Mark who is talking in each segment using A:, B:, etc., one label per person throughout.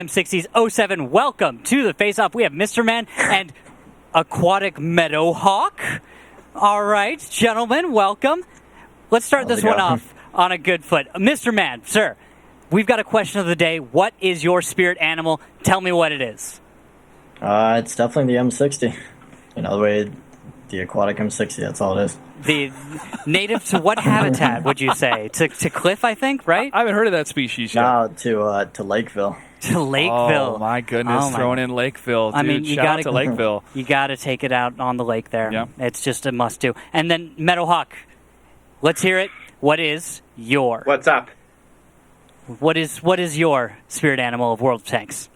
A: AM60s 07, welcome to the face-off. We have Mr. Man and Aquatic Meadowhawk. All right, gentlemen, welcome. Let's start this one off on a good foot. Mr. Man, sir, we've got a question of the day. What is your spirit animal? Tell me what it is.
B: It's definitely the M60. You know, the aquatic M60, that's all it is.
A: The native to what habitat, would you say? To Cliff, I think, right?
C: I haven't heard of that species yet.
B: No, to Lakeville.
A: To Lakeville.
C: Oh, my goodness. Throwing in Lakeville, dude.
A: I mean,
C: Shout out to Lakeville.
A: You got to take it out on the lake there.
C: Yeah.
A: It's just a must-do. And then Meadowhawk, let's hear it. What is your...
D: What's up?
A: What is your spirit animal of World of Tanks?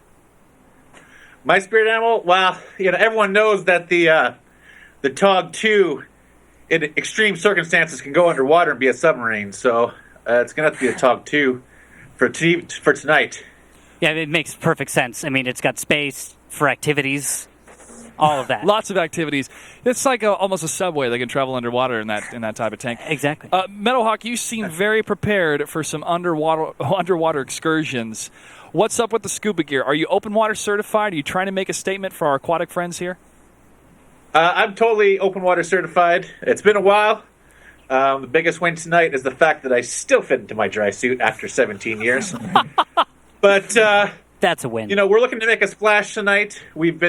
D: My spirit animal? Well, everyone knows that the Tog 2, in extreme circumstances, can go underwater and be a submarine. So it's going to have to be a Tog 2 for tonight.
A: Yeah, it makes perfect sense. I mean, it's got space for activities, all of that.
C: Lots of activities. It's like almost a subway. They can travel underwater in that type of tank.
A: Exactly.
C: Meadowhawk, you seem very prepared for some underwater excursions. What's up with the scuba gear? Are you open water certified? Are you trying to make a statement for our aquatic friends here?
D: I'm totally open water certified. It's been a while. The biggest win tonight is the fact that I still fit into my dry suit after 17 years. But
A: that's a win.
D: We're looking to make a splash tonight. We've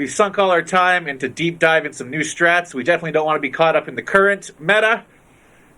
D: sunk all our time into deep diving some new strats. We definitely don't want to be caught up in the current meta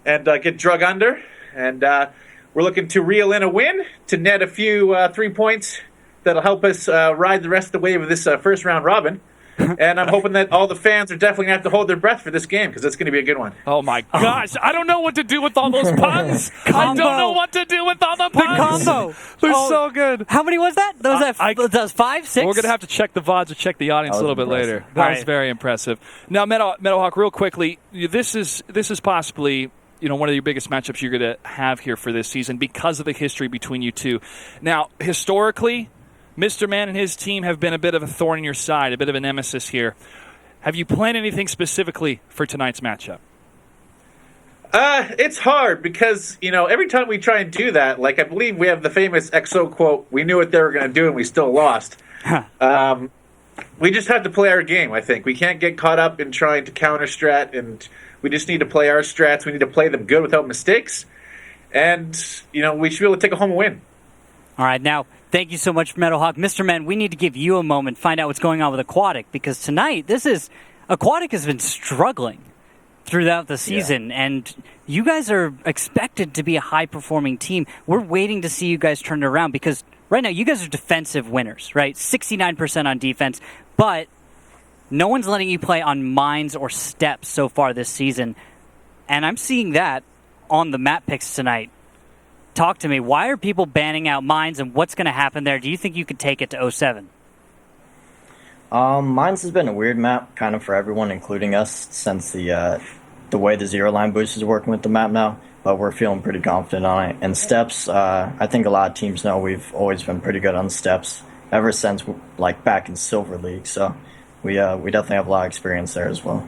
D: and get drug under. And we're looking to reel in a win to net a few 3 points that'll help us ride the rest of the wave of this first round robin. And I'm hoping that all the fans are definitely going to have to hold their breath for this game because it's going to be a good one.
C: Oh, my gosh. I don't know what to do with all those puns. I don't know what to do with all the puns.
A: The combo.
C: They're so good.
A: How many was that? That was 5, 6?
C: We're going to have to check the VODs or check the audience a little bit later. That was very impressive. Now, Meadowhawk, real quickly, this is possibly one of your biggest matchups you're going to have here for this season because of the history between you two. Now, historically, Mr. Man and his team have been a bit of a thorn in your side, a bit of a nemesis here. Have you planned anything specifically for tonight's matchup?
D: It's hard because, every time we try and do that, like I believe we have the famous XO quote, we knew what they were going to do and we still lost. We just have to play our game, I think. We can't get caught up in trying to counter strat, and we just need to play our strats. We need to play them good without mistakes. And, we should be able to take a home win.
A: All right, now, thank you so much, Meadowhawk. Mr. Man, we need to give you a moment, find out what's going on with Aquatic, because tonight, Aquatic has been struggling throughout the season, and you guys are expected to be a high-performing team. We're waiting to see you guys turn it around, because right now, you guys are defensive winners, right? 69% on defense, but no one's letting you play on mines or steps so far this season, and I'm seeing that on the map picks tonight. Talk to me. Why are people banning out mines, and what's going to happen there? Do you think you could take it to 07?
B: Mines has been a weird map, kind of for everyone, including us, since the way the zero line boost is working with the map now. But we're feeling pretty confident on it. And steps, I think a lot of teams know we've always been pretty good on steps ever since back in Silver League. So we definitely have a lot of experience there as well.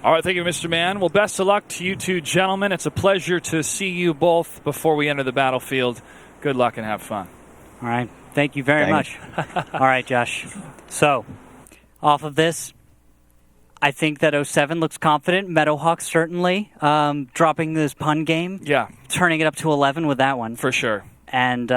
C: All right, thank you, Mr. Man. Well, best of luck to you two gentlemen. It's a pleasure to see you both before we enter the battlefield. Good luck and have fun.
A: All right. Thank you very much. All right, Josh. So, off of this, I think that 07 looks confident. Meadowhawk certainly dropping this pun game.
C: Yeah.
A: Turning it up to 11 with that one.
C: For sure.
A: And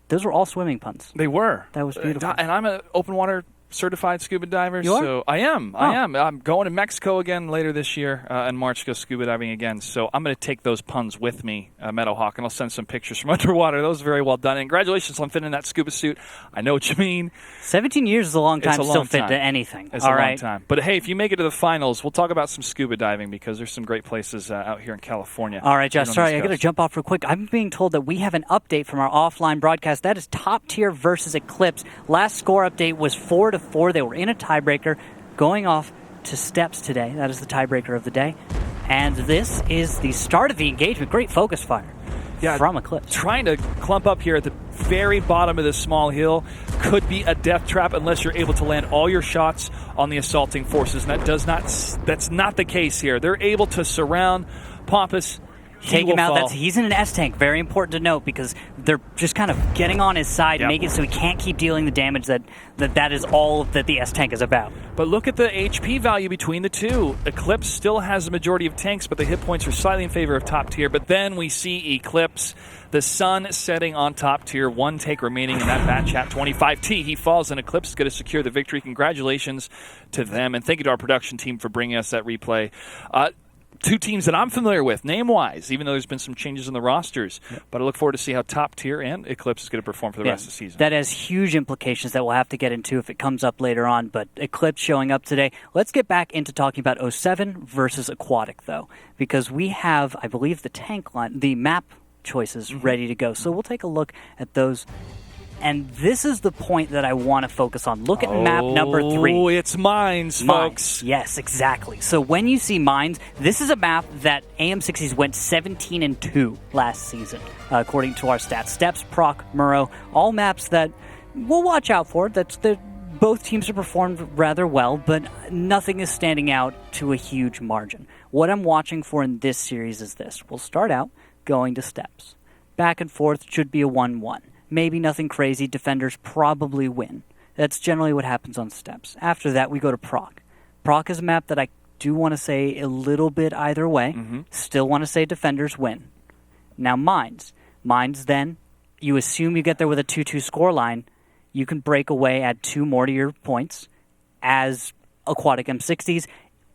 A: those were all swimming puns.
C: They were.
A: That was beautiful.
C: And I'm an open water certified scuba diver.
A: You are?
C: So I am. I'm going to Mexico again later this year in March to go scuba diving again. So I'm going to take those puns with me, Meadowhawk, and I'll send some pictures from underwater. That was very well done. And congratulations on fitting in that scuba suit. I know what you mean.
A: 17 years is a long time to still fit into anything.
C: It's a long time. But hey, if you make it to the finals, we'll talk about some scuba diving because there's some great places out here in California.
A: All right, Josh. Sorry, I got to jump off real quick. I'm being told that we have an update from our offline broadcast. That is Top Tier versus Eclipse. Last score update was 4-4. They were in a tiebreaker, going off to steps today. That is the tiebreaker of the day. And this is the start of the engagement. Great focus fire from Eclipse.
C: Trying to clump up here at the very bottom of this small hill could be a death trap unless you're able to land all your shots on the assaulting forces. And that's not the case here. They're able to surround Pompous
A: Take him out. He's in an S tank. Very important to note because they're just kind of getting on his side, make it so he can't keep dealing the damage that is all that the S tank is about.
C: But look at the HP value between the two. Eclipse still has the majority of tanks, but the hit points are slightly in favor of top tier. But then we see Eclipse, the sun setting on top tier, 1 take remaining in that Bat Chat 25T. He falls, and Eclipse is going to secure the victory. Congratulations to them, and thank you to our production team for bringing us that replay. Two teams that I'm familiar with, name-wise, even though there's been some changes in the rosters. But I look forward to see how Top Tier and Eclipse is going to perform for the rest of the season.
A: That has huge implications that we'll have to get into if it comes up later on. But Eclipse showing up today. Let's get back into talking about 07 versus Aquatic, though, because we have, I believe, the tank line, the map choices ready to go. So we'll take a look at those. And this is the point that I want to focus on. Look at map number 3.
C: Oh, it's Mines, folks.
A: Yes, exactly. So when you see Mines, this is a map that AM60s went 17-2 last season, according to our stats. Steps, Proc, Murrow, all maps that we'll watch out for. Both teams have performed rather well, but nothing is standing out to a huge margin. What I'm watching for in this series is this. We'll start out going to Steps. Back and forth should be a 1-1. Maybe nothing crazy. Defenders probably win. That's generally what happens on Steps. After that, we go to Proc. Proc is a map that I do want to say a little bit either way. Still want to say defenders win. Now, Mines. Mines, then, you assume you get there with a 2-2 scoreline. You can break away, add 2 more to your points as Aquatic M60s.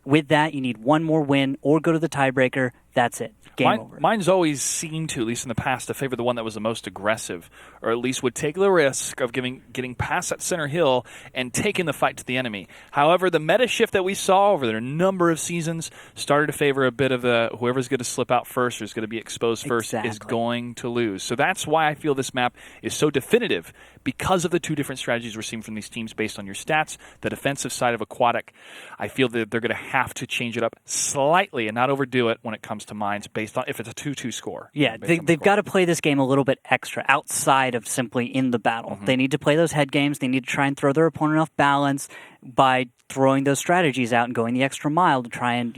A: With that, you need 1 more win or go to the tiebreaker. That's it. Game over.
C: Mine's always seemed to, at least in the past, to favor the one that was the most aggressive, or at least would take the risk of getting past that center hill and taking the fight to the enemy. However, the meta shift that we saw over a number of seasons started to favor a bit of the whoever's going to slip out first or is going to be exposed first is going to lose. So that's why I feel this map is so definitive, because of the 2 different strategies we're seeing from these teams based on your stats. The defensive side of Aquatic, I feel that they're going to have to change it up slightly and not overdo it when it comes to Mines based on if it's a 2-2 score.
A: Yeah, they've got to play this game a little bit extra outside of simply in the battle. They need to play those head games. They need to try and throw their opponent off balance by throwing those strategies out and going the extra mile to try and,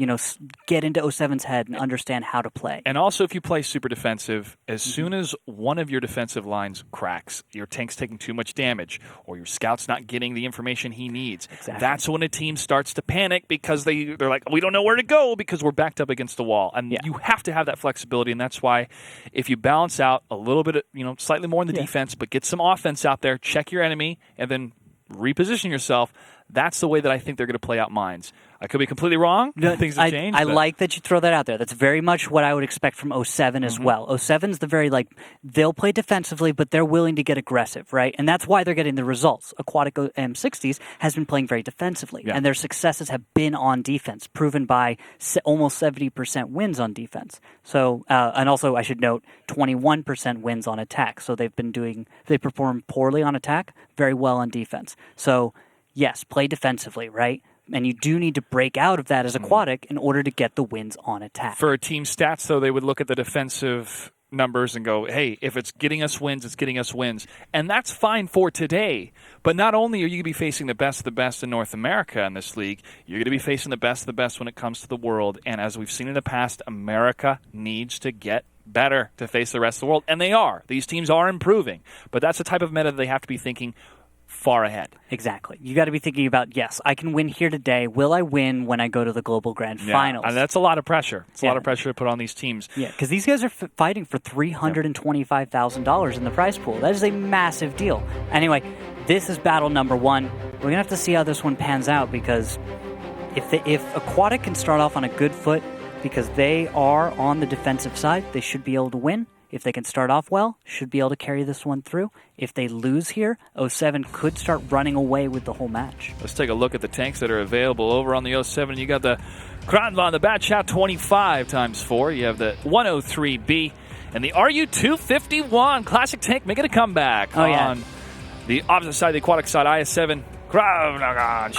A: get into 07's head and understand how to play.
C: And also, if you play super defensive, as soon as one of your defensive lines cracks, your tank's taking too much damage, or your scout's not getting the information he needs, that's when a team starts to panic because they're like, we don't know where to go because we're backed up against the wall. And you have to have that flexibility, and that's why if you balance out a little bit, slightly more in the defense, but get some offense out there, check your enemy, and then reposition yourself, that's the way that I think they're going to play out Mines. I could be completely wrong. Things have changed.
A: I like that you throw that out there. That's very much what I would expect from 07 as well. 07's the very, they'll play defensively, but they're willing to get aggressive, right? And that's why they're getting the results. Aquatic M60s has been playing very defensively, and their successes have been on defense, proven by almost 70% wins on defense. So, and also I should note, 21% wins on attack. So they perform poorly on attack, very well on defense. So, yes, play defensively, right? And you do need to break out of that as Aquatic in order to get the wins on attack.
C: For a team stats, though, they would look at the defensive numbers and go, hey, if it's getting us wins, it's getting us wins. And that's fine for today. But not only are you going to be facing the best of the best in North America in this league, you're going to be facing the best of the best when it comes to the world. And as we've seen in the past, America needs to get better to face the rest of the world. And they are. These teams are improving. But that's the type of meta they have to be thinking far ahead.
A: Exactly. You got to be thinking about, yes, I can win here today. Will I win when I go to the Global Grand Finals?
C: And that's a lot of pressure. It's a lot of pressure to put on these teams.
A: Yeah, because these guys are fighting for $325,000 in the prize pool. That is a massive deal. Anyway, this is battle number 1. We're going to have to see how this one pans out, because if Aquatic can start off on a good foot, because they are on the defensive side, they should be able to win. If they can start off well, should be able to carry this one through. If they lose here, 07 could start running away with the whole match.
C: Let's take a look at the tanks that are available over on the 07. You got the Kranvan, the Bat Chat 25 times 4. You have the 103B and the RU-251 classic tank making a comeback on the opposite side, the aquatic side, IS-7. Kranvagen.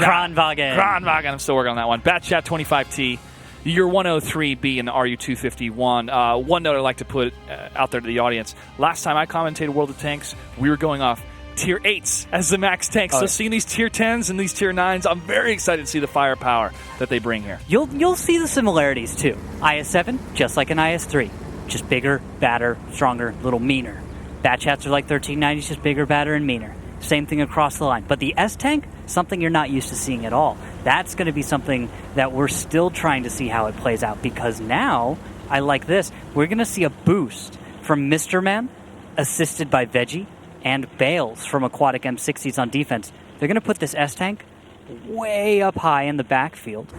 C: I'm still working on that one. Bat Chat 25T. Your 103B and the RU-251. One note I'd like to put out there to the audience. Last time I commentated World of Tanks, we were going off Tier 8s as the max tanks. So seeing these Tier 10s and these Tier 9s, I'm very excited to see the firepower that they bring here.
A: You'll see the similarities, too. IS-7, just like an IS-3. just bigger, badder, stronger, a little meaner. Bat Chats are like 1390s, just bigger, badder, and meaner. Same thing across the line. But the S-Tank, something you're not used to seeing at all. That's going to be something that we're still trying to see how it plays out, because now, I like this, we're going to see a boost from Mr. Man, assisted by Veggie, and Bales from Aquatic AM60s on defense. They're going to put this S-Tank way up high in the backfield.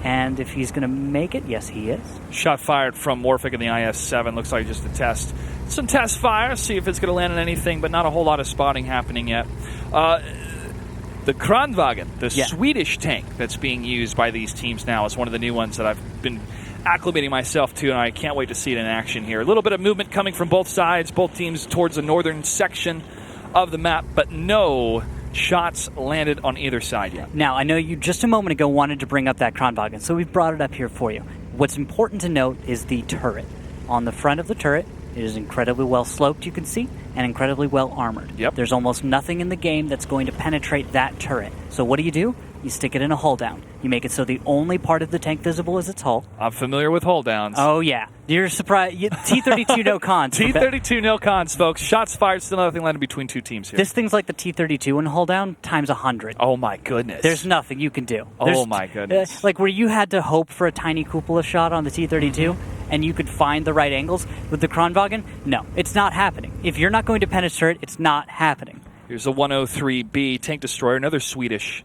A: And if he's going to make it, yes, he is.
C: Shot fired from Morphic in the IS-7. Looks like just a test. Some test fire, see if it's going to land on anything, but not a whole lot of spotting happening yet. The Kranvagen, the Swedish tank that's being used by these teams now, is one of the new ones that I've been acclimating myself to, and I can't wait to see it in action here. A little bit of movement coming from both sides, both teams towards the northern section of the map, but no shots landed on either side yet.
A: Now, I know you just a moment ago wanted to bring up that Kranvagen, so we've brought it up here for you. What's important to note is the turret. On the front of the turret, it is incredibly well sloped, you can see, and incredibly well armored.
C: Yep.
A: There's almost nothing in the game that's going to penetrate that turret. So what do? You stick it in a hull down. You make it so the only part of the tank visible is its hull.
C: I'm familiar with hull downs.
A: Oh, yeah. You're surprised. T-32 no cons.
C: T-32 no cons, folks. Shots fired, still nothing landed between two teams here.
A: This thing's like the T-32 in hull down times 100.
C: Oh, my goodness.
A: There's nothing you can do.
C: Oh, my goodness.
A: Like where you had to hope for a tiny cupola shot on the T-32 and you could find the right angles with the Kranvagen, no, it's not happening. If you're not going to penetrate, it's not happening.
C: Here's a 103B tank destroyer, another Swedish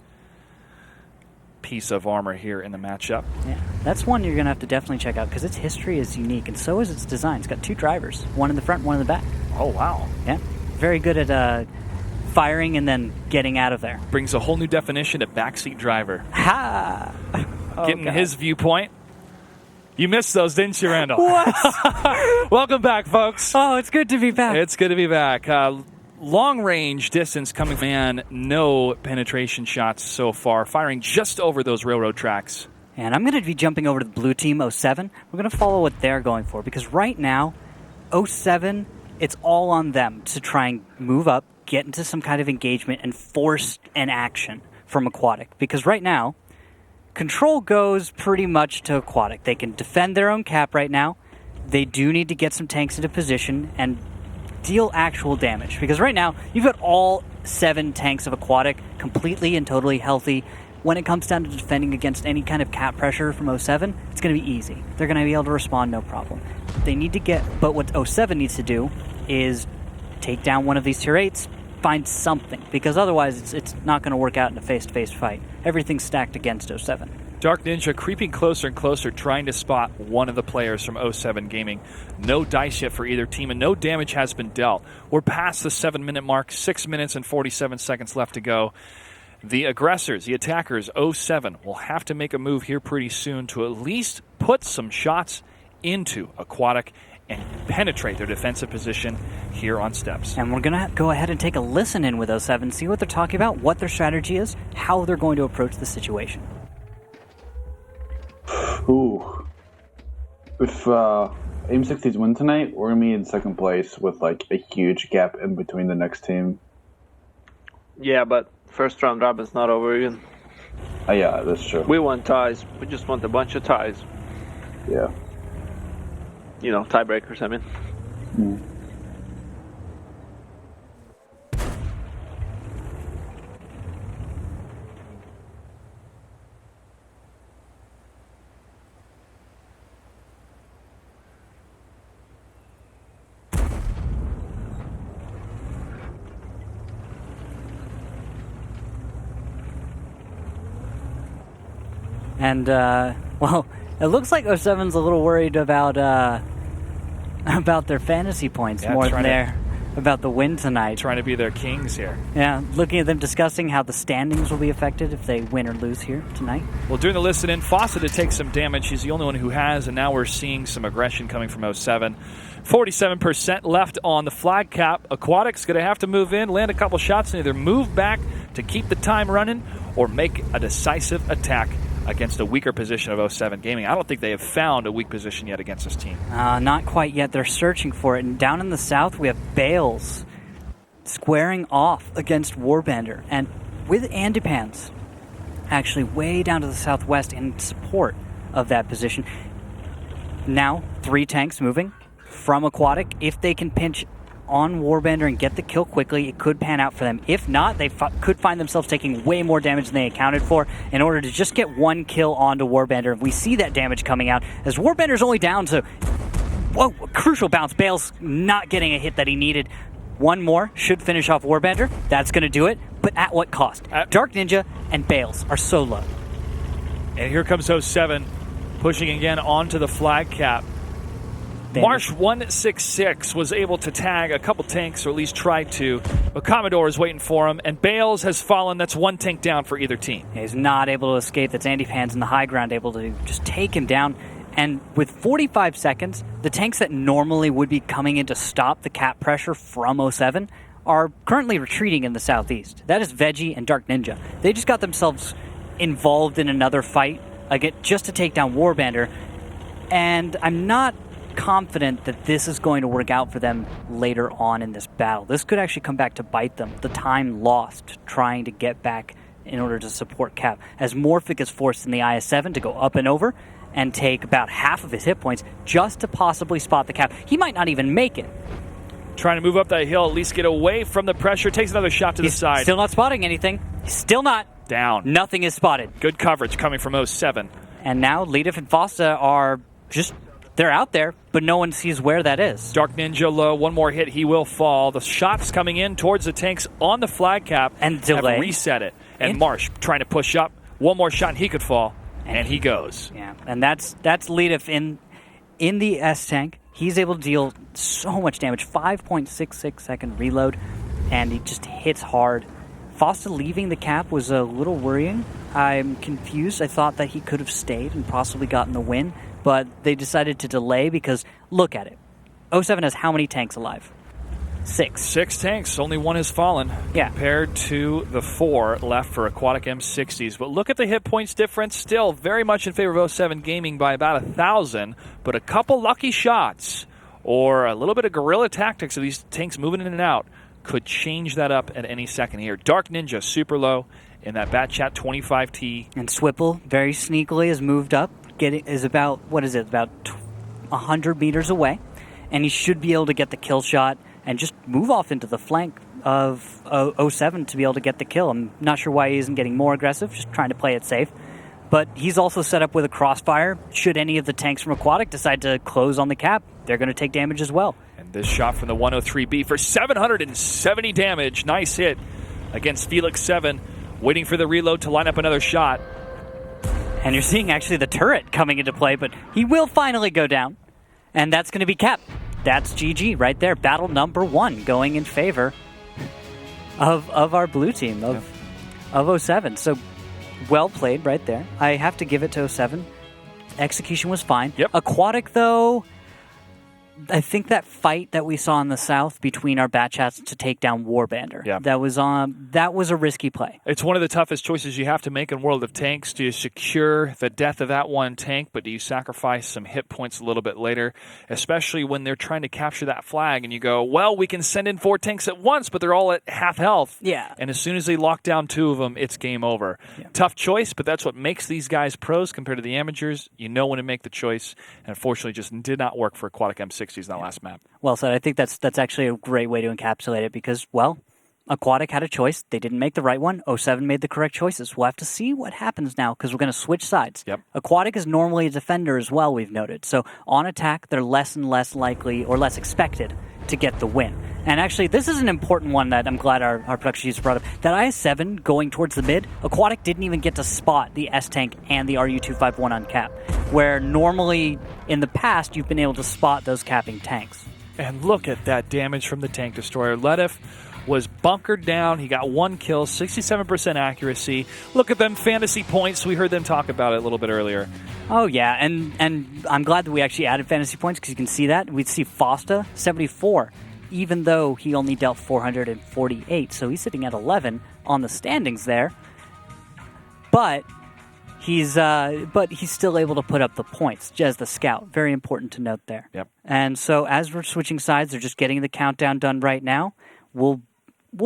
C: piece of armor here in the matchup.
A: Yeah, that's one you're going to have to definitely check out because its history is unique, and so is its design. It's got two drivers, one in the front, one in the back.
C: Oh, wow.
A: Yeah, very good at firing and then getting out of there.
C: Brings a whole new definition to backseat driver.
A: Ha!
C: Getting his viewpoint. You missed those, didn't you, Randall?
A: What?
C: Welcome back, folks.
A: Oh, it's good to be back.
C: It's good to be back. Long range distance coming, man. No penetration shots so far. Firing just over those railroad tracks.
A: And I'm going to be jumping over to the blue team, 07. We're going to follow what they're going for because right now, 07, it's all on them to try and move up, get into some kind of engagement, and force an action from Aquatic. Because right now, control goes pretty much to Aquatic. They can defend their own cap right now. They do need to get some tanks into position and deal actual damage. Because right now, you've got all 7 tanks of Aquatic completely and totally healthy. When it comes down to defending against any kind of cap pressure from 07, it's going to be easy. They're going to be able to respond no problem. They need to but what 07 needs to do is take down one of these tier 8s, find something, because otherwise it's not going to work out in a face-to-face fight. Everything's stacked against 07.
C: Dark Ninja creeping closer and closer, trying to spot one of the players from 07 Gaming. No dice yet for either team, and no damage has been dealt. We're past the 7-minute mark, 6 minutes and 47 seconds left to go. The aggressors, the attackers, 07, will have to make a move here pretty soon to at least put some shots into Aquatic and penetrate their defensive position here on steps.
A: And we're going to go ahead and take a listen in with 07, see what they're talking about, what their strategy is, how they're going to approach the situation.
E: Ooh. If AM60s win tonight, we're going to be in second place with like a huge gap in between the next team.
F: Yeah, but first round robin's not over even.
E: Yeah, that's true.
F: We want ties. We just want a bunch of ties.
E: Yeah.
F: You know, tiebreakers, I mean.
E: Mm.
A: And, well, it looks like 07's a little worried about their fantasy points more than about the win tonight.
C: Trying to be their kings here.
A: Yeah, looking at them discussing how the standings will be affected if they win or lose here tonight.
C: Well, during the listen-in, Fawcett did take some damage. He's the only one who has, and now we're seeing some aggression coming from 07. 47% left on the flag cap. Aquatic's going to have to move in, land a couple shots, and either move back to keep the time running or make a decisive attack against a weaker position of 07 Gaming. I don't think they have found a weak position yet against this team.
A: Not quite yet. They're searching for it. And down in the south, we have Bales squaring off against Warbender. And with Andipans actually way down to the southwest in support of that position. Now, 3 tanks moving. from Aquatic. If they can pinch on Warbender and get the kill quickly, it could pan out for them. If not, they could find themselves taking way more damage than they accounted for in order to just get one kill onto Warbender. And we see that damage coming out as Warbender's only down to a crucial bounce. Bale's not getting a hit that he needed. One more should finish off Warbender. That's going to do it. But at what cost? Dark Ninja and Bales are so low.
C: And here comes 07 pushing again onto the flag cap. Marsh 166 was able to tag a couple tanks, or at least tried to, but Commodore is waiting for him, and Bales has fallen. That's one tank down for either team.
A: He's not able to escape. That's Andy Pans in the high ground able to just take him down. And with 45 seconds, the tanks that normally would be coming in to stop the cap pressure from 07 are currently retreating in the southeast. That is Veggie and Dark Ninja. They just got themselves involved in another fight again just to take down Warbender, and I'm not confident that this is going to work out for them later on in this battle. This could actually come back to bite them. The time lost trying to get back in order to support Cap, as Morphic is forced in the IS-7 to go up and over and take about half of his hit points just to possibly spot the Cap. He might not even make it.
C: Trying to move up that hill, at least get away from the pressure. Takes another shot to the side.
A: Still not spotting anything. Still not.
C: Down.
A: Nothing is spotted.
C: Good coverage coming from 07.
A: And now Leadif and Fosta are just... they're out there, but no one sees where that is.
C: Dark Ninja low. One more hit, he will fall. The shots coming in towards the tanks on the flag cap
A: and delay.
C: Have reset it. And Marsh trying to push up. One more shot, and he could fall. And he goes.
A: Yeah, and that's Leadif in the S tank. He's able to deal so much damage. 5.66 second reload, and he just hits hard. Fosta leaving the cap was a little worrying. I'm confused. I thought that he could have stayed and possibly gotten the win, but they decided to delay because, look at it. 07 has how many tanks alive? 6.
C: 6 tanks. Only one has fallen.
A: Yeah.
C: Compared to the 4 left for Aquatic M60s. But look at the hit points difference. Still very much in favor of 07 Gaming by about 1,000. But a couple lucky shots or a little bit of guerrilla tactics of these tanks moving in and out could change that up at any second here. Dark Ninja super low in that Bat Chat 25T.
A: And Swipple very sneakily has moved up. Is about, about 100 meters away. And he should be able to get the kill shot and just move off into the flank of 07 to be able to get the kill. I'm not sure why he isn't getting more aggressive, just trying to play it safe. But he's also set up with a crossfire. Should any of the tanks from Aquatic decide to close on the cap, they're going to take damage as well.
C: And this shot from the 103B for 770 damage. Nice hit against Felix 7. Waiting for the reload to line up another shot.
A: And you're seeing actually the turret coming into play, but he will finally go down. And that's going to be Cap. That's GG right there. Battle number 1 going in favor of our blue team, of 07. So well played right there. I have to give it to 07. Execution was fine.
C: Yep.
A: Aquatic, though, I think that fight that we saw in the south between our Bat Chats to take down Warbender, that was a risky play.
C: It's one of the toughest choices you have to make in World of Tanks. Do you secure the death of that one tank, but do you sacrifice some hit points a little bit later, especially when they're trying to capture that flag and you go, well, we can send in 4 tanks at once, but they're all at half health.
A: Yeah.
C: And as soon as they lock down 2 of them, it's game over. Yeah. Tough choice, but that's what makes these guys pros compared to the amateurs. You know when to make the choice, and unfortunately just did not work for Aquatic M60s in that last map.
A: Well said. I think that's actually a great way to encapsulate it because, well, Aquatic had a choice. They didn't make the right one. 07 made the correct choices. We'll have to see what happens now because we're going to switch sides.
C: Yep.
A: Aquatic is normally a defender as well, we've noted. So on attack, they're less and less likely or less expected to get the win. And actually, this is an important one that I'm glad our production user brought up. That IS-7 going towards the mid, Aquatic didn't even get to spot the S-Tank and the RU-251 on cap, where normally in the past you've been able to spot those capping tanks.
C: And look at that damage from the tank destroyer. Ledev was bunkered down. He got 1 kill, 67% accuracy. Look at them fantasy points. We heard them talk about it a little bit earlier.
A: Oh, yeah, and I'm glad that we actually added fantasy points because you can see that. We'd see Fosta, 74, even though he only dealt 448. So he's sitting at 11 on the standings there. But he's still able to put up the points as the scout. Very important to note there.
C: Yep.
A: And so as we're switching sides, they're just getting the countdown done right now. We'll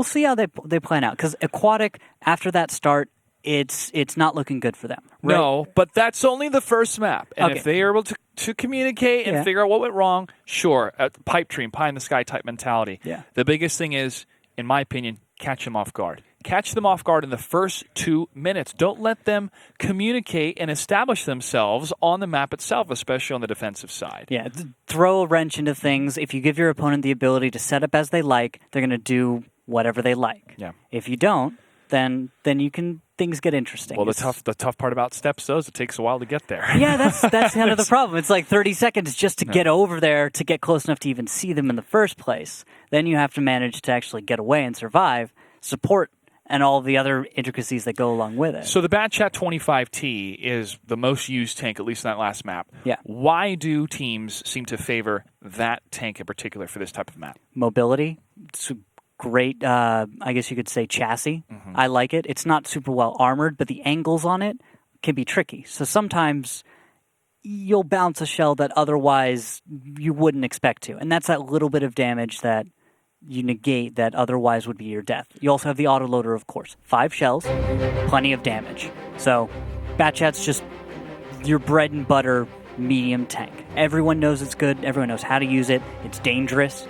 A: see how they plan out because Aquatic after that start it's not looking good for them. Right?
C: No, but that's only the first map. And
A: Okay.
C: if they are able to communicate and figure out what went wrong, sure, pipe dream, pie in the sky type mentality.
A: Yeah.
C: The biggest thing is, in my opinion, catch them off guard. Catch them off guard in the first 2 minutes. Don't let them communicate and establish themselves on the map itself, especially on the defensive side.
A: Yeah, throw a wrench into things. If you give your opponent the ability to set up as they like, they're going to do whatever they like.
C: Yeah.
A: If you don't, then things get interesting.
C: Well, the tough part about steps, though, is it takes a while to get there.
A: Yeah, that's kind of the problem. It's like 30 seconds just to get over there, to get close enough to even see them in the first place. Then you have to manage to actually get away and survive, support, and all the other intricacies that go along with it.
C: So the Bat Chat 25T is the most used tank, at least in that last map.
A: Yeah.
C: Why do teams seem to favor that tank in particular for this type of map?
A: Mobility, it's a great, I guess you could say, chassis. I like it. It's not super well armored, but the angles on it can be tricky. So sometimes you'll bounce a shell that otherwise you wouldn't expect to. And that's that little bit of damage that you negate that otherwise would be your death. You also have the autoloader, of course. 5 shells, plenty of damage. So Bat Chat's just your bread and butter medium tank. Everyone knows it's good. Everyone knows how to use it. It's dangerous,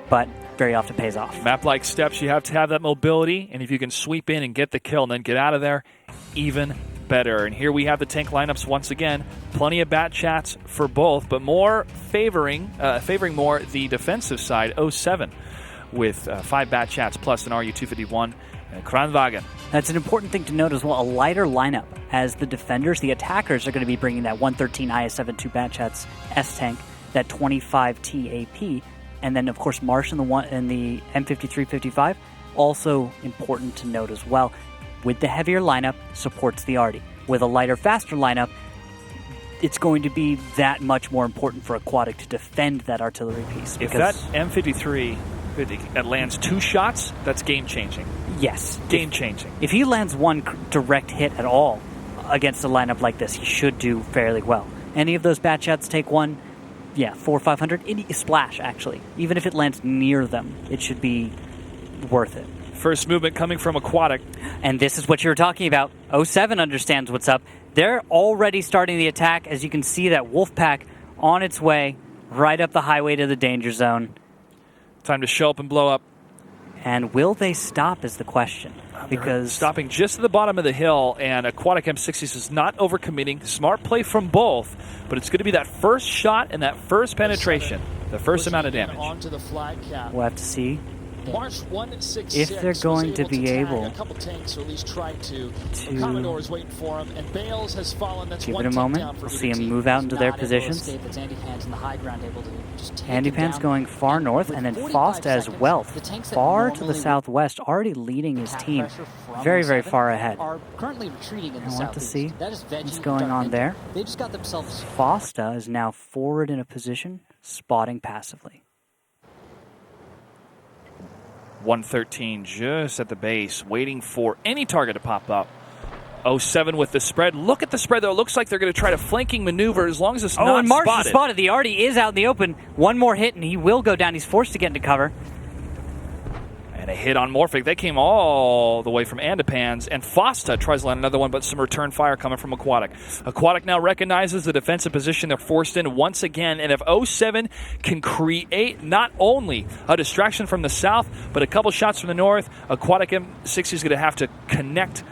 A: but very often pays off.
C: Map like steps, you have to have that mobility, and if you can sweep in and get the kill and then get out of there, even better. And here we have the tank lineups once again. Plenty of Bat Chats for both, but more favoring more the defensive side, 07, with 5 Bat Chats plus an RU-251 and Kranwagen.
A: That's an important thing to note as well. A lighter lineup, as the defenders, the attackers are going to be bringing that 113 IS-72 Bat Chats S-Tank, that 25T AP, and then, of course, Marsh in the M53-55. Also important to note as well, with the heavier lineup, supports the Arty. With a lighter, faster lineup, it's going to be that much more important for Aquatic to defend that artillery piece.
C: If that M53 lands 2 shots, that's game-changing.
A: Yes.
C: Game-changing.
A: If he lands one direct hit at all against a lineup like this, he should do fairly well. Any of those Bat Chats take one, 400 or 500, splash, actually. Even if it lands near them, it should be worth it.
C: First movement coming from Aquatic.
A: And this is what you were talking about. 07 understands what's up. They're already starting the attack. As you can see, that Wolfpack on its way right up the highway to the danger zone.
C: Time to show up and blow up.
A: And will they stop is the question. Because
C: stopping just at the bottom of the hill, and Aquatic M60s is not overcommitting. Smart play from both, but it's going to be that first shot and that first penetration, the first amount of damage.
G: Onto the flag cap.
A: We'll have to see
G: March 166
A: if they're going to be able
G: a couple tanks, or at least try to. Commodore is waiting for him, and Bales has fallen. That's
A: give
G: one
A: it a moment.
G: down for
A: We'll see him move out into their positions. Handy Pan's going far north, and then Fosta as well, far to the southwest, already leading his team very, very far ahead.
G: Are currently retreating in the
A: I want to see
G: southeast.
A: what's going on there.
G: They just got themselves.
A: Fosta is now forward in a position, spotting passively.
C: 113 just at the base, waiting for any target to pop up. 07 with the spread. Look at the spread, though. It looks like they're going to try to flanking maneuver as long as it's not
A: and Marsh is
C: spotted.
A: spotted. The Arty is out in the open. One more hit, and he will go down. He's forced to get into cover.
C: And a hit on Morphic. They came all the way from Andipans, and Fosta tries to land another one, but some return fire coming from Aquatic. Aquatic now recognizes the defensive position they're forced in once again, and if 07 can create not only a distraction from the south, but a couple shots from the north, Aquatic M60 is going to have to connect,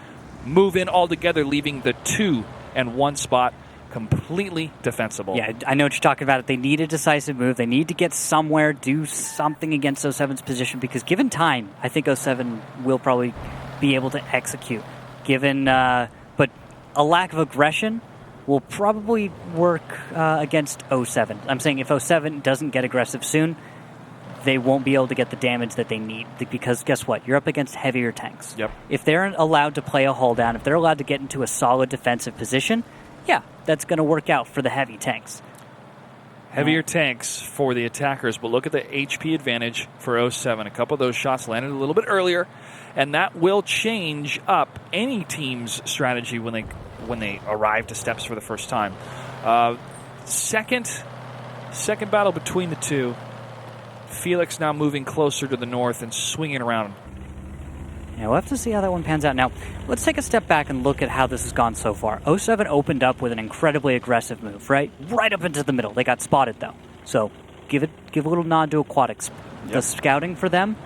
C: move in all together, leaving the 2 and 1 spot completely defensible.
A: Yeah, I know what you're talking about. They need a decisive move. They need to get somewhere, do something against 07's position, because given time, I think 07 will probably be able to execute. But a lack of aggression will probably work against 07. I'm saying if 07 doesn't get aggressive soon, they won't be able to get the damage that they need, because guess what? You're up against heavier tanks.
C: Yep.
A: If they're allowed to play a hull down, if they're allowed to get into a solid defensive position, yeah, that's going to work out for the heavy tanks.
C: Heavier tanks for the attackers, but look at the HP advantage for 07. A couple of those shots landed a little bit earlier, and that will change up any team's strategy when they arrive to steps for the first time. Second battle between the two. Felix now moving closer to the north and swinging around.
A: Yeah, we'll have to see how that one pans out. Now, let's take a step back and look at how this has gone so far. 07 opened up with an incredibly aggressive move, right? Right up into the middle. They got spotted, though. So give a little nod to Aquatics. Yep. The scouting for them,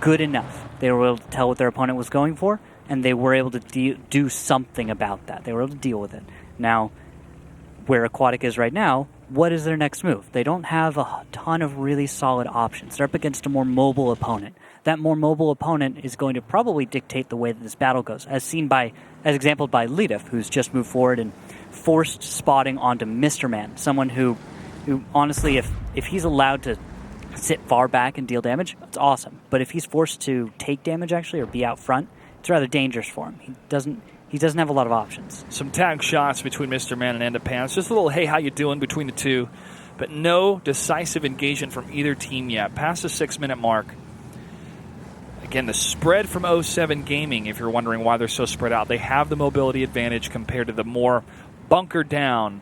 A: good enough. They were able to tell what their opponent was going for, and they were able to do something about that. They were able to deal with it. Now, where Aquatic is right now, what is their next move? They don't have a ton of really solid options. They're up against a more mobile opponent. That more mobile opponent is going to probably dictate the way that this battle goes, as exampled by Lidef, who's just moved forward and forced spotting onto Mr. Man, someone who honestly, if he's allowed to sit far back and deal damage, it's awesome. But if he's forced to take damage actually or be out front, it's rather dangerous for him. He doesn't have a lot of options.
C: Some tag shots between Mr. Man and Endapans. Just a little, hey, how you doing between the two. But no decisive engagement from either team yet. Past the 6-minute mark. Again, the spread from 07 Gaming, if you're wondering why they're so spread out, they have the mobility advantage compared to the more bunkered down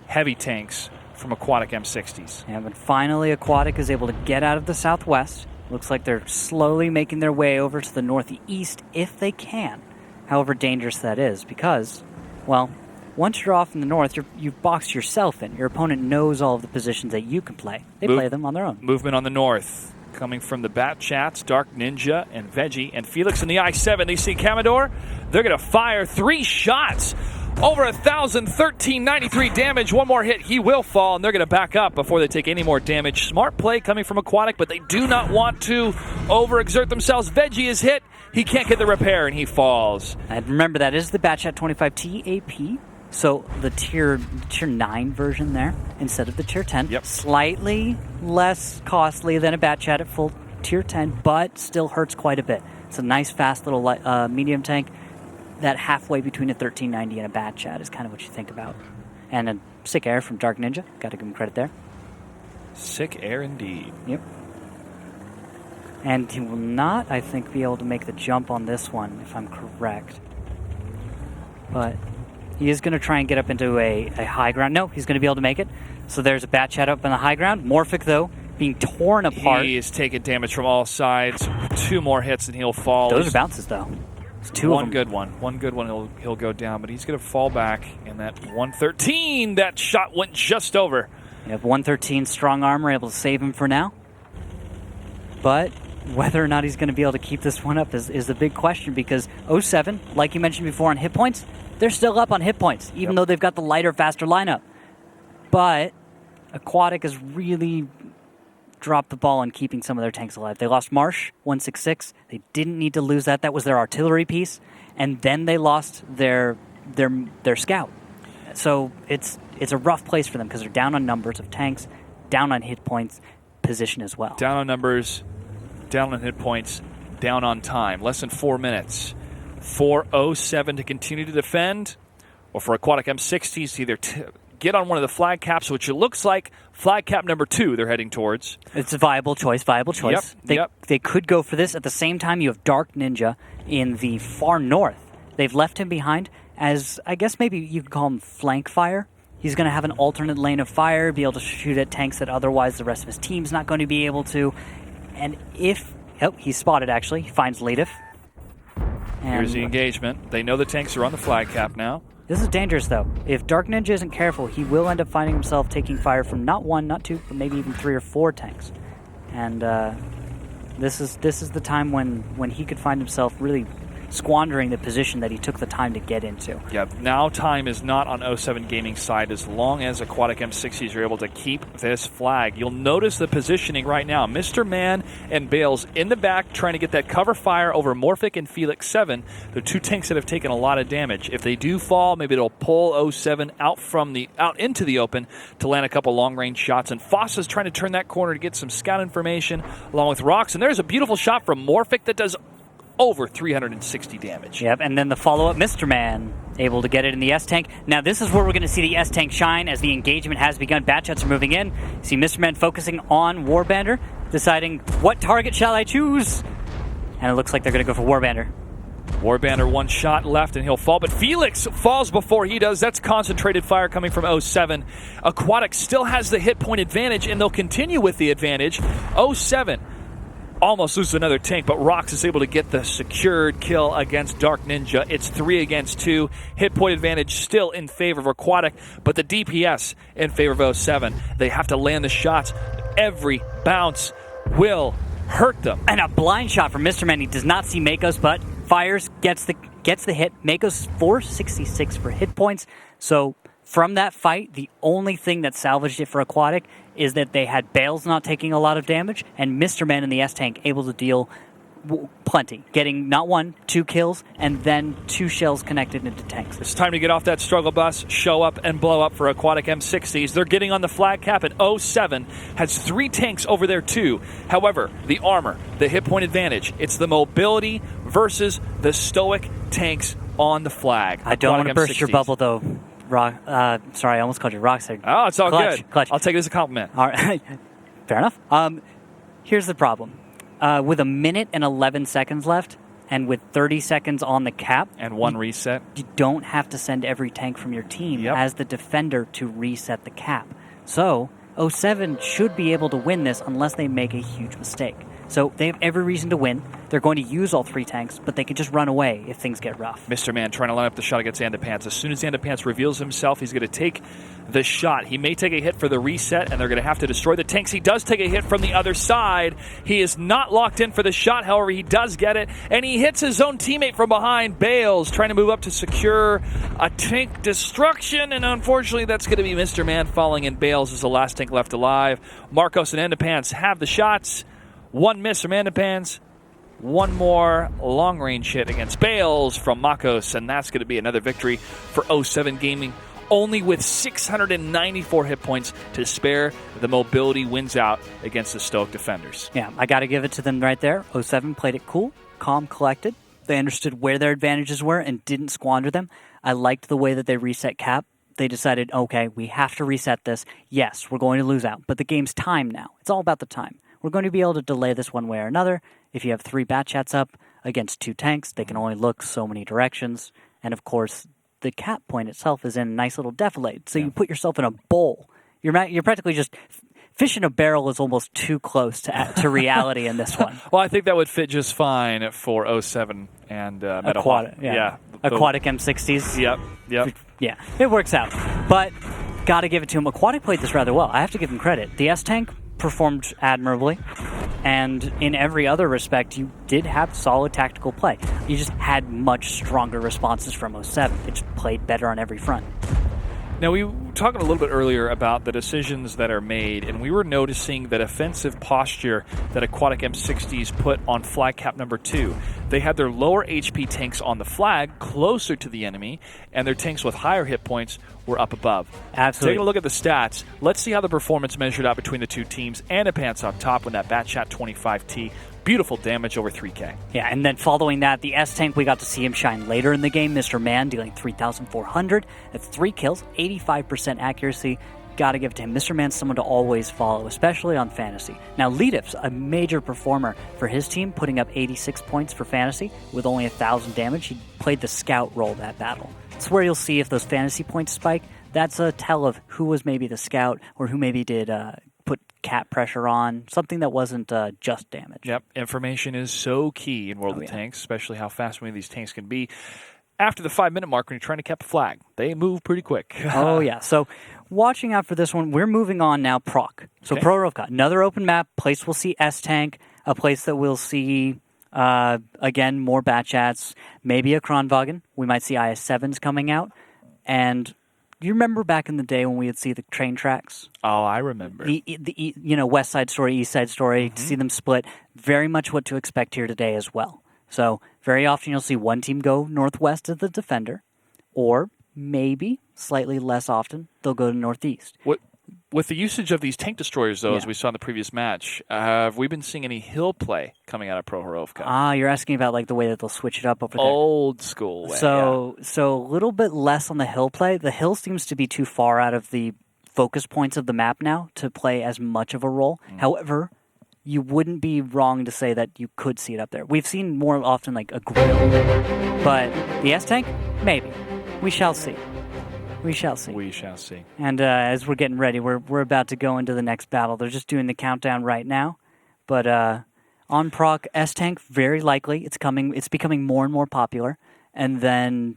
C: heavy tanks from Aquatic M60s.
A: Yeah, but finally Aquatic is able to get out of the southwest. Looks like they're slowly making their way over to the northeast if they can. However dangerous that is, because, well, once you're off in the north, you've boxed yourself in. Your opponent knows all of the positions that you can play. They play them on their own.
C: Movement on the north. Coming from the Bat Chats, Dark Ninja, and Veggie, and Felix in the I-7. They see Commodore. They're going to fire 3 shots. Over 1,000, 1393 damage. One more hit, he will fall, and they're going to back up before they take any more damage. Smart play coming from Aquatic, but they do not want to overexert themselves. Veggie is hit. He can't get the repair, and he falls.
A: And remember, that is the Batchat 25T AP. So the tier 9 version there instead of the tier 10.
C: Yep.
A: Slightly less costly than a Batchat at full tier 10, but still hurts quite a bit. It's a nice, fast little medium tank. That halfway between a 1390 and a Batchat is kind of what you think about. And a sick air from Dark Ninja. Got to give him credit there.
C: Sick air indeed.
A: Yep. And he will not, I think, be able to make the jump on this one, if I'm correct. But he is going to try and get up into a high ground. No, he's going to be able to make it. So there's a Batchat up in the high ground. Morphic, though, being torn apart.
C: He is taking damage from all sides. 2 more hits and he'll fall.
A: Those are bounces, though. It's 2 of them.
C: One good one, he'll go down, but he's going to fall back. And that 113, that shot went just over.
A: You have 113 strong armor able to save him for now. But whether or not he's going to be able to keep this one up is the big question, because 07, like you mentioned before on hit points, they're still up on hit points, even though they've got the lighter, faster lineup. But Aquatic has really dropped the ball on keeping some of their tanks alive. They lost Marsh, 166. They didn't need to lose that. That was their artillery piece. And then they lost their scout. So it's a rough place for them because they're down on numbers of tanks, down on hit points, position as well.
C: Down on numbers, down on hit points, down on time. Less than 4 minutes. For 07 to continue to defend, or for Aquatic M60s to either get on one of the flag caps, which it looks like flag cap number 2 they're heading towards.
A: It's a viable choice.
C: Yep.
A: They could go for this. At the same time, you have Dark Ninja in the far north. They've left him behind as, I guess maybe you could call him flank fire. He's going to have an alternate lane of fire, be able to shoot at tanks that otherwise the rest of his team's not going to be able to. And he's spotted actually. He finds Lidef.
C: Here's the engagement. They know the tanks are on the flag cap now.
A: This is dangerous, though. If Dark Ninja isn't careful, he will end up finding himself taking fire from not 1, not 2, but maybe even 3 or 4 tanks. And this is the time when he could find himself really squandering the position that he took the time to get into.
C: Yeah, now time is not on 07 Gaming side as long as Aquatic M60s are able to keep this flag. You'll notice the positioning right now. Mr. Man and Bales in the back trying to get that cover fire over Morphic and Felix 7. They're 2 tanks that have taken a lot of damage. If they do fall, maybe it'll pull 07 out into the open to land a couple long-range shots. And Foss is trying to turn that corner to get some scout information along with rocks. And there's a beautiful shot from Morphic that does over 360 damage.
A: Yep, and then the follow-up, Mr. Man, able to get it in the S-Tank. Now, this is where we're going to see the S-Tank shine as the engagement has begun. Batchats are moving in. You see Mr. Man focusing on Warbander, deciding what target shall I choose? And it looks like they're going to go for Warbander.
C: Warbander, 1 shot left, and he'll fall. But Felix falls before he does. That's concentrated fire coming from 07. Aquatic still has the hit point advantage, and they'll continue with the advantage. 07 almost loses another tank, but Rox is able to get the secured kill against Dark Ninja. It's 3 against 2. Hit point advantage still in favor of Aquatic, but the DPS in favor of 07. They have to land the shots. Every bounce will hurt them.
A: And a blind shot from Mr. Man. He does not see Makos, but fires, gets the hit. Makos 466 for hit points. So from that fight, the only thing that salvaged it for Aquatic is that they had Bales not taking a lot of damage, and Mr. Man in the S-Tank able to deal plenty, getting not 1, 2 kills, and then 2 shells connected into tanks.
C: It's time to get off that struggle bus, show up, and blow up for Aquatic M60s. They're getting on the flag cap, and 07 has 3 tanks over there too. However, the armor, the hit point advantage, it's the mobility versus the stoic tanks on the flag.
A: I don't want to burst your bubble, though. Sorry, I almost called you Rockstar.
C: Oh, it's all good.
A: Clutch.
C: I'll take it as a compliment.
A: All right. Fair enough. Here's the problem. With 1 minute and 11 seconds left, and with 30 seconds on the cap,
C: and 1 reset,
A: you don't have to send every tank from your team as the defender to reset the cap. So 07 should be able to win this unless they make a huge mistake. So they have every reason to win. They're going to use all 3 tanks, but they can just run away if things get rough.
C: Mr. Man trying to line up the shot against Andapants. As soon as Andapants reveals himself, he's going to take the shot. He may take a hit for the reset, and they're going to have to destroy the tanks. He does take a hit from the other side. He is not locked in for the shot. However, he does get it, and he hits his own teammate from behind. Bales trying to move up to secure a tank destruction, and unfortunately, that's going to be Mr. Man falling in. Bales is the last tank left alive. Marcos and Andapants have the shots. 1 miss from Andapants. 1 more long-range hit against Bales from Makos, and that's going to be another victory for 07 Gaming. Only with 694 hit points to spare, the mobility wins out against the Stoic defenders.
A: Yeah, I got to give it to them right there. 07 played it cool, calm, collected. They understood where their advantages were and didn't squander them. I liked the way that they reset cap. They decided, okay, we have to reset this. Yes, we're going to lose out, but the game's time now. It's all about the time. We're going to be able to delay this one way or another. If you have 3 bat chats up against 2 tanks, they can only look so many directions. And of course, the cap point itself is in a nice little defilade. So you put yourself in a bowl. You're practically just fish in a barrel is almost too close to reality in this one.
C: Well, I think that would fit just fine for 07 and
A: Aquatic, Aquatic M60s.
C: Yep.
A: Yeah, it works out. But got to give it to him. Aquatic played this rather well. I have to give him credit. The S-Tank performed admirably, and in every other respect, you did have solid tactical play. You just had much stronger responses from 07. They just played better on every front.
C: Now, we were talking a little bit earlier about the decisions that are made, and we were noticing that offensive posture that Aquatic M60s put on flag cap number 2. They had their lower HP tanks on the flag closer to the enemy, and their tanks with higher hit points were up above.
A: Absolutely.
C: Taking a look at the stats, let's see how the performance measured out between the 2 teams. Andapants up top with that Batshot 25T. Beautiful damage over 3K.
A: Yeah, and then following that, the S-Tank, we got to see him shine later in the game. Mr. Man dealing 3,400. That's 3 kills, 85% accuracy. Got to give it to him. Mr. Man's someone to always follow, especially on Fantasy. Now, Leadif's a major performer for his team, putting up 86 points for Fantasy with only 1,000 damage. He played the scout role that battle. It's where you'll see if those Fantasy points spike. That's a tell of who was maybe the scout or who maybe did put cap pressure on, something that wasn't just damage.
C: Yep, information is so key in World of Tanks, especially how fast many of these tanks can be. After the 5-minute mark, when you're trying to cap a flag, they move pretty quick.
A: Oh, yeah. So watching out for this one, we're moving on now Proc. So
C: okay.
A: Pro Rovka, another open map, place we'll see S-Tank, a place that we'll see, again, more Batchats, maybe a Kronwagen. We might see IS-7s coming out. And do you remember back in the day when we would see the train tracks?
C: Oh, I remember.
A: The West Side Story, East Side Story, to see them split. Very much what to expect here today as well. So very often you'll see one team go northwest of the defender, or maybe slightly less often they'll go to northeast.
C: With the usage of these tank destroyers, though, as we saw in the previous match, have we been seeing any hill play coming out of Pro Horovka?
A: You're asking about like the way that they'll switch it up over there.
C: Old school way.
A: So a little bit less on the hill play. The hill seems to be too far out of the focus points of the map now to play as much of a role. However, you wouldn't be wrong to say that you could see it up there. We've seen more often like a grill, but the S-Tank, maybe. We shall see. We shall see.
C: We shall see.
A: And as we're getting ready, we're about to go into the next battle. They're just doing the countdown right now. But On proc, S-Tank, very likely. It's becoming more and more popular. And then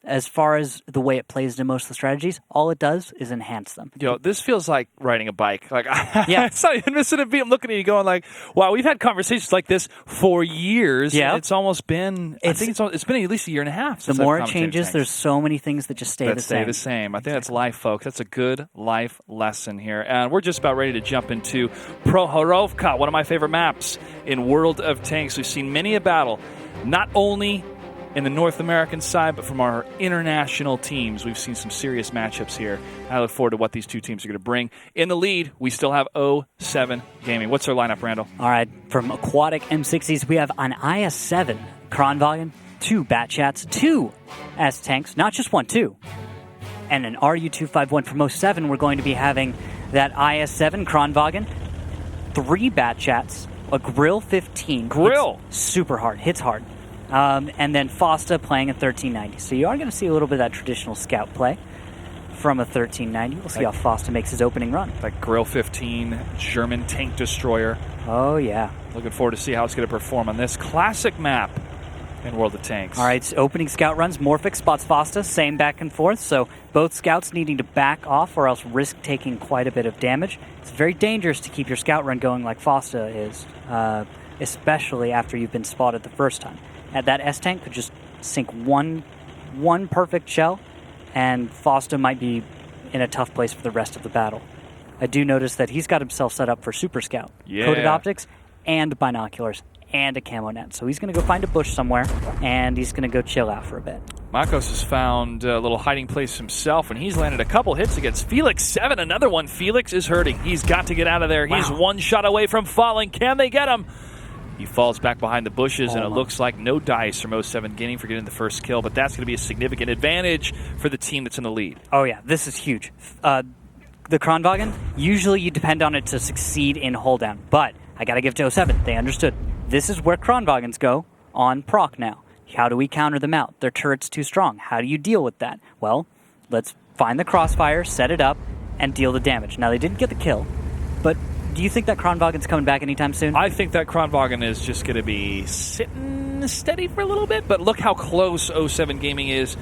A: as far as the way it plays into most of the strategies, all it does is enhance them.
C: This feels like riding a bike. Like,
A: yeah.
C: It's not even missing a beat. I'm looking at you going like, wow, we've had conversations like this for years.
A: Yeah.
C: It's almost been, I think it's been at least a year and a half since
A: the more
C: I've
A: it changes, there's so many things that just stay the same.
C: I think that's life, folks. That's a good life lesson here. And we're just about ready to jump into Prohorovka, one of my favorite maps in World of Tanks. We've seen many a battle, not only in the North American side, but from our international teams. We've seen some serious matchups here. I look forward to what these two teams are going to bring. In the lead, we still have 07 Gaming. What's their lineup, Randall?
A: All right, from Aquatic M60s, we have an IS-7 Kronwagen, 2 Batchats, 2 S-Tanks, not just 1, 2, and an RU-251. From 07, we're going to be having that IS-7 Kronwagen, 3 Batchats, a Grill 15.
C: Grill!
A: It's super hard, hits hard. And then Fosta playing a 1390. So you are going to see a little bit of that traditional scout play from a 1390. We'll see how Fosta makes his opening run.
C: That Grill 15 German tank destroyer.
A: Oh, yeah.
C: Looking forward to see how it's going to perform on this classic map in World of Tanks.
A: All right, so opening scout runs. Morphic spots Fosta, same back and forth. So both scouts needing to back off or else risk taking quite a bit of damage. It's very dangerous to keep your scout run going like Fosta is, especially after you've been spotted the first time. That S-Tank could just sink one perfect shell, and Fosta might be in a tough place for the rest of the battle. I do notice that he's got himself set up for Super Scout.
C: Yeah.
A: Coated optics and binoculars and a camo net. So he's going to go find a bush somewhere, and he's going to go chill out for a bit.
C: Makos has found a little hiding place himself, and he's landed a couple hits against Felix 7. Another one. Felix is hurting. He's got to get out of there.
A: Wow.
C: He's one shot away from falling. Can they get him? He falls back behind the bushes, and it looks like no dice from 07 Gaming for getting the first kill, but that's going to be a significant advantage for the team that's in the lead.
A: Oh, yeah, this is huge. The Kronwagen, usually you depend on it to succeed in hold-down, but I got to give to 07. They understood. This is where Kronwagens go on proc now. How do we counter them out? Their turret's too strong. How do you deal with that? Well, let's find the crossfire, set it up, and deal the damage. Now, they didn't get the kill, but do you think that Kronwagen's coming back anytime soon?
C: I think that Kronwagen is just going to be sitting steady for a little bit, but look how close 07 Gaming is.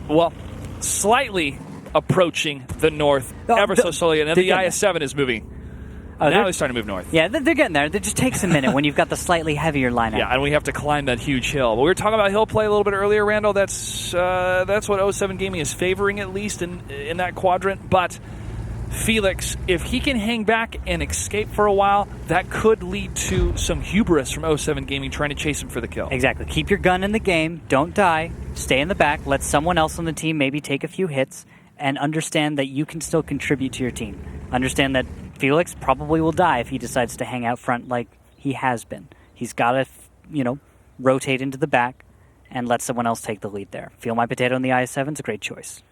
C: Well, slightly approaching the north, ever so slowly, and then the IS-7 is moving. Now they're starting to move north.
A: Yeah, they're getting there. It just takes a minute when you've got the slightly heavier lineup.
C: Yeah, and we have to climb that huge hill. But we were talking about hill play a little bit earlier, Randall. That's what 07 Gaming is favoring, at least in that quadrant, but Felix, if he can hang back and escape for a while, that could lead to some hubris from 07 Gaming trying to chase him for the kill.
A: Exactly. Keep your gun in the game. Don't die. Stay in the back. Let someone else on the team maybe take a few hits, and understand that you can still contribute to your team. Understand that Felix probably will die if he decides to hang out front like he has been. He's got to, rotate into the back and let someone else take the lead there. Feel my potato in the IS-7 is a great choice.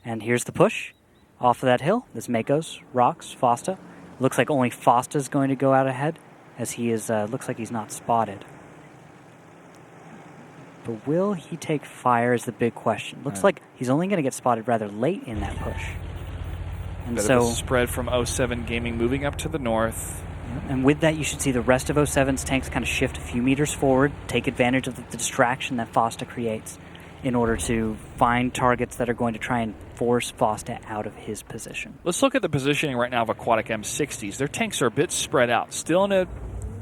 A: And here's the push. Off of that hill, there's Makos, Rocks, Fosta. Looks like only Fosta's going to go out ahead, as he is. Looks like he's not spotted. But will he take fire is the big question. Looks like he's only going to get spotted rather late in that push. And
C: Bit of a spread from 07 Gaming moving up to the north.
A: And with that, you should see the rest of 07's tanks kind of shift a few meters forward, take advantage of the distraction that Fosta creates in order to find targets that are going to try and force Fosta out of his position.
C: Let's look at the positioning right now of Aquatic M60s. Their tanks are a bit spread out, still in a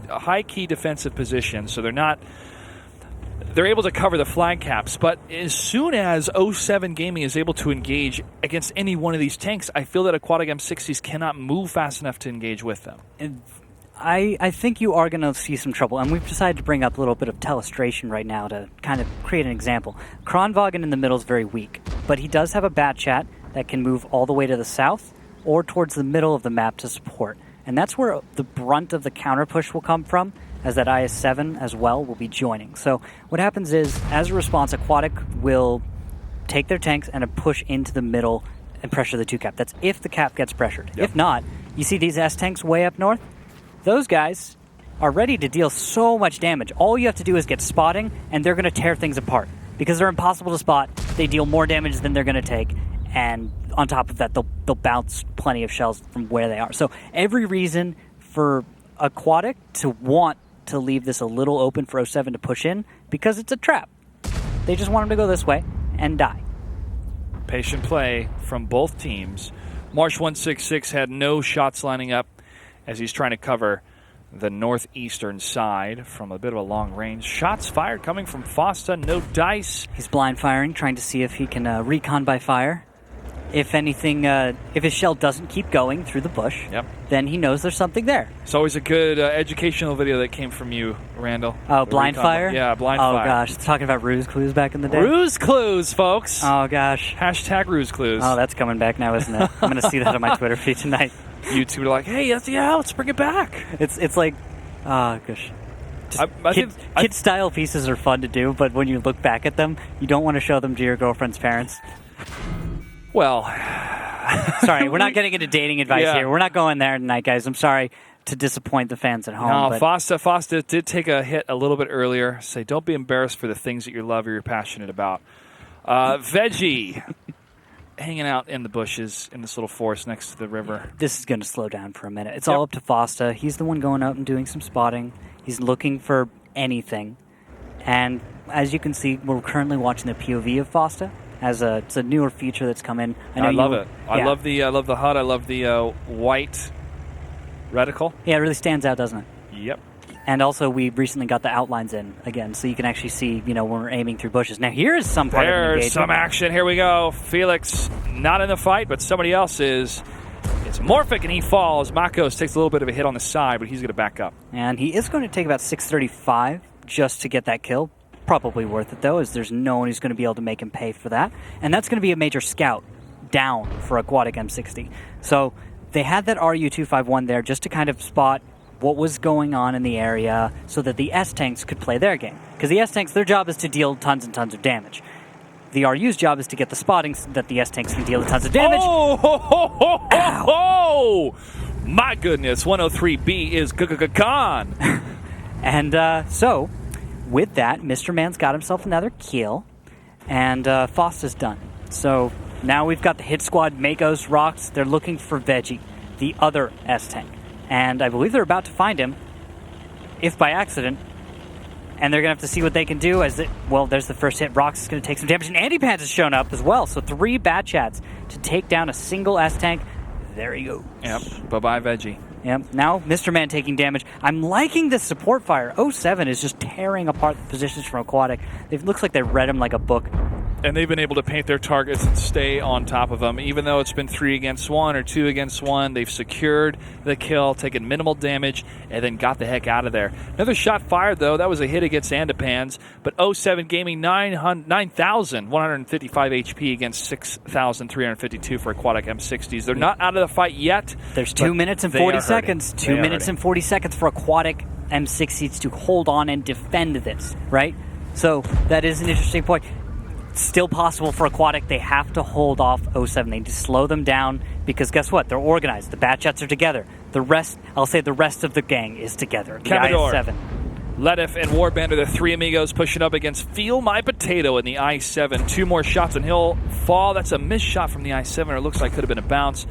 C: high-key defensive position, so they're able to cover the flag caps, but as soon as 07 Gaming is able to engage against any one of these tanks, I feel that Aquatic M60s cannot move fast enough to engage with them.
A: And I think you are going to see some trouble, and we've decided to bring up a little bit of telestration right now to kind of create an example. Kronwagen in the middle is very weak, but he does have a Batchat that can move all the way to the south or towards the middle of the map to support. And that's where the brunt of the counter push will come from, as that IS-7 as well will be joining. So what happens is, as a response, Aquatic will take their tanks and push into the middle and pressure the 2 cap. That's if the cap gets pressured. Yep. If not, you see these S-tanks way up north? Those guys are ready to deal so much damage. All you have to do is get spotting, and they're going to tear things apart. Because they're impossible to spot, they deal more damage than they're going to take, and on top of that, they'll bounce plenty of shells from where they are. So every reason for Aquatic to want to leave this a little open for 07 to push in because it's a trap. They just want him to go this way and die.
C: Patient play from both teams. Marsh 166 had no shots lining up as he's trying to cover the northeastern side from a bit of a long range. Shots fired coming from Fosta, no dice.
A: He's blind firing, trying to see if he can recon by fire. If anything, if his shell doesn't keep going through the bush, then he knows there's something there.
C: It's always a good educational video that came from you, Randall.
A: Oh, blind fire?
C: Yeah, blind fire.
A: Oh, gosh. Talking about ruse clues back in the day.
C: Ruse clues, folks.
A: Oh, gosh.
C: Hashtag ruse clues.
A: Oh, that's coming back now, isn't it? I'm going to see that on my Twitter feed tonight.
C: You two are like, hey, let's bring it back.
A: It's like, oh, gosh. Kid-style pieces are fun to do, but when you look back at them, you don't want to show them to your girlfriend's parents.
C: Well,
A: sorry, we're not getting into dating advice here. We're not going there tonight, guys. I'm sorry to disappoint the fans at home.
C: No, Fosta did take a hit a little bit earlier. Say, don't be embarrassed for the things that you love or you're passionate about. Veggie, hanging out in the bushes in this little forest next to the river.
A: This is going to slow down for a minute. It's all up to Fosta. He's the one going out and doing some spotting. He's looking for anything. And as you can see, we're currently watching the POV of Fosta. It's a newer feature that's come in.
C: I love it. I love the HUD. I love the white reticle.
A: Yeah, it really stands out, doesn't it?
C: Yep.
A: And also, we recently got the outlines in again, so you can actually see, when we're aiming through bushes. Now, here's some part of the engagement.
C: There's some action. Here we go. Felix not in the fight, but somebody else is. It's Morphic, and he falls. Makos takes a little bit of a hit on the side, but he's going to back up.
A: And he is going to take about 635 just to get that kill. Probably worth it, though, as there's no one who's going to be able to make him pay for that. And that's going to be a major scout down for Aquatic M60. So they had that RU-251 there just to kind of spot what was going on in the area so that the S-Tanks could play their game. Because the S-Tanks, their job is to deal tons and tons of damage. The RU's job is to get the spotting so that the S-Tanks can deal tons of damage.
C: Oh! My goodness, 103B is gone.
A: And so, with that, Mr. Man's got himself another kill, and Fosta's done. So now we've got the hit squad, Makos, Rocks. They're looking for Veggie, the other S-Tank. And I believe they're about to find him, if by accident. And they're going to have to see what they can do there's the first hit. Rocks is going to take some damage, and Andy Pants has shown up as well. So 3 Bat-Chats to take down a single S-Tank. There he goes.
C: Yep, bye-bye Veggie.
A: Yep, now Mr. Man taking damage. I'm liking this support fire. 07 is just tearing apart the positions from Aquatic. It looks like they read him like a book.
C: And they've been able to paint their targets and stay on top of them. Even though it's been 3 against 1 or 2 against 1, they've secured the kill, taken minimal damage, and then got the heck out of there. Another shot fired, though. That was a hit against Andapans. But 07 Gaming, 9,155 HP against 6,352 for Aquatic M60s. They're not out of the fight yet.
A: There's 2 minutes and 40 seconds. 2 minutes and 40 seconds for Aquatic M60s to hold on and defend this, right? So that is an interesting point. Still possible for Aquatic. They have to hold off 07. They need to slow them down because guess what? They're organized. The Bat-Chats are together. The rest of the gang is together. The I-7.
C: Ledif and Warband are the 3 amigos pushing up against Feel My Potato in the I-7. 2 more shots and he'll fall. That's a missed shot from the I-7. It looks like could have been a bounce.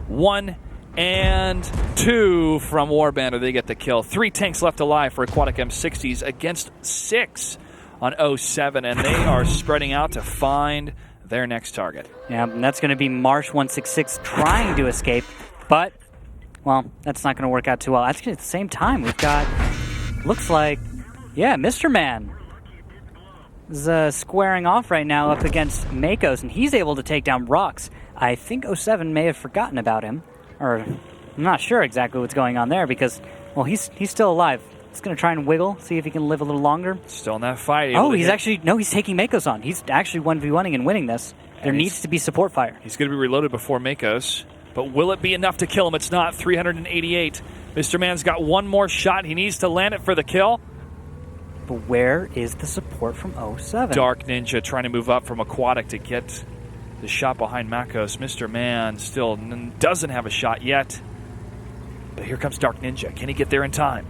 C: 1 and 2 from Warband. They get the kill. 3 tanks left alive for Aquatic M60s against 6 on 07, and they are spreading out to find their next target.
A: Yeah, and that's going to be Marsh 166 trying to escape, but, well, that's not going to work out too well. Actually, at the same time, we've got, looks like, Mr. Man is squaring off right now up against Makos, and he's able to take down Rocks. I think 07 may have forgotten about him, or I'm not sure exactly what's going on there because, well, he's still alive. He's going to try and wiggle, see if he can live a little longer.
C: Still in that fight.
A: He's taking Makos on. He's actually 1v1ing and winning this. There needs to be support fire.
C: He's going to be reloaded before Makos. But will it be enough to kill him? It's not. 388. Mr. Man's got one more shot. He needs to land it for the kill.
A: But where is the support from 07?
C: Dark Ninja trying to move up from Aquatic to get the shot behind Makos. Mr. Man still doesn't have a shot yet. But here comes Dark Ninja. Can he get there in time?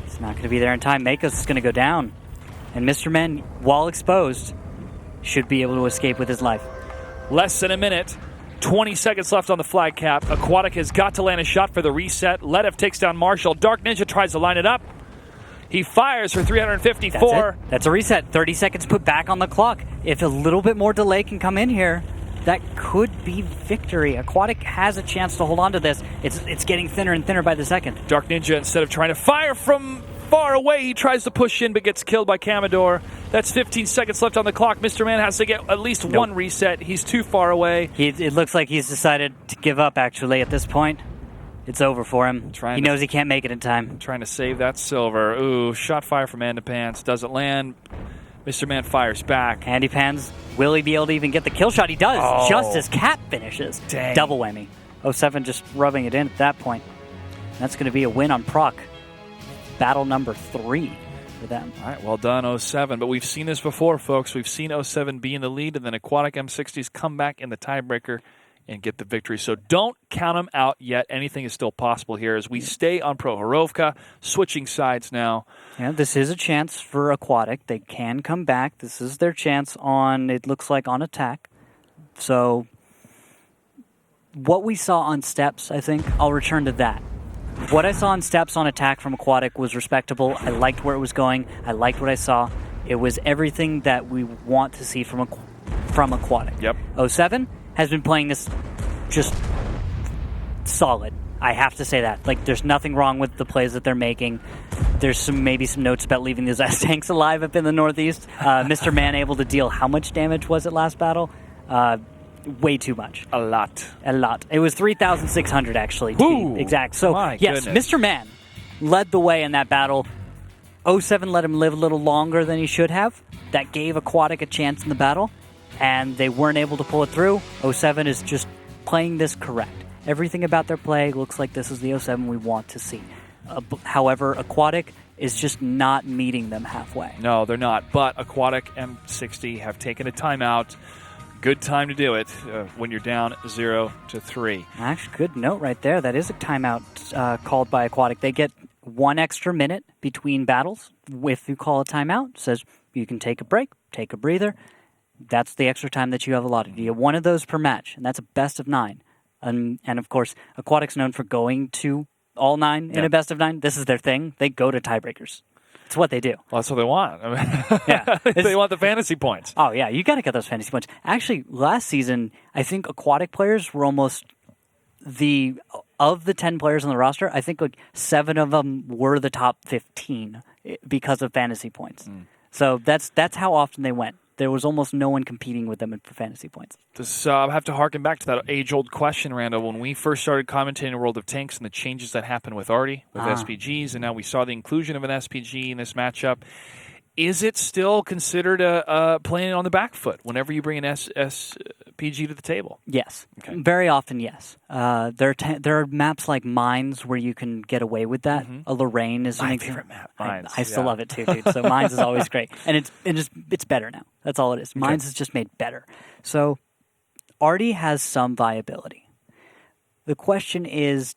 A: It's not going to be there in time. Makos is going to go down. And Mr. Man, while exposed, should be able to escape with his life.
C: Less than a minute. 20 seconds left on the flag cap. Aquatic has got to land a shot for the reset. Ledev takes down Marshall. Dark Ninja tries to line it up. He fires for 354.
A: That's a reset. 30 seconds put back on the clock. If a little bit more delay can come in here, that could be victory. Aquatic has a chance to hold on to this. It's getting thinner and thinner by the second.
C: Dark Ninja, instead of trying to fire from far away, he tries to push in but gets killed by Commodore. That's 15 seconds left on the clock. Mr. Man has to get at least one reset. He's too far away.
A: It looks like he's decided to give up, actually, at this point. It's over for him. He knows he can't make it in time.
C: Trying to save that silver. Ooh, shot fire from Andipans. Doesn't land. Mr. Man fires back.
A: Andipans, will he be able to even get the kill shot? He does, just as Cap finishes.
C: Dang.
A: Double whammy. 07 just rubbing it in at that point. That's going to be a win on Proc. Battle number 3 for them.
C: All right, well done, 07. But we've seen this before, folks. We've seen 07 be in the lead, and then Aquatic M60s come back in the tiebreaker and get the victory. So don't count them out yet. Anything is still possible here as we stay on Prohorovka, switching sides now.
A: Yeah, this is a chance for Aquatic. They can come back. This is their chance on, it looks like, on attack. So what we saw on steps, I think, I'll return to that. What I saw on steps on attack from Aquatic was respectable. I liked where it was going. I liked what I saw. It was everything that we want to see from Aquatic.
C: Yep.
A: 07 has been playing this just solid. I have to say that. Like, there's nothing wrong with the plays that they're making. There's maybe some notes about leaving those S-tanks alive up in the Northeast. Mr. Man able to deal, how much damage was it last battle? Way too much.
C: A lot.
A: It was 3,600, actually, to be exact. So, yes,
C: goodness.
A: Mr. Man led the way in that battle. 07 let him live a little longer than he should have. That gave Aquatic a chance in the battle, and they weren't able to pull it through. 07 is just playing this correct. Everything about their play looks like this is the 07 we want to see. However, Aquatic is just not meeting them halfway.
C: No, they're not. But Aquatic M60 have taken a timeout. Good time to do it when you're down 0-3.
A: Actually, good note right there. That is a timeout called by Aquatic. They get 1 extra minute between battles. If you call a timeout, it says you can take a break, take a breather. That's the extra time that you have allotted. You get 1 of those per match, and that's a best of 9. And of course, Aquatic's known for going to all 9 in a best of 9. This is their thing. They go to tiebreakers. It's what they do.
C: Well, that's what they want. I mean, they want the fantasy points.
A: Oh, yeah. You got to get those fantasy points. Actually, last season, I think Aquatic players were almost of the 10 players on the roster, I think like 7 of them were the top 15 because of fantasy points. So that's how often they went. There was almost no one competing with them for fantasy points.
C: I have to harken back to that age-old question, Randall. When we first started commentating World of Tanks and the changes that happened with Artie, with SPGs, and now we saw the inclusion of an SPG in this matchup, is it still considered playing on the back foot whenever you bring an SPG to the table?
A: Yes.
C: Okay.
A: Very often, yes. There are maps like Mines where you can get away with that. A Lorraine is
C: my favorite map. Mines.
A: I still love it too, dude. So Mines is always great. And it's better now. That's all it is. Mines is just made better. So Artie has some viability. The question is,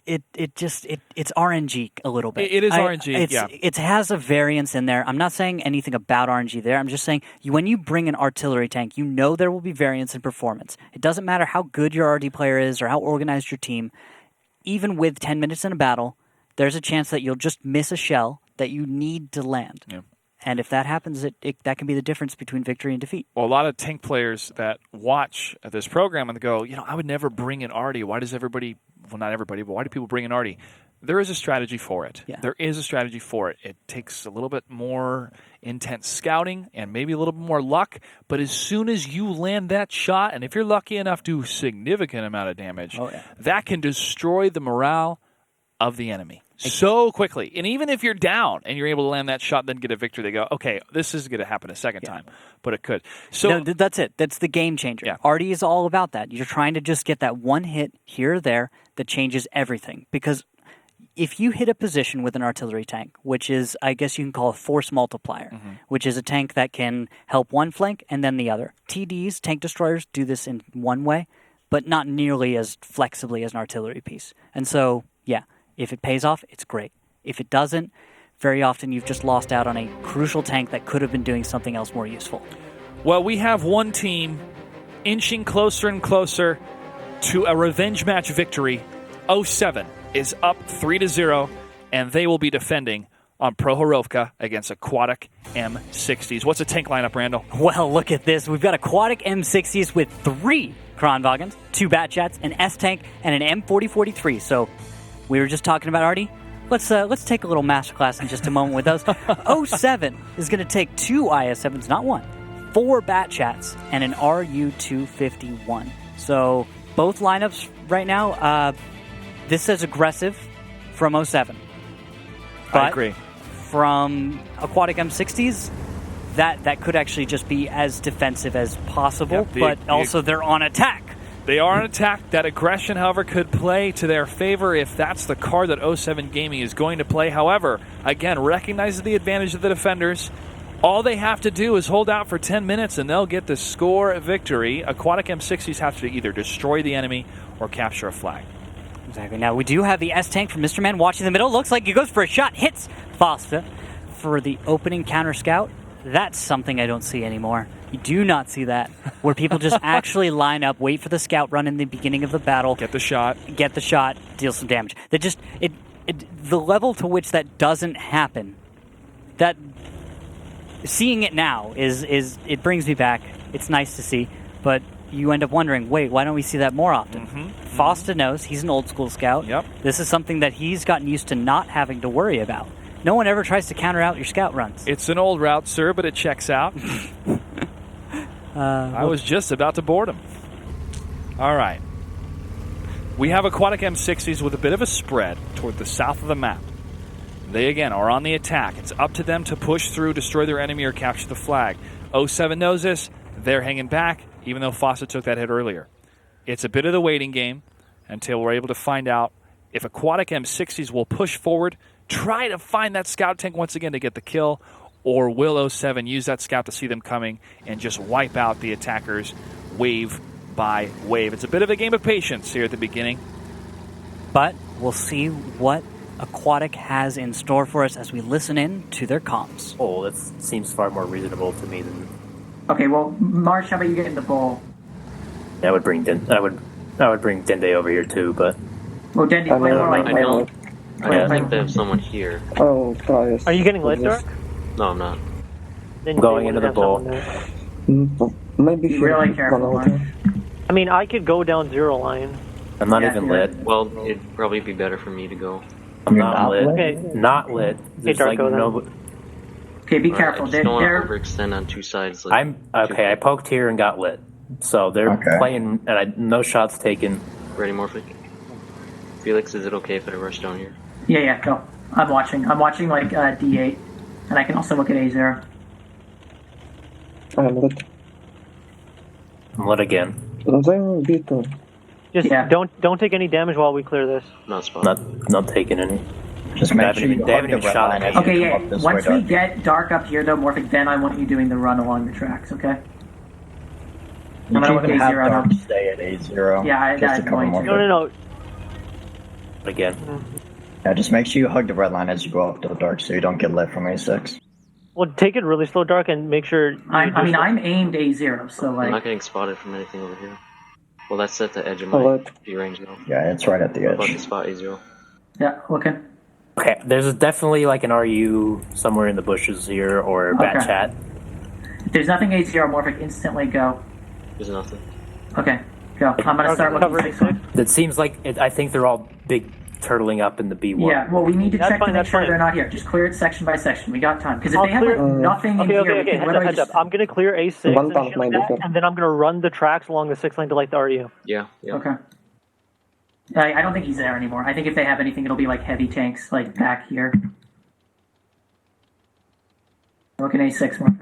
A: it's RNG a little bit.
C: It is RNG,
A: It has a variance in there. I'm not saying anything about RNG there. I'm just saying when you bring an artillery tank, you know there will be variance in performance. It doesn't matter how good your RD player is or how organized your team. Even with 10 minutes in a battle, there's a chance that you'll just miss a shell that you need to land. Yeah. And if that happens, that can be the difference between victory and defeat.
C: Well, a lot of tank players that watch this program and go, I would never bring an Artie. Why does everybody, well, not everybody, but why do people bring an Artie? There is a strategy for it.
A: Yeah.
C: There is a strategy for it. It takes a little bit more intense scouting and maybe a little bit more luck. But as soon as you land that shot, and if you're lucky enough to do a significant amount of damage, that can destroy the morale of the enemy so quickly. And even if you're down and you're able to land that shot, then get a victory, they go, okay, this isn't going to happen a second time, but it could. So
A: no, that's it. That's the game changer.
C: Yeah.
A: Artie is all about that. You're trying to just get that one hit here or there that changes everything. Because if you hit a position with an artillery tank, which is, I guess you can call a force multiplier, which is a tank that can help one flank and then the other. TDs, tank destroyers, do this in one way, but not nearly as flexibly as an artillery piece. And so, if it pays off, it's great. If it doesn't, very often you've just lost out on a crucial tank that could have been doing something else more useful.
C: Well, we have one team inching closer and closer to a revenge match victory. 07 is up 3-0, and they will be defending on Prohorovka against Aquatic M60s. What's a tank lineup, Randall?
A: Well, look at this. We've got Aquatic M60s with 3 Kronwagens, 2 Batchats, an S-Tank, and an M4043. So we were just talking about Artie. Let's take a little masterclass in just a moment with those. 07 is going to take 2 IS-7s, not 1, 4 Batchats, and an RU-251. So both lineups right now, this says aggressive from 07. But
C: I agree.
A: From Aquatic M60s, that could actually just be as defensive as possible, but also they're on attack.
C: They are on attack. That aggression, however, could play to their favor if that's the card that 07 Gaming is going to play. However, again, recognizes the advantage of the defenders. All they have to do is hold out for 10 minutes and they'll get the score victory. Aquatic M60s have to either destroy the enemy or capture a flag.
A: Exactly. Now, we do have the S-Tank from Mr. Man watching the middle. Looks like he goes for a shot. Hits Fosta for the opening counter scout. That's something I don't see anymore. You do not see that, where people just actually line up, wait for the scout run in the beginning of the battle.
C: Get the shot,
A: deal some damage. That just, the level to which that doesn't happen, that seeing it now is it brings me back. It's nice to see, but you end up wondering, wait, why don't we see that more often? Fosta knows he's an old school scout.
C: Yep.
A: This is something that he's gotten used to not having to worry about. No one ever tries to counter out your scout runs.
C: It's an old route, sir, but it checks out. I was just about to board him. All right. We have Aquatic M60s with a bit of a spread toward the south of the map. They, again, are on the attack. It's up to them to push through, destroy their enemy, or capture the flag. 07 knows this. They're hanging back, even though Fossa took that hit earlier. It's a bit of the waiting game until we're able to find out if Aquatic M60s will push forward, try to find that scout tank once again to get the kill, or will 07 use that scout to see them coming and just wipe out the attackers wave by wave. It's a bit of a game of patience here at the beginning.
A: But we'll see what Aquatic has in store for us as we listen in to their comms.
H: Oh, that seems far more reasonable to me than...
I: Okay, well, Marsh, how about you get in the bowl?
H: I would bring Dende over here too, but...
I: Well, Dende, play more like...
J: I think they have someone here.
F: Oh, gosh.
K: Are you getting lit, Dark?
J: No, I'm not.
H: I'm going into the bowl.
F: Maybe
I: really careful, Marsh.
K: I mean, I could go down 0 line.
H: I'm not even lit.
J: Well, it'd probably be better for me to go.
H: I'm not lit.
K: Okay.
H: Not lit. There's
K: Dark,
H: like no...
I: Okay, be careful.
J: I just don't want to overextend on two sides.
H: I'm okay. I poked here and got lit, so they're playing, and no shots taken.
J: Ready, Morphic? Felix, is it okay if I rush down here?
I: Yeah, go. I'm watching like D8, and I can also look at A0.
F: I'm lit.
H: I'm lit again.
K: Just don't take any damage while we clear this.
J: Not spot.
H: Not taking any.
B: Just make sure you
H: haven't even shot.
I: Okay, yeah. Once we get Dark up here, though, Morphic, then I want you doing the run along the tracks, okay?
B: You can have Dark stay at A0.
I: Yeah,
B: just to cover more.
K: No.
H: Again.
B: Yeah, just make sure you hug the red line as you go up to the Dark so you don't get lit from A6.
K: Well, take it really slow, Dark, and make sure...
I: I'm aimed A0, so like...
J: I'm not getting spotted from anything over here. Well, that's at the edge of my D range now.
B: Yeah, it's right at the edge.
J: About to spot A0.
I: Yeah, okay.
H: Okay, there's definitely like an RU somewhere in the bushes here, or bat chat.
I: If there's nothing A0, Morphic, instantly go.
J: There's nothing.
I: Okay, go. I'm going to start looking 6-1.
H: It seems like, I think they're all big turtling up in the B1.
I: Yeah, well, we need to check to make sure they're not here. Just clear it section by section. We got time. Because if they have nothing in here, we can literally
K: heads up. I'm going to clear A6 and then I'm going to run the tracks along the 6 line to like the RU.
J: Yeah.
I: Okay. I don't think he's there anymore. I think if they have anything, it'll be like heavy tanks, like back here. Looking A6 more.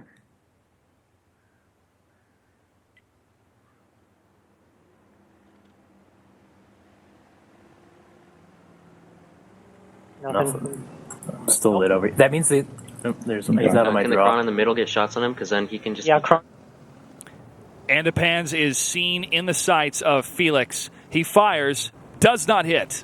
H: Nothing. I'm still lit over. That means he's out of my
J: Can the
H: draw.
J: Kron in the middle get shots on him? Because then he can just...
C: Andapans is seen in the sights of Felix. He fires, does not hit.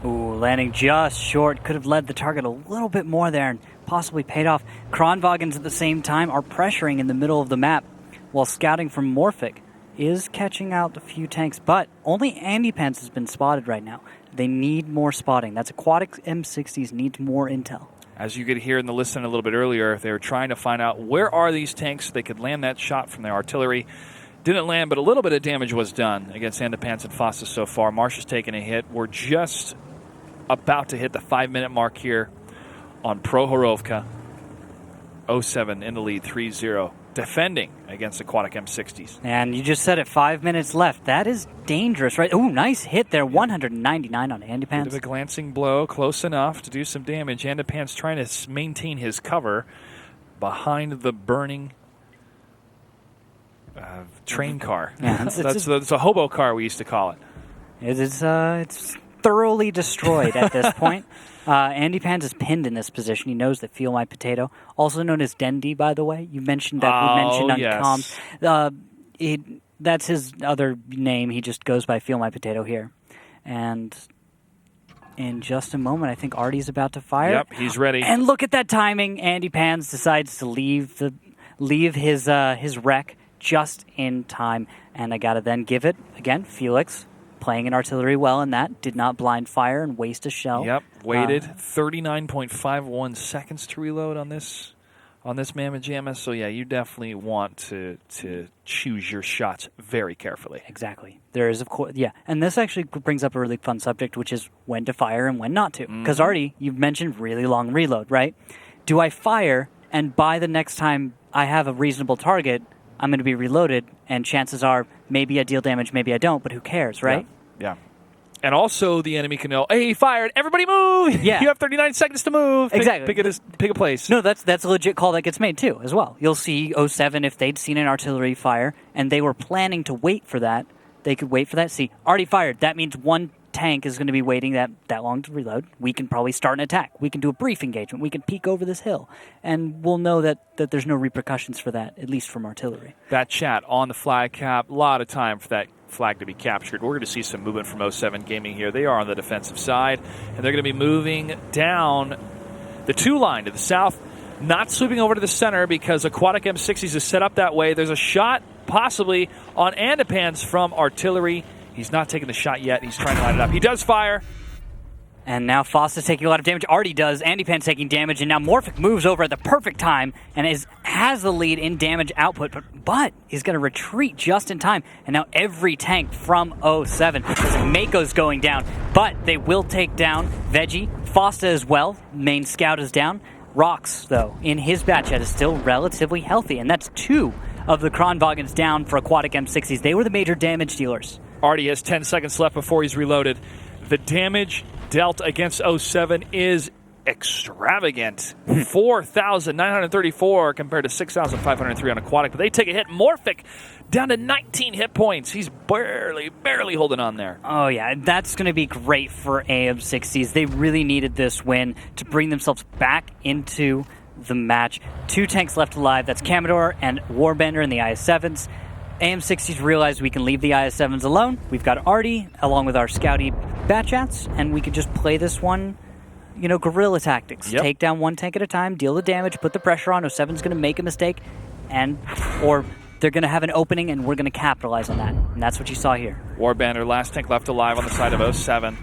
A: Ooh, landing just short. Could have led the target a little bit more there and possibly paid off. Kronwagens at the same time are pressuring in the middle of the map while scouting from Morphic is catching out a few tanks, but only Andy Pants has been spotted right now. They need more spotting. That's Aquatic M60s needs more intel.
C: As you could hear in the listen a little bit earlier, they were trying to find out where are these tanks so they could land that shot from their artillery. Didn't land, but a little bit of damage was done against Andepants and Fossa so far. Marsh has taken a hit. We're just about to hit the 5-minute mark here on Prohorovka. 07 in the lead, 3-0. Defending against Aquatic M60s.
A: And you just said it, 5 minutes left. That is dangerous, right? Ooh, nice hit there. 199 on Andepants.
C: Bit of a glancing blow, close enough to do some damage. Andepants trying to maintain his cover behind the burning train car.
A: Yeah,
C: it's a hobo car, we used to call it.
A: It's thoroughly destroyed at this point. Andy Pans is pinned in this position. He knows that Feel My Potato, also known as Dendy, by the way. You mentioned that. We mentioned on comms. That's his other name. He just goes by Feel My Potato here. And in just a moment, I think Artie's about to fire.
C: Yep, he's ready.
A: And look at that timing. Andy Pans decides to leave his wreck just in time. And I got to then give it, again, Felix. Playing an artillery well in that, did not blind fire and waste a shell.
C: Yep, waited 39.51 seconds to reload on this Mamma Jamma. So yeah, you definitely want to choose your shots very carefully.
A: Exactly. There is, of course, yeah. And this actually brings up a really fun subject, which is when to fire and when not to. Because Artie, you've mentioned really long reload, right? Do I fire and by the next time I have a reasonable target, I'm going to be reloaded, and chances are maybe I deal damage, maybe I don't, but who cares, right?
C: Yeah. And also the enemy can know, hey, he fired, everybody move!
A: Yeah.
C: You have 39 seconds to move.
A: Exactly.
C: Pick a place.
A: No, that's a legit call that gets made, too, as well. You'll see 07, if they'd seen an artillery fire, and they were planning to wait for that, they could wait for that. See, already fired. That means one tank is going to be waiting that long to reload. We can probably start an attack. We can do a brief engagement. We can peek over this hill. And we'll know that there's no repercussions for that, at least from artillery.
C: That chat on the flag cap, a lot of time for that flag to be captured. We're going to see some movement from 07 Gaming here. They are on the defensive side, and they're going to be moving down the 2 line to the south, not sweeping over to the center because Aquatic M60s is set up that way. There's a shot possibly on Andepants from artillery. He's not taking the shot yet. He's trying to line it up. He does fire.
A: And now Fosta's taking a lot of damage. Artie does. Andy Pan's taking damage. And now Morphic moves over at the perfect time and has the lead in damage output. But he's going to retreat just in time. And now every tank from 07. Mako's going down. But they will take down Veggie. Fosta as well. Main scout is down. Rox, though, in his batch is still relatively healthy. And that's 2 of the Kronwagens down for Aquatic M60s. They were the major damage dealers.
C: Artie has 10 seconds left before he's reloaded. The damage dealt against 07 is extravagant. 4,934 compared to 6,503 on Aquatic. But they take a hit. Morphic down to 19 hit points. He's barely holding on there.
A: Oh, yeah. That's going to be great for AM60s. They really needed this win to bring themselves back into the match. 2 tanks left alive. That's Commodore and Warbender in the IS-7s. AM60s realized we can leave the IS-7s alone. We've got Artie along with our Scouty Batchats, and we can just play this one, guerrilla tactics.
C: Yep.
A: Take down one tank at a time, deal the damage, put the pressure on. 07's going to make a mistake, or they're going to have an opening, and we're going to capitalize on that. And that's what you saw here.
C: Warbender, last tank left alive on the side of 07.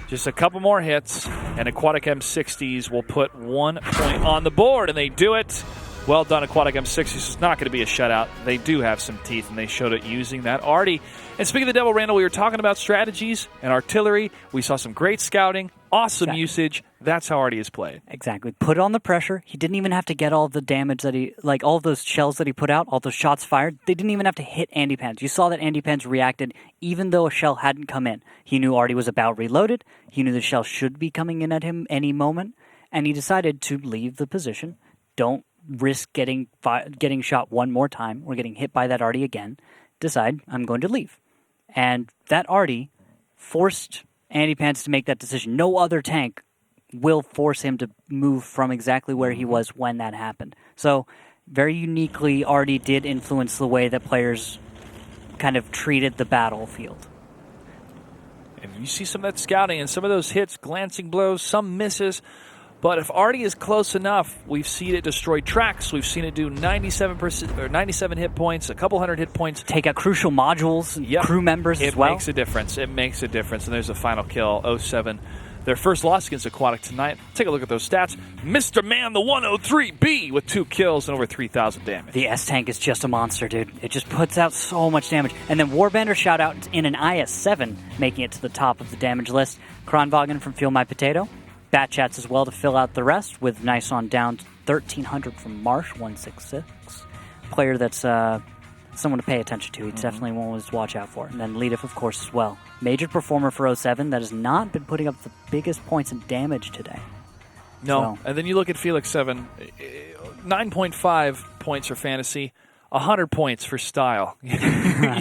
C: Just a couple more hits, and Aquatic M60s will put 1 point on the board, and they do it. Well done, Aquatic M60s. It's not going to be a shutout. They do have some teeth, and they showed it using that Artie. And speaking of the Devil, Randall, we were talking about strategies and artillery. We saw some great scouting, awesome usage. That's how Artie is played.
A: Exactly. Put on the pressure. He didn't even have to get all of the damage that all of those shells that he put out, all those shots fired. They didn't even have to hit Andy Pans. You saw that Andy Pans reacted even though a shell hadn't come in. He knew Artie was about reloaded. He knew the shell should be coming in at him any moment, and he decided to leave the position. Don't risk getting shot one more time or getting hit by that Artie again. Decide, I'm going to leave. And that Artie forced Andy Pants to make that decision. No other tank will force him to move from exactly where he was when that happened. So very uniquely, Artie did influence the way that players kind of treated the battlefield.
C: And you see some of that scouting and some of those hits, glancing blows, some misses. But if Artie is close enough, we've seen it destroy tracks. We've seen it do 97% or 97 hit points, a couple hundred hit points.
A: Take out crucial modules, crew members as well.
C: It makes a difference. It makes a difference. And there's a final kill, 07. Their first loss against Aquatic tonight. Take a look at those stats. Mr. Man, the 103B, with 2 kills and over 3,000 damage.
A: The S-Tank is just a monster, dude. It just puts out so much damage. And then Warbender shout out in an IS-7, making it to the top of the damage list. Kronwagen from Fuel My Potato. Bat Chats as well to fill out the rest, with Nice on down 1,300 from Marsh, 166. Player that's someone to pay attention to. He's definitely one to watch out for. And then Leadif, of course, as well. Major performer for 07 that has not been putting up the biggest points in damage today.
C: No. And then you look at Felix 7, 9.5 points for fantasy, 100 points for style.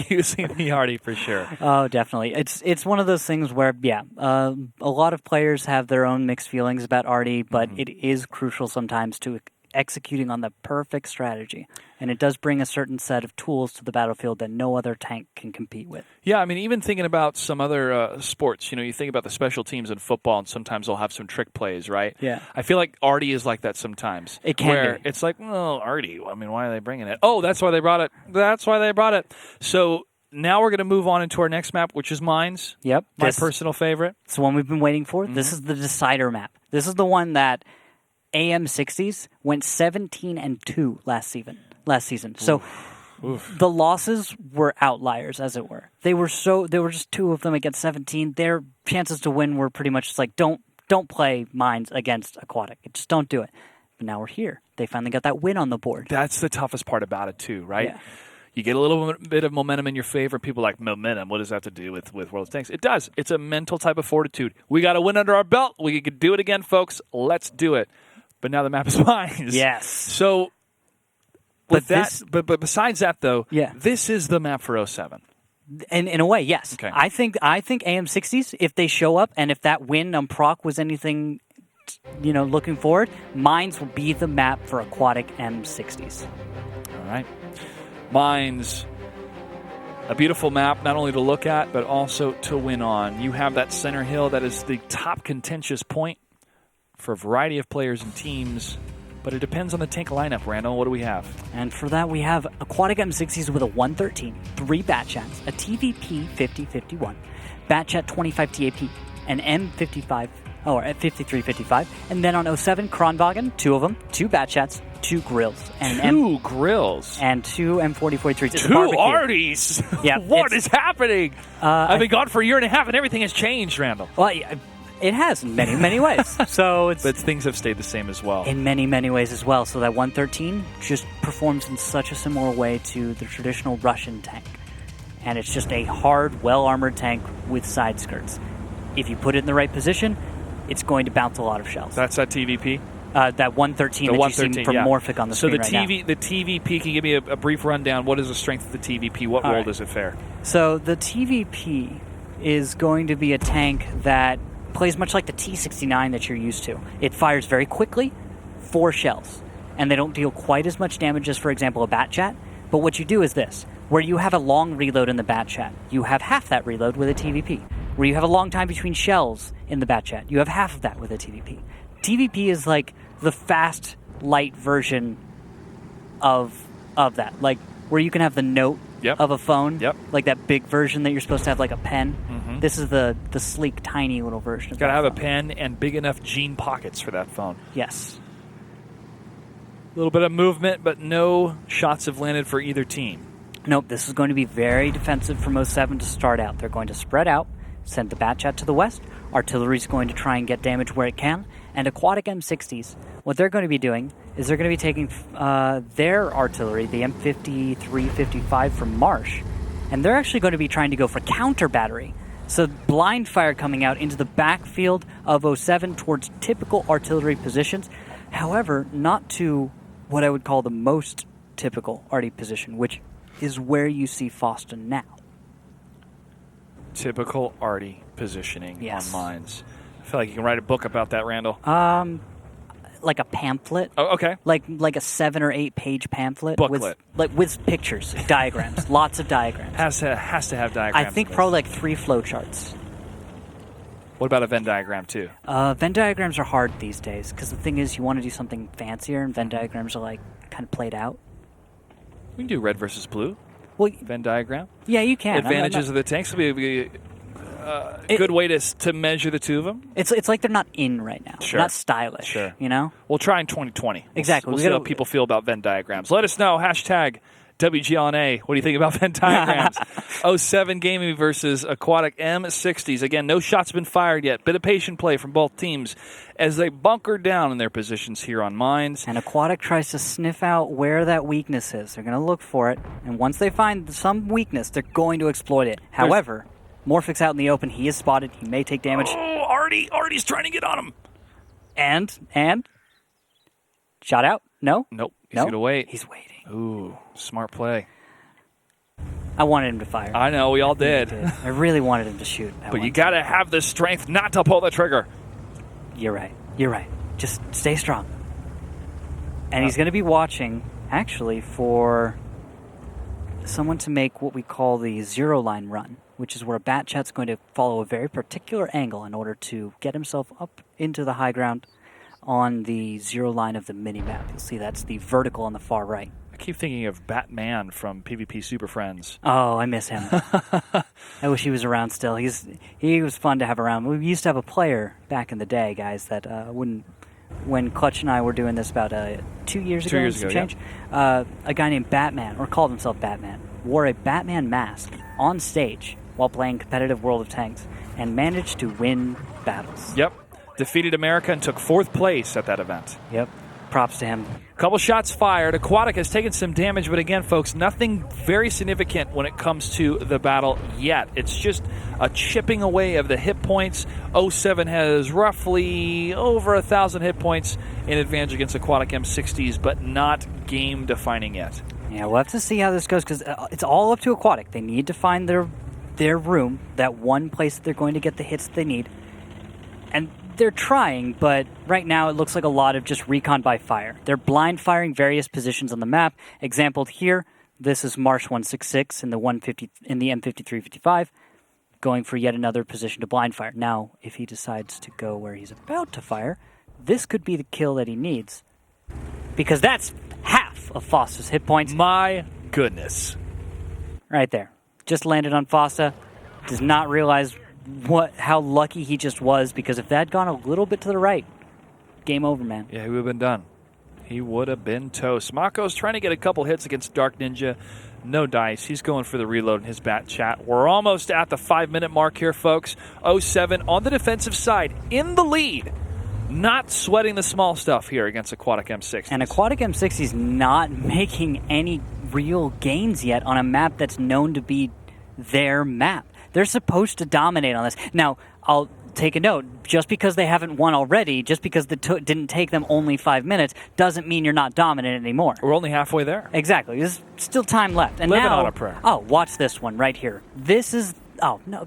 C: Using the Artie for sure.
A: Oh, definitely. It's one of those things where, a lot of players have their own mixed feelings about Artie, but it is crucial sometimes to executing on the perfect strategy. And it does bring a certain set of tools to the battlefield that no other tank can compete with.
C: Yeah, I mean, even thinking about some other sports, you think about the special teams in football, and sometimes they'll have some trick plays, right?
A: Yeah.
C: I feel like Artie is like that sometimes.
A: It can
C: where
A: be.
C: It's like, well, Artie, I mean, why are they bringing it? Oh, that's why they brought it. That's why they brought it. So now we're going to move on into our next map, which is Mines.
A: Yep.
C: My personal favorite.
A: It's the one we've been waiting for. This is the Decider map. This is the one that AM60s went 17-2 last season. So the losses were outliers, as it were. There were just 2 of them against 17. Their chances to win were pretty much just like, don't play Mines against Aquatic. Just don't do it. But now we're here. They finally got that win on the board.
C: That's the toughest part about it too, right?
A: Yeah.
C: You get a little bit of momentum in your favor. People are like, momentum, what does that have to do with World of Tanks? It does. It's a mental type of fortitude. We got a win under our belt. We could do it again, folks. Let's do it. But now the map is mine.
A: Yes.
C: So, but besides that, though, this is the map for 07.
A: In a way, yes.
C: Okay.
A: I think AM60s, if they show up, and if that win on Proc was anything, looking forward, Mines will be the map for Aquatic M60s.
C: All right. Mines, a beautiful map, not only to look at, but also to win on. You have that center hill that is the top contentious point for a variety of players and teams, but it depends on the tank lineup. Randall, what do we have?
A: And for that, we have Aquatic M60s with a 113, 3 Bat Chats, a TVP 5051, Bat Chat 25 TAP, an M55, at 5355, and then on 07, Kronwagen, 2 of them, 2 Bat Chats, 2 grills. And
C: 2 grills?
A: And 2 M4043s.
C: 2 Arties?
A: Yeah.
C: What is happening? I've been gone for a year and a half, and everything has changed, Randall.
A: Well, it has in many, many ways.
C: But things have stayed the same as well.
A: In many, many ways as well. So that 113 just performs in such a similar way to the traditional Russian tank. And it's just a hard, well-armored tank with side skirts. If you put it in the right position, it's going to bounce a lot of shells.
C: That's that TVP?
A: That 113 that you see from Morphic on the screen right now.
C: So the TVP, can you give me a brief rundown? What is the strength of the TVP? What role does it fare?
A: So the TVP is going to be a tank that plays much like the T69 that you're used to. It fires very quickly, 4 shells, and they don't deal quite as much damage as, for example, a Bat Chat. But what you do is this. Where you have a long reload in the Bat Chat, you have half that reload with a TVP. Where you have a long time between shells in the Bat Chat, you have half of that with a TVP. TVP is like the fast, light version of that. Like, where you can have the note of a phone, like that big version that you're supposed to have like a pen. Mm-hmm. This is the sleek, tiny little version of that.
C: Got to have a pen and big enough jean pockets for that phone.
A: Yes.
C: A little bit of movement, but no shots have landed for either team.
A: Nope, this is going to be very defensive from 07 to start out. They're going to spread out, send the Bat Chat to the west. Artillery's going to try and get damage where it can. And Aquatic M60s, what they're going to be doing is they're going to be taking their artillery, the M5355 from Marsh, and they're actually going to be trying to go for counter battery. So blind fire coming out into the backfield of 07 towards typical artillery positions. However, not to what I would call the most typical arty position, which is where you see Foston now.
C: Typical arty positioning on Mines. I feel like you can write a book about that, Randall.
A: Like a pamphlet.
C: Oh, okay.
A: Like a 7 or 8 page pamphlet.
C: Booklet.
A: With pictures, diagrams, lots of diagrams.
C: Has to have diagrams.
A: I think probably like 3 flowcharts.
C: What about a Venn diagram, too?
A: Venn diagrams are hard these days, because the thing is, you want to do something fancier, and Venn diagrams are, like, kind of played out.
C: We can do red versus blue.
A: Well,
C: Venn diagram.
A: Yeah, you can.
C: Advantages of the tanks will be a good way to measure the two of them.
A: It's like they're not in right now.
C: Sure.
A: Not stylish.
C: Sure.
A: You know?
C: We'll try in 2020.
A: Exactly.
C: We'll see how people feel about Venn diagrams. Let us know. Hashtag WGLNA. What do you think about Venn diagrams? 07 Gaming versus Aquatic AM60s. Again, no shots been fired yet. Bit of patient play from both teams as they bunker down in their positions here on mines.
A: And Aquatic tries to sniff out where that weakness is. They're going to look for it. And once they find some weakness, they're going to exploit it. However, Morphic's out in the open. He is spotted. He may take damage.
C: Oh, Artie's trying to get on him.
A: And? Shot out? No?
C: Nope. He's going to wait.
A: He's waiting.
C: Ooh, smart play.
A: I wanted him to fire.
C: I know, we all did.
A: I really wanted him to shoot.
C: But you got to have the strength not to pull the trigger.
A: You're right. Just stay strong. And he's going to be watching, actually, for someone to make what we call the zero line run, which is where a bat chat's going to follow a very particular angle in order to get himself up into the high ground on the zero line of the mini-map. You'll see that's the vertical on the far right.
C: I keep thinking of Batman from PvP Super Friends.
A: Oh, I miss him. I wish he was around still. He was fun to have around. We used to have a player back in the day, guys, that when Clutch and I were doing this about 2 years ago.
C: 2 years ago,
A: change, a guy named Batman, or called himself Batman, wore a Batman mask on stage while playing competitive World of Tanks and managed to win battles.
C: Yep. Defeated America and took 4th place at that event.
A: Yep. Props to him.
C: Couple shots fired. Aquatic has taken some damage, but again, folks, nothing very significant when it comes to the battle yet. It's just a chipping away of the hit points. 07 has roughly over 1,000 hit points in advantage against Aquatic M60s, but not game-defining yet.
A: Yeah, we'll have to see how this goes, because it's all up to Aquatic. They need to find their room, that one place that they're going to get the hits that they need. And they're trying, but right now it looks like a lot of just recon by fire. They're blind firing various positions on the map. Exampled here, this is Marsh 166 in the M5355, going for yet another position to blind fire. Now, if he decides to go where he's about to fire, this could be the kill that he needs, because that's half of Foster's hit points.
C: My goodness.
A: Right there. Just landed on Fosta. Does not realize how lucky he just was, because if that had gone a little bit to the right, game over, man.
C: Yeah, he would have been done. He would have been toast. Mako's trying to get a couple hits against Dark Ninja. No dice. He's going for the reload in his bat chat. We're almost at the 5-minute mark here, folks. 07 on the defensive side, in the lead. Not sweating the small stuff here against Aquatic M60s.
A: And Aquatic M60s not making any real gains yet on a map that's known to be their map. They're supposed to dominate on this. Now, I'll take a note. Just because they haven't won already, just because it didn't take them only 5 minutes, doesn't mean you're not dominant anymore.
C: We're only halfway there.
A: Exactly. There's still time left. And
C: Living
A: now,
C: on a prayer.
A: Oh, watch this one right here. This is... Oh, no.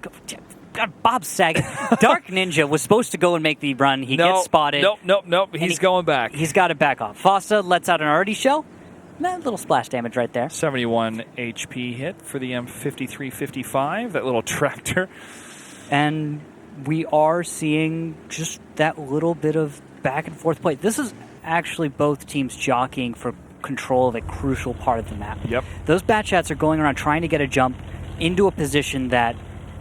A: God, Bob Saget. Dark Ninja was supposed to go and make the run. He gets spotted.
C: Nope. He's going back.
A: He's got it back off. Fosta lets out an arty shell. That little splash damage right there.
C: 71 HP hit for the M5355, that little tractor.
A: And we are seeing just that little bit of back and forth play. This is actually both teams jockeying for control of a crucial part of the map.
C: Yep.
A: Those bat chats are going around trying to get a jump into a position that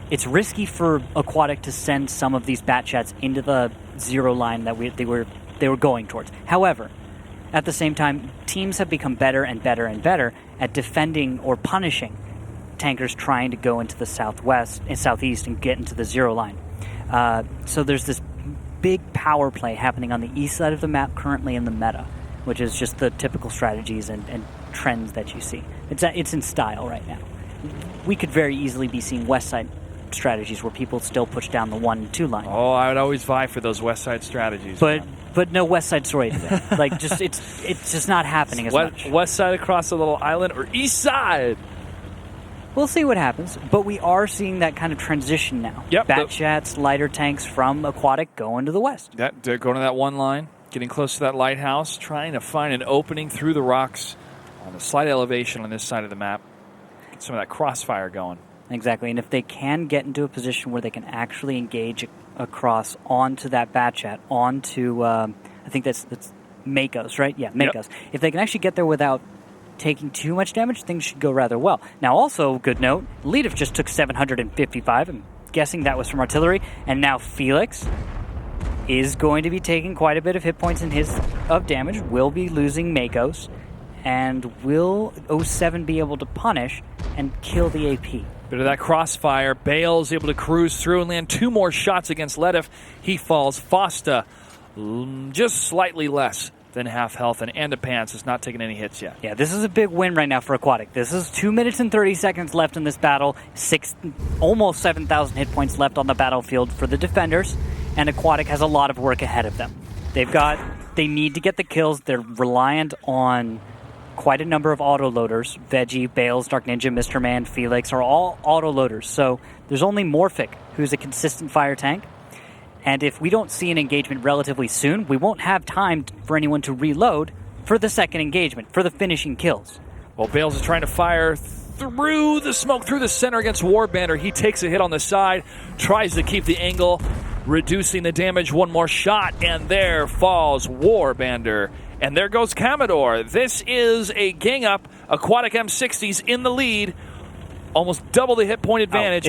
A: it's risky for Aquatic to send some of these bat chats into the zero line that they were going towards. However, at the same time, teams have become better and better and better at defending or punishing tankers trying to go into the southwest and southeast and get into the zero line. So there's this big power play happening on the east side of the map currently in the meta, which is just the typical strategies and trends that you see. It's in style right now. We could very easily be seeing west side strategies where people still push down the 1 and 2 line.
C: Oh, I would always vie for those west side strategies.
A: But no West Side Story today. Like, just it's just not happening as much.
C: West side across the little island, or east side?
A: We'll see what happens. But we are seeing that kind of transition now.
C: Yep.
A: Bat chats, lighter tanks from Aquatic going to the west.
C: They're going to that one line, getting close to that lighthouse, trying to find an opening through the rocks on the slight elevation on this side of the map. Get some of that crossfire going.
A: Exactly. And if they can get into a position where they can actually engage across onto that Batchat, onto, I think that's Makos, right? Yeah, Makos. Yep. If they can actually get there without taking too much damage, things should go rather well. Now, also, good note, Leadif just took 755. I'm guessing that was from artillery. And now Felix is going to be taking quite a bit of hit points of damage, will be losing Makos, and will 07 be able to punish and kill the AP?
C: Bit of that crossfire. Bale's able to cruise through and land 2 more shots against Leadif. He falls. Fosta just slightly less than half health, and Andapants is not taking any hits yet.
A: Yeah, this is a big win right now for Aquatic. This is 2 minutes and 30 seconds left in this battle. Almost 7,000 hit points left on the battlefield for the defenders, and Aquatic has a lot of work ahead of them. They need to get the kills. They're reliant on quite a number of autoloaders. Veggie, Bales, Dark Ninja, Mr. Man, Felix are all autoloaders. So there's only Morphic, who's a consistent fire tank. And if we don't see an engagement relatively soon, we won't have time for anyone to reload for the second engagement, for the finishing kills.
C: Well, Bales is trying to fire through the smoke, through the center against Warbander. He takes a hit on the side, tries to keep the angle, reducing the damage. One more shot, and there falls Warbander. And there goes Commodore. This is a gang up. Aquatic M60s in the lead. Almost double the hit point advantage.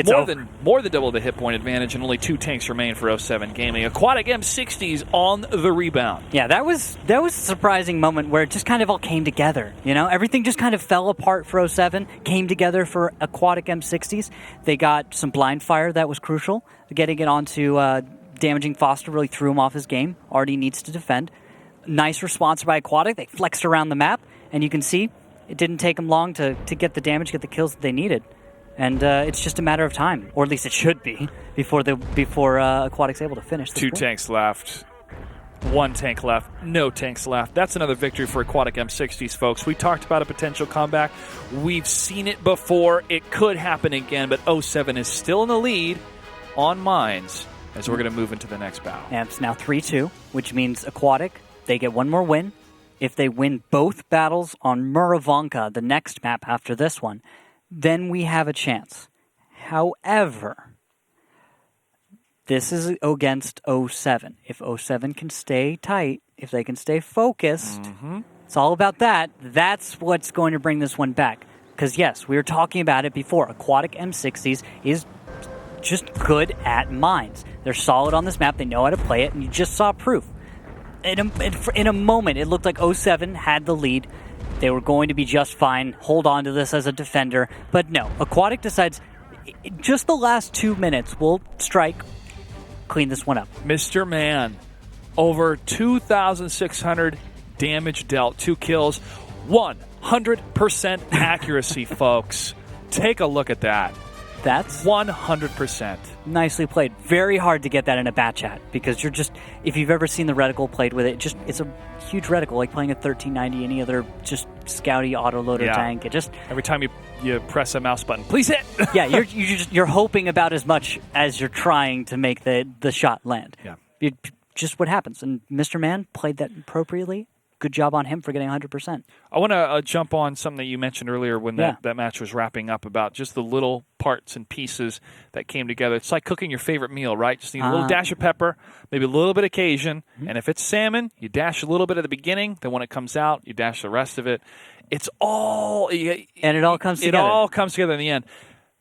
C: More than double the hit point advantage, and only 2 tanks remain for 07 Gaming. Aquatic M60s on the rebound.
A: Yeah, that was a surprising moment where it just kind of all came together. You know, everything just kind of fell apart for 07, came together for Aquatic M60s. They got some blind fire that was crucial. Getting it onto damaging Foster really threw him off his game. Already needs to defend. Nice response by Aquatic. They flexed around the map, and you can see it didn't take them long to get the damage, get the kills that they needed. And it's just a matter of time, or at least it should be, before Aquatic's able to finish.
C: 2 tanks left. 1 tank left. No tanks left. That's another victory for Aquatic M60s, folks. We talked about a potential comeback. We've seen it before. It could happen again, but 07 is still in the lead on mines as we're going to move into the next battle.
A: And it's now 3-2, which means Aquatic, they get one more win. If they win both battles on Muravanka, the next map after this one, then we have a chance. However, this is against 07. If 07 can stay tight, if they can stay focused, it's all about that. That's what's going to bring this one back. Because, yes, we were talking about it before. Aquatic M60s is just good at mines. They're solid on this map. They know how to play it, and you just saw proof. In a moment, it looked like 07 had the lead. They were going to be just fine, hold on to this as a defender. But no, Aquatic decides just the last 2 minutes, we'll strike, clean this one up.
C: Mr. Man, over 2,600 damage dealt, 2 kills, 100% accuracy, folks. Take a look at that.
A: That's
C: 100%.
A: Nicely played. Very hard to get that in a Batchat because you're just, if you've ever seen the reticle played with it, it's a huge reticle, like playing a 1390, any other just scouty autoloader tank. It just
C: every time you press a mouse button, please hit.
A: Yeah, you're hoping about as much as you're trying to make the shot land.
C: Yeah,
A: just what happens. And Mr. Man played that appropriately. Good job on him for getting 100%.
C: I want to jump on something that you mentioned earlier when that match was wrapping up about just the little parts and pieces that came together. It's like cooking your favorite meal, right? Just need a little dash of pepper, maybe a little bit of Cajun, and if it's salmon, you dash a little bit at the beginning, then when it comes out, you dash the rest of it. It's all...
A: And it all comes together.
C: It all comes together in the end.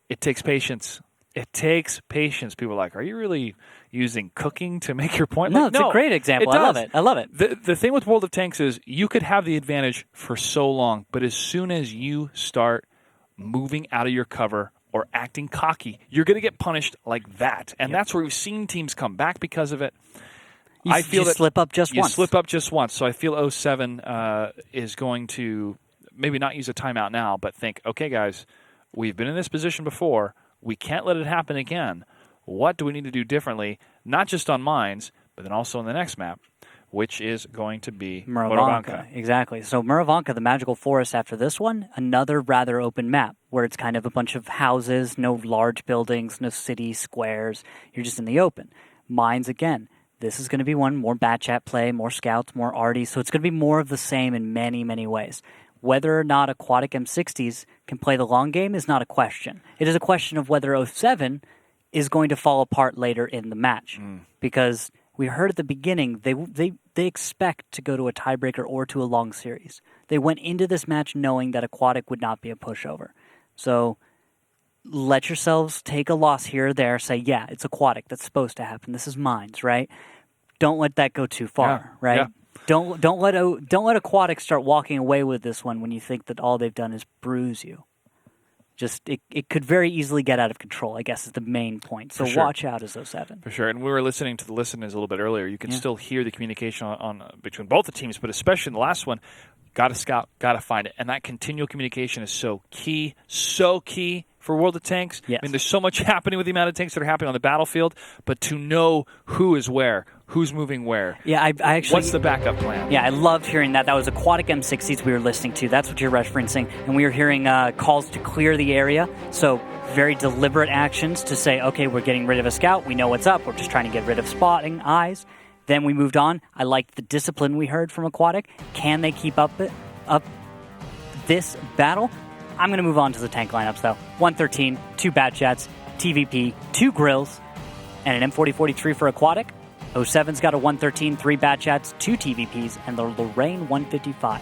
C: It takes patience. It takes patience. People are like, are you really using cooking to make your point?
A: No, it's a great example. I love it.
C: The thing with World of Tanks is you could have the advantage for so long, but as soon as you start moving out of your cover or acting cocky, you're going to get punished like that. And that's where we've seen teams come back because of it.
A: I feel that slip up just once.
C: You slip up just once. So I feel 07 is going to maybe not use a timeout now, but think, okay, guys, we've been in this position before. We can't let it happen again. What do we need to do differently, not just on mines, but then also on the next map, which is going to be Muravanka.
A: Exactly. So Muravanka, the magical forest after this one, another rather open map where it's kind of a bunch of houses, no large buildings, no city squares. You're just in the open. Mines again. This is going to be one more Batchat play, more scouts, more arties. So it's going to be more of the same in many, many ways. Whether or not Aquatic M60s can play the long game is not a question. It is a question of whether 07 is going to fall apart later in the match because we heard at the beginning they expect to go to a tiebreaker or to a long series. They went into this match knowing that Aquatic would not be a pushover. So let yourselves take a loss here or there. Say, yeah, it's Aquatic. That's supposed to happen. This is Mines, right? Don't let that go too far, right?
C: Yeah.
A: Don't let Aquatic start walking away with this one when you think that all they've done is bruise you. Just it could very easily get out of control, I guess, is the main point. So watch out as 07.
C: For sure. And we were listening to the listeners a little bit earlier. You can still hear the communication on between both the teams, but especially in the last one, got to scout, got to find it. And that continual communication is so key for World of Tanks.
A: Yes.
C: I mean, there's so much happening with the amount of tanks that are happening on the battlefield, but to know who is where, who's moving where.
A: Yeah, I actually...
C: What's the backup plan?
A: Yeah, I loved hearing that. That was Aquatic M60s we were listening to. That's what you're referencing. And we were hearing calls to clear the area. So very deliberate actions to say, okay, we're getting rid of a scout. We know what's up. We're just trying to get rid of spotting eyes. Then we moved on. I liked the discipline we heard from Aquatic. Can they keep up this battle? I'm going to move on to the tank lineups, though. 113, 2 Batjets, TVP, 2 Grills, and an M4043 for Aquatic. 07's got a 113, 3 Batjets, 2 TVPs, and the Lorraine 155.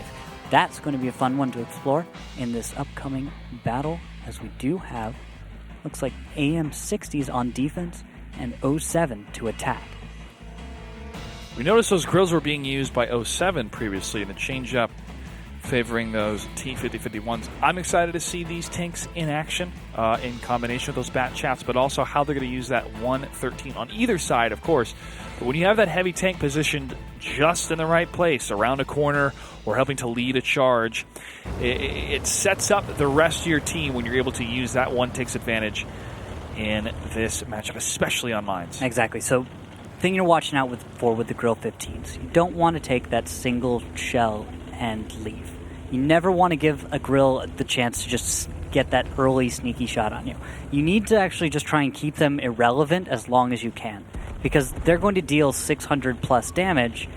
A: That's going to be a fun one to explore in this upcoming battle, as we do have, looks like AM60s on defense and 07 to attack.
C: We noticed those Grills were being used by 07 previously in a change-up favoring those T5051s. I'm excited to see these tanks in action in combination with those Bat Chats, but also how they're going to use that 113 on either side, of course. But when you have that heavy tank positioned just in the right place, around a corner, or helping to lead a charge, it sets up the rest of your team when you're able to use that one takes advantage in this matchup, especially on Mines.
A: Exactly. So thing you're watching out for with the Grill 15s, you don't want to take that single shell and leave. You never want to give a Grill the chance to just get that early sneaky shot on you. You need to actually just try and keep them irrelevant as long as you can, because they're going to deal 600 plus damage,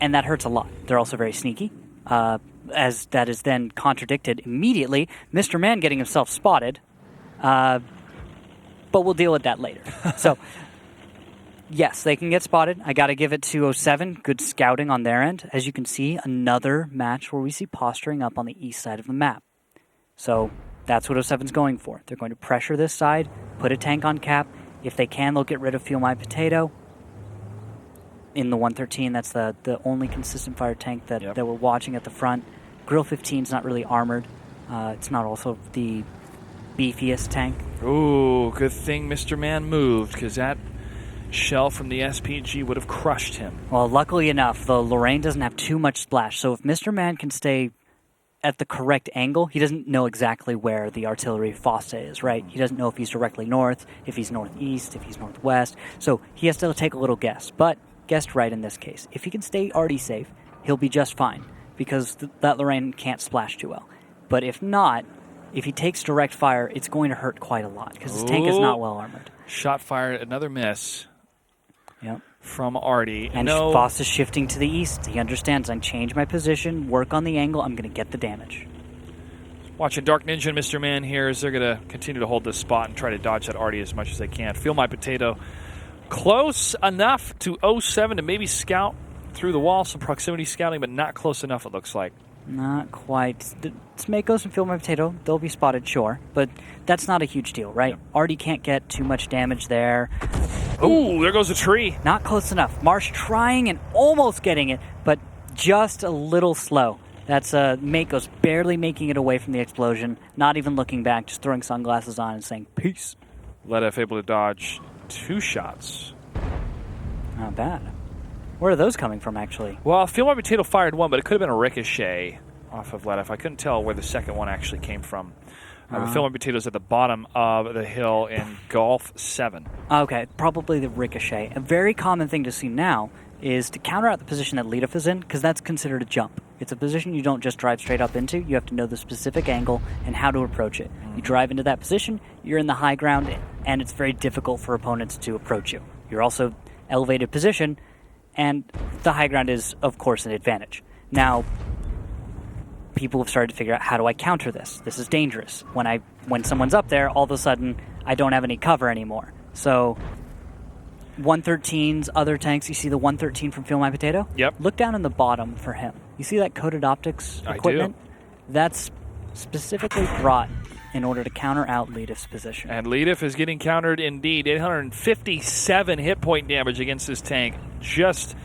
A: and that hurts a lot. They're also very sneaky, as that is then contradicted immediately. Mr. Man getting himself spotted, but we'll deal with that later. So yes, they can get spotted. I got to give it to 07. Good scouting on their end. As you can see, another match where we see posturing up on the east side of the map. So that's what 07's going for. They're going to pressure this side, put a tank on cap. If they can, they'll get rid of Fuel My Potato. In the 113, that's the only consistent fire tank that we're watching at the front. Grill 15's not really armored. It's not also the beefiest tank.
C: Ooh, good thing Mr. Man moved, because that shell from the SPG would have crushed him.
A: Well, luckily enough, the Lorraine doesn't have too much splash, so if Mr. Man can stay at the correct angle, he doesn't know exactly where the artillery fossa is, right? He doesn't know if he's directly north, if he's northeast, if he's northwest, so he has to take a little guess, but guessed right in this case. If he can stay arty safe, he'll be just fine, because that Lorraine can't splash too well. But if not, if he takes direct fire, it's going to hurt quite a lot, because his tank is not well armored.
C: Shot fired, another miss.
A: Yep.
C: From Artie.
A: And Voss is shifting to the east. He understands, I change my position, work on the angle, I'm going to get the damage.
C: Watching Dark Ninja and Mr. Man here as they're going to continue to hold this spot and try to dodge that Artie as much as they can. Feel My Potato close enough to 07 to maybe scout through the wall, some proximity scouting, but not close enough, it looks like.
A: Not quite. Smakos and Feel My Potato, they'll be spotted, sure, but that's not a huge deal, right? Yeah. Artie can't get too much damage there.
C: Ooh, there goes a tree.
A: Not close enough. Marsh trying and almost getting it, but just a little slow. That's Makos barely making it away from the explosion, not even looking back, just throwing sunglasses on and saying, peace.
C: Ledef able to dodge 2 shots.
A: Not bad. Where are those coming from, actually?
C: Well, Feel My Potato fired one, but it could have been a ricochet off of Ledef. I couldn't tell where the second one actually came from. Feel My Potato's at the bottom of the hill in Golf 7.
A: Okay, probably the ricochet. A very common thing to see now is to counter out the position that Ledef is in, because that's considered a jump. It's a position you don't just drive straight up into. You have to know the specific angle and how to approach it. You drive into that position, you're in the high ground, and it's very difficult for opponents to approach you. You're also elevated position, and the high ground is, of course, an advantage. Now, people have started to figure out, how do I counter this? This is dangerous. When someone's up there, all of a sudden, I don't have any cover anymore. So 113's other tanks, you see the 113 from Feel My Potato?
C: Yep.
A: Look down in the bottom for him. You see that coated optics equipment?
C: I do.
A: That's specifically brought in order to counter out Leadif's position.
C: And Leadif is getting countered indeed. 857 hit point damage against this tank. Just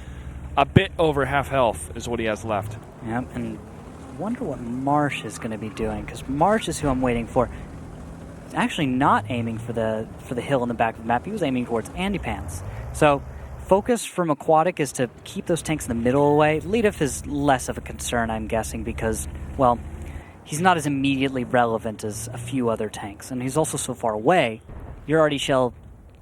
C: a bit over half health is what he has left.
A: Yep, and I wonder what Marsh is going to be doing, because Marsh is who I'm waiting for. He's actually not aiming for the hill in the back of the map. He was aiming towards Andy Pants. So focus from Aquatic is to keep those tanks in the middle away. Leadif is less of a concern, I'm guessing, because, well, he's not as immediately relevant as a few other tanks, and he's also so far away. Your Artie Shell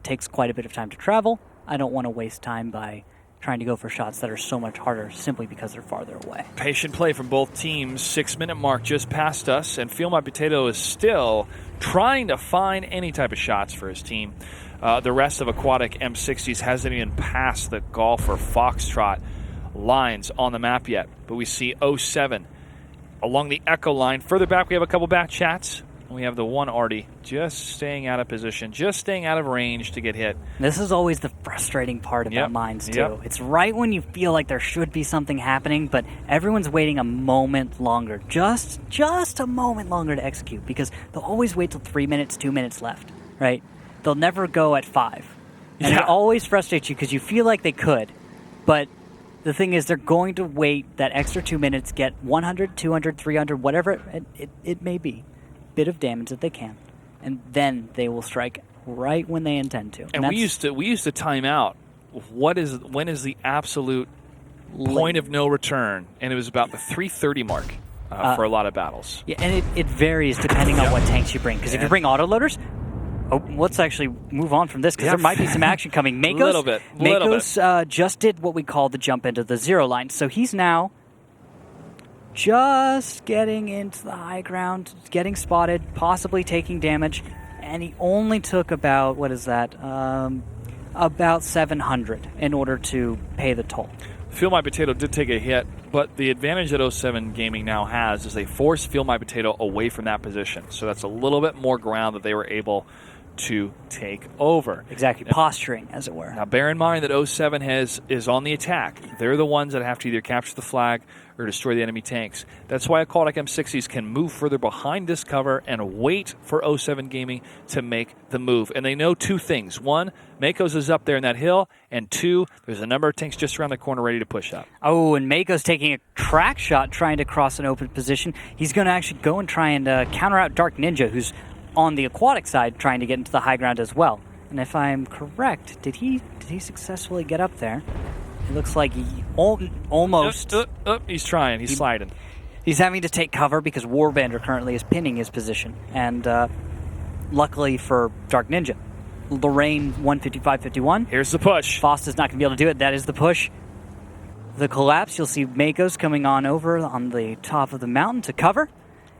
A: takes quite a bit of time to travel. I don't want to waste time by trying to go for shots that are so much harder simply because they're farther away.
C: Patient play from both teams. 6-minute mark just past us, and Feel My Potato is still trying to find any type of shots for his team. The rest of Aquatic M60s hasn't even passed the Golf or Foxtrot lines on the map yet, but we see 07 along the Echo line. Further back, we have a couple back chats. We have the one Artie just staying out of position, just staying out of range to get hit.
A: This is always the frustrating part about mines, too.
C: Yep.
A: It's right when you feel like there should be something happening, but everyone's waiting a moment longer, just a moment longer to execute, because they'll always wait till 3 minutes, 2 minutes left, right? They'll never go at 5. And it always frustrates you because you feel like they could, but the thing is they're going to wait that extra 2 minutes, get 100, 200, 300, whatever it may be, bit of damage that they can, and then they will strike right when they intend to.
C: And we used to time out. When is the absolute point of no return? And it was about the 3:30 mark for a lot of battles.
A: Yeah, and it varies depending on what tanks you bring. Because if you bring autoloaders, let's actually move on from this because there might be some action coming. Makos,
C: little bit.
A: Makos just did what we call the jump into the zero line, so he's now just getting into the high ground, getting spotted, possibly taking damage, and he only took about, about 700 in order to pay the toll.
C: Feel My Potato did take a hit, but the advantage that 07 Gaming now has is they force Feel My Potato away from that position, so that's a little bit more ground that they were able to take over.
A: Exactly, posturing, as it were.
C: Now, bear in mind that 07 is on the attack. They're the ones that have to either capture the flag or destroy the enemy tanks. That's why Aquatic M60s can move further behind this cover and wait for 07 Gaming to make the move. And they know two things. One, Makos is up there in that hill, and two, there's a number of tanks just around the corner ready to push up.
A: Oh, and Makos taking a track shot trying to cross an open position. He's going to actually go and try and counter out Dark Ninja, who's on the Aquatic side trying to get into the high ground as well. And if I'm correct, did he successfully get up there? It looks like he almost...
C: He's trying. He's sliding.
A: He's having to take cover because Warbander currently is pinning his position. And luckily for Dark Ninja, Lorraine 155.51.
C: Here's the push.
A: Foster's not going to be able to do it. That is the push. The collapse, you'll see Makos coming on over on the top of the mountain to cover.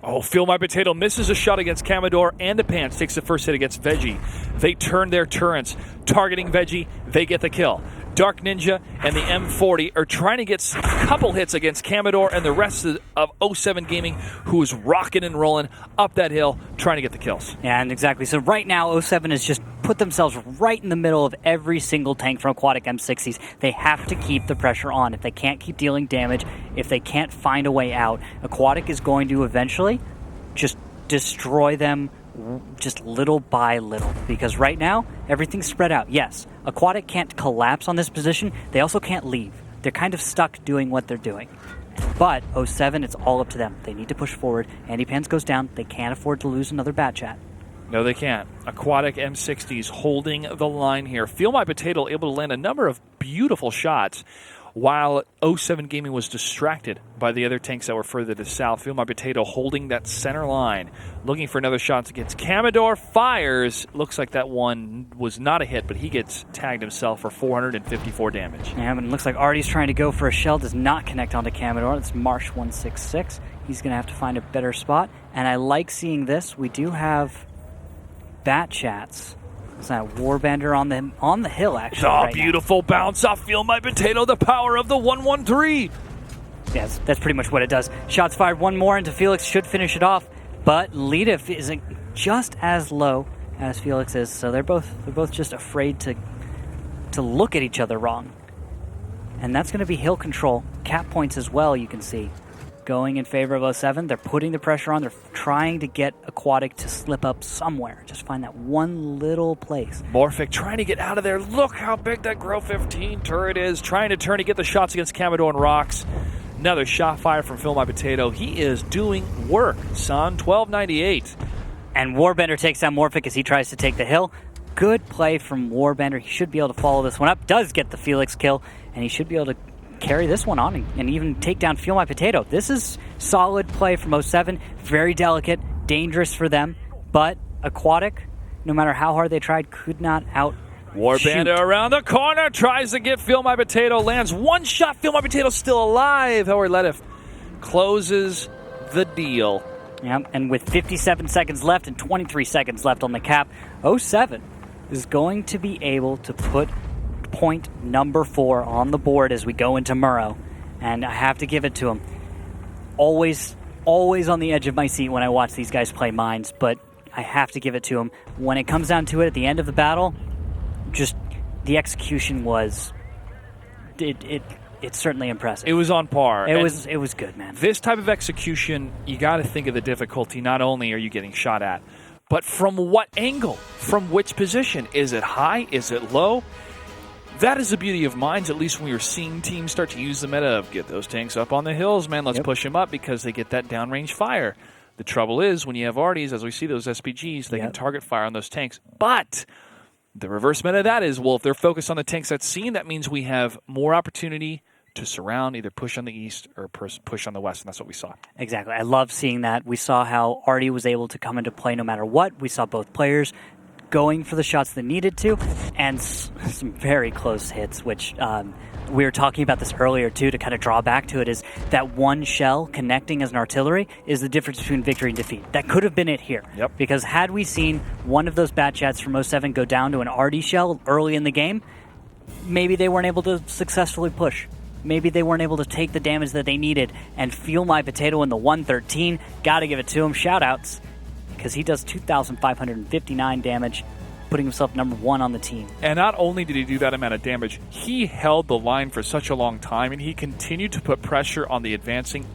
C: Oh, Feel My Potato misses a shot against Commodore, and the Pants takes the first hit against Veggie. They turn their turrets, targeting Veggie. They get the kill. Dark Ninja and the M40 are trying to get a couple hits against Commodore and the rest of 07 Gaming, who is rocking and rolling up that hill, trying to get the kills.
A: Yeah, and exactly. So right now, 07 has just put themselves right in the middle of every single tank from Aquatic M60s. They have to keep the pressure on. If they can't keep dealing damage, if they can't find a way out, Aquatic is going to eventually just destroy them just little by little, because right now everything's spread out. Yes, Aquatic can't collapse on this position. They also can't leave. They're kind of stuck doing what they're doing. But 07, it's all up to them. They need to push forward. Andy Pants goes down. They can't afford to lose another bat chat.
C: No, they can't. Aquatic M60s holding the line here. Feel My Potato able to land a number of beautiful shots, while 07 Gaming was distracted by the other tanks that were further to the south. Feel My Potato holding that center line, looking for another shot against Commodore. Fires. Looks like that one was not a hit, but he gets tagged himself for 454 damage.
A: Yeah, and it looks like Artie's trying to go for a shell. Does not connect onto Commodore. It's Marsh 166. He's going to have to find a better spot. And I like seeing this. We do have bat chats. It's not Warbander on the hill, actually.
C: Oh, right beautiful now. Bounce off Feel My Potato, the power of the 113.
A: Yes, that's pretty much what it does. Shots fired, one more into Felix, should finish it off, but Leadif isn't just as low as Felix is. So they're both just afraid to look at each other wrong. And that's going to be hill control. Cap points as well, you can see. Going in favor of 07. They're putting the pressure on. They're trying to get Aquatic to slip up somewhere. Just find that one little place.
C: Morphic trying to get out of there. Look how big that Grow 15 turret is. Trying to turn to get the shots against Commodore and Rocks. Another shot fire from Phil My Potato. He is doing work, son. 1298.
A: And Warbender takes down Morphic as he tries to take the hill. Good play from Warbender. He should be able to follow this one up. Does get the Felix kill. And he should be able to carry this one on and even take down Feel My Potato. This is solid play from 07. Very delicate, dangerous for them. But Aquatic, no matter how hard they tried, could not out.
C: Warbender around the corner, tries to get Feel My Potato, lands one shot. Feel My Potato still alive. However, Ledif closes the deal.
A: Yep, and with 57 seconds left and 23 seconds left on the cap, 07 is going to be able to put point number 4 on the board as we go into Murrow. And I have to give it to him. Always on the edge of my seat when I watch these guys play mines, but I have to give it to him. When it comes down to it at the end of the battle, just the execution was it's certainly impressive.
C: It was on par.
A: It was good, man.
C: This type of execution, you got to think of the difficulty. Not only are you getting shot at, but from what angle? From which position? Is it high? Is it low? That is the beauty of mines, at least when you're seeing teams start to use the meta of get those tanks up on the hills, man. Let's push them up because they get that downrange fire. The trouble is when you have Arties, as we see those SPGs, they can target fire on those tanks. But the reverse meta of that is, well, if they're focused on the tanks that's seen, that means we have more opportunity to surround, either push on the east or push on the west, and that's what we saw.
A: Exactly. I love seeing that. We saw how Artie was able to come into play no matter what. We saw both players going for the shots that needed to, and some very close hits, which we were talking about this earlier, too, to kind of draw back to it, is that one shell connecting as an artillery is the difference between victory and defeat. That could have been it here.
C: Yep.
A: Because had we seen one of those bat chats from 07 go down to an Artie shell early in the game, maybe they weren't able to successfully push. Maybe they weren't able to take the damage that they needed. And Feel My Potato in the 113, got to give it to him. Shout-outs, because he does 2,559 damage, putting himself number 1 on the team.
C: And not only did he do that amount of damage, he held the line for such a long time, and he continued to put pressure on the advancing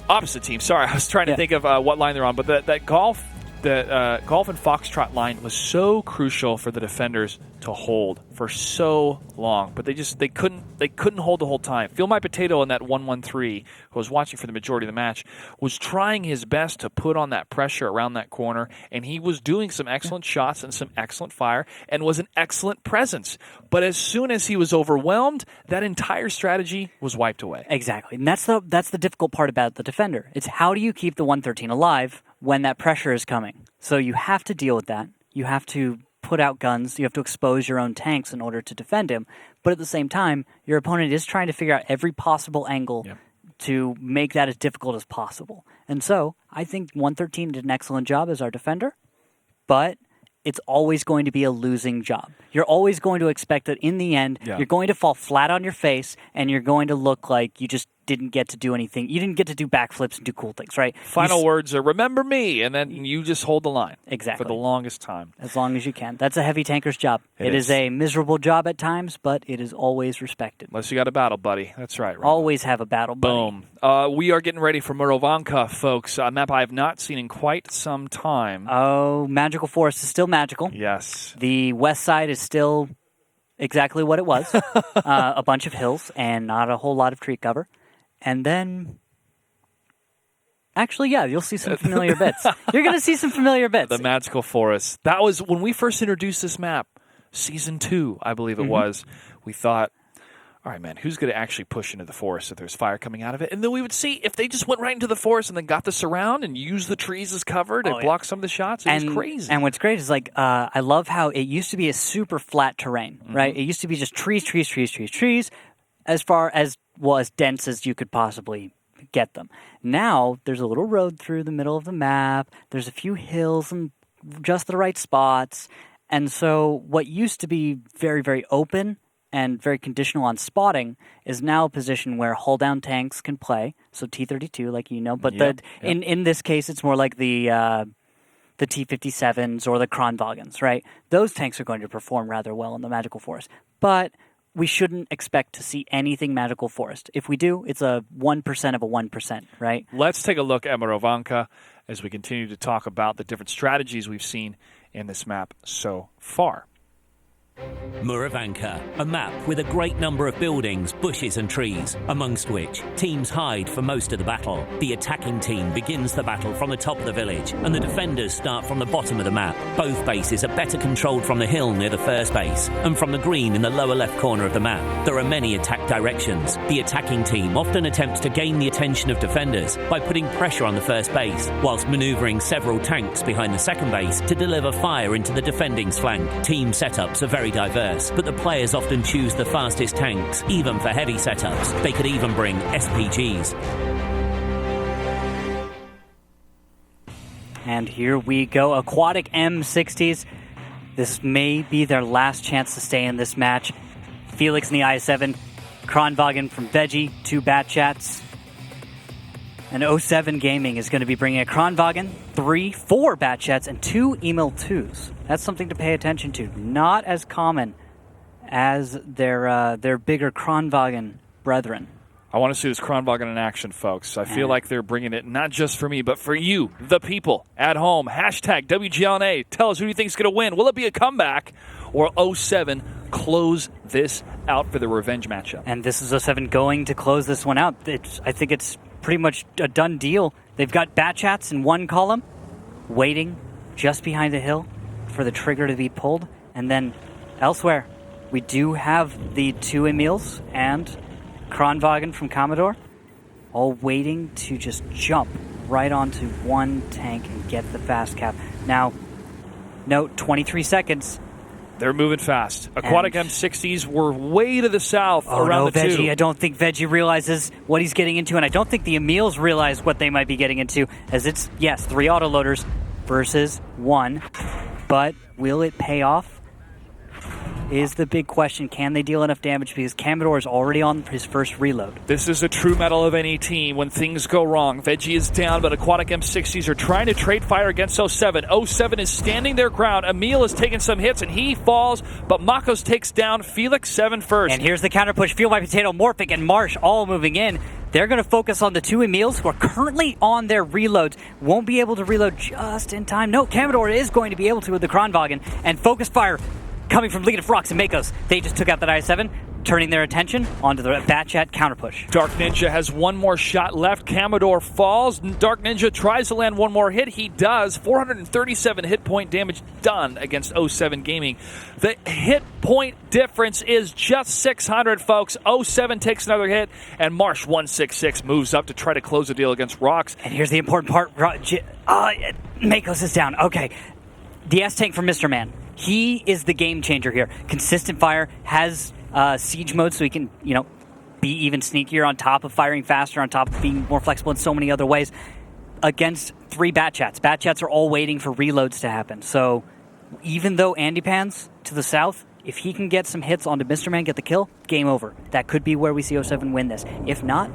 C: opposite team. Sorry, I was trying to think of what line they're on, but that Golf and Foxtrot line was so crucial for the defenders to hold for so long, but they couldn't hold the whole time. Feel My Potato in that 1-1-3, who was watching for the majority of the match, was trying his best to put on that pressure around that corner, and he was doing some excellent shots and some excellent fire, and was an excellent presence. But as soon as he was overwhelmed, that entire strategy was wiped away.
A: Exactly, and that's the difficult part about the defender. It's how do you keep the 113 alive when that pressure is coming? So you have to deal with that. You have to put out guns. You have to expose your own tanks in order to defend him. But at the same time, your opponent is trying to figure out every possible angle to make that as difficult as possible. And so I think 113 did an excellent job as our defender, but it's always going to be a losing job. You're always going to expect that in the end, you're going to fall flat on your face and you're going to look like you just didn't get to do anything. You didn't get to do backflips and do cool things, right?
C: Final words are, remember me, and then you just hold the line.
A: Exactly.
C: For the longest time.
A: As long as you can. That's a heavy tanker's job. It is a miserable job at times, but it is always respected.
C: Unless you got a battle buddy. That's right.
A: Always have a battle buddy.
C: Boom. We are getting ready for Murovanka, folks. A map I have not seen in quite some time.
A: Oh, Magical Forest is still magical.
C: Yes.
A: The west side is still exactly what it was. A bunch of hills and not a whole lot of tree cover. And then, actually, you'll see some familiar bits. You're going to see some familiar bits.
C: The Magical Forest. That was when we first introduced this map, Season 2, I believe it was. We thought, all right, man, who's going to actually push into the forest if there's fire coming out of it? And then we would see if they just went right into the forest and then got the surround and used the trees as cover to block some of the shots. It was crazy.
A: And what's great is, I love how it used to be a super flat terrain, right? It used to be just trees, as far as as dense as you could possibly get them. Now, there's a little road through the middle of the map. There's a few hills and just the right spots. And so what used to be very, very open and very conditional on spotting, is now a position where hull-down tanks can play, so T-32, like you know, but in this case, it's more like the T-57s or the Kronwagens, right? Those tanks are going to perform rather well in the Magical Forest, but we shouldn't expect to see anything Magical Forest. If we do, it's a 1% of a 1%, right?
C: Let's take a look at Marovanka as we continue to talk about the different strategies we've seen in this map so far.
L: Muravanka, a map with a great number of buildings, bushes and trees, amongst which teams hide for most of the battle. The attacking team begins the battle from the top of the village, and the defenders start from the bottom of the map. Both bases are better controlled from the hill near the first base, and from the green in the lower left corner of the map. There are many attack directions. The attacking team often attempts to gain the attention of defenders by putting pressure on the first base, whilst manoeuvring several tanks behind the second base to deliver fire into the defending's flank. Team setups are very diverse, but the players often choose the fastest tanks, even for heavy setups. They could even bring SPGs.
A: And here we go, Aquatic M60s. This may be their last chance to stay in this match. Felix in the I-7, Kronwagen from Veggie, 2 Bat Chats. And 07 Gaming is going to be bringing a Kronwagen, 4 Bat Chats, and 2 Emil 2s. That's something to pay attention to. Not as common as their bigger Kronwagen brethren.
C: I want to see this Kronwagen in action, folks. I feel like they're bringing it not just for me, but for you, the people at home. Hashtag WGLNA. Tell us who you think is going to win. Will it be a comeback or 07 close this out for the revenge matchup?
A: And this is 07 going to close this one out. I think it's pretty much a done deal. They've got Bat Chats in one column, waiting just behind the hill for the trigger to be pulled. And then elsewhere, we do have the 2 Emils and Kronwagen from Commodore, all waiting to just jump right onto one tank and get the fast cap. Now, note 23 seconds.
C: They're moving fast. Aquatic M60s were way to the south around the
A: Veggie.
C: 2.
A: I don't think Veggie realizes what he's getting into, and I don't think the Emils realize what they might be getting into, as it's, 3 autoloaders versus 1. But will it pay off? Is the big question. Can they deal enough damage? Because Commodore is already on his first reload.
C: This is a true mettle of any team when things go wrong. Veggie is down, but Aquatic M60s are trying to trade fire against 07. 07 is standing their ground. Emil is taking some hits, and he falls, but Makos takes down Felix 7 first.
A: And here's the counter push. Fuel by Potato, Morphic, and Marsh all moving in. They're going to focus on the 2 Emils who are currently on their reloads. Won't be able to reload just in time. No, Commodore is going to be able to with the Kronwagen. And focus fire coming from League of Rocks and Makos. They just took out that I-7, turning their attention onto the Bat Chat counter push.
C: Dark Ninja has one more shot left. Commodore falls. Dark Ninja tries to land one more hit. He does. 437 hit point damage done against 07 Gaming. The hit point difference is just 600, folks. 07 takes another hit, and Marsh 166 moves up to try to close the deal against Rocks.
A: And here's the important part. Makos is down. Okay. The S-Tank from Mr. Man. He is the game changer here. Consistent fire, has siege mode so he can, be even sneakier on top of firing faster, on top of being more flexible in so many other ways. Against 3 Bat Chats. Bat Chats are all waiting for reloads to happen. So even though Andy Pans to the south, if he can get some hits onto Mr. Man, get the kill, game over. That could be where we see 07 win this. If not,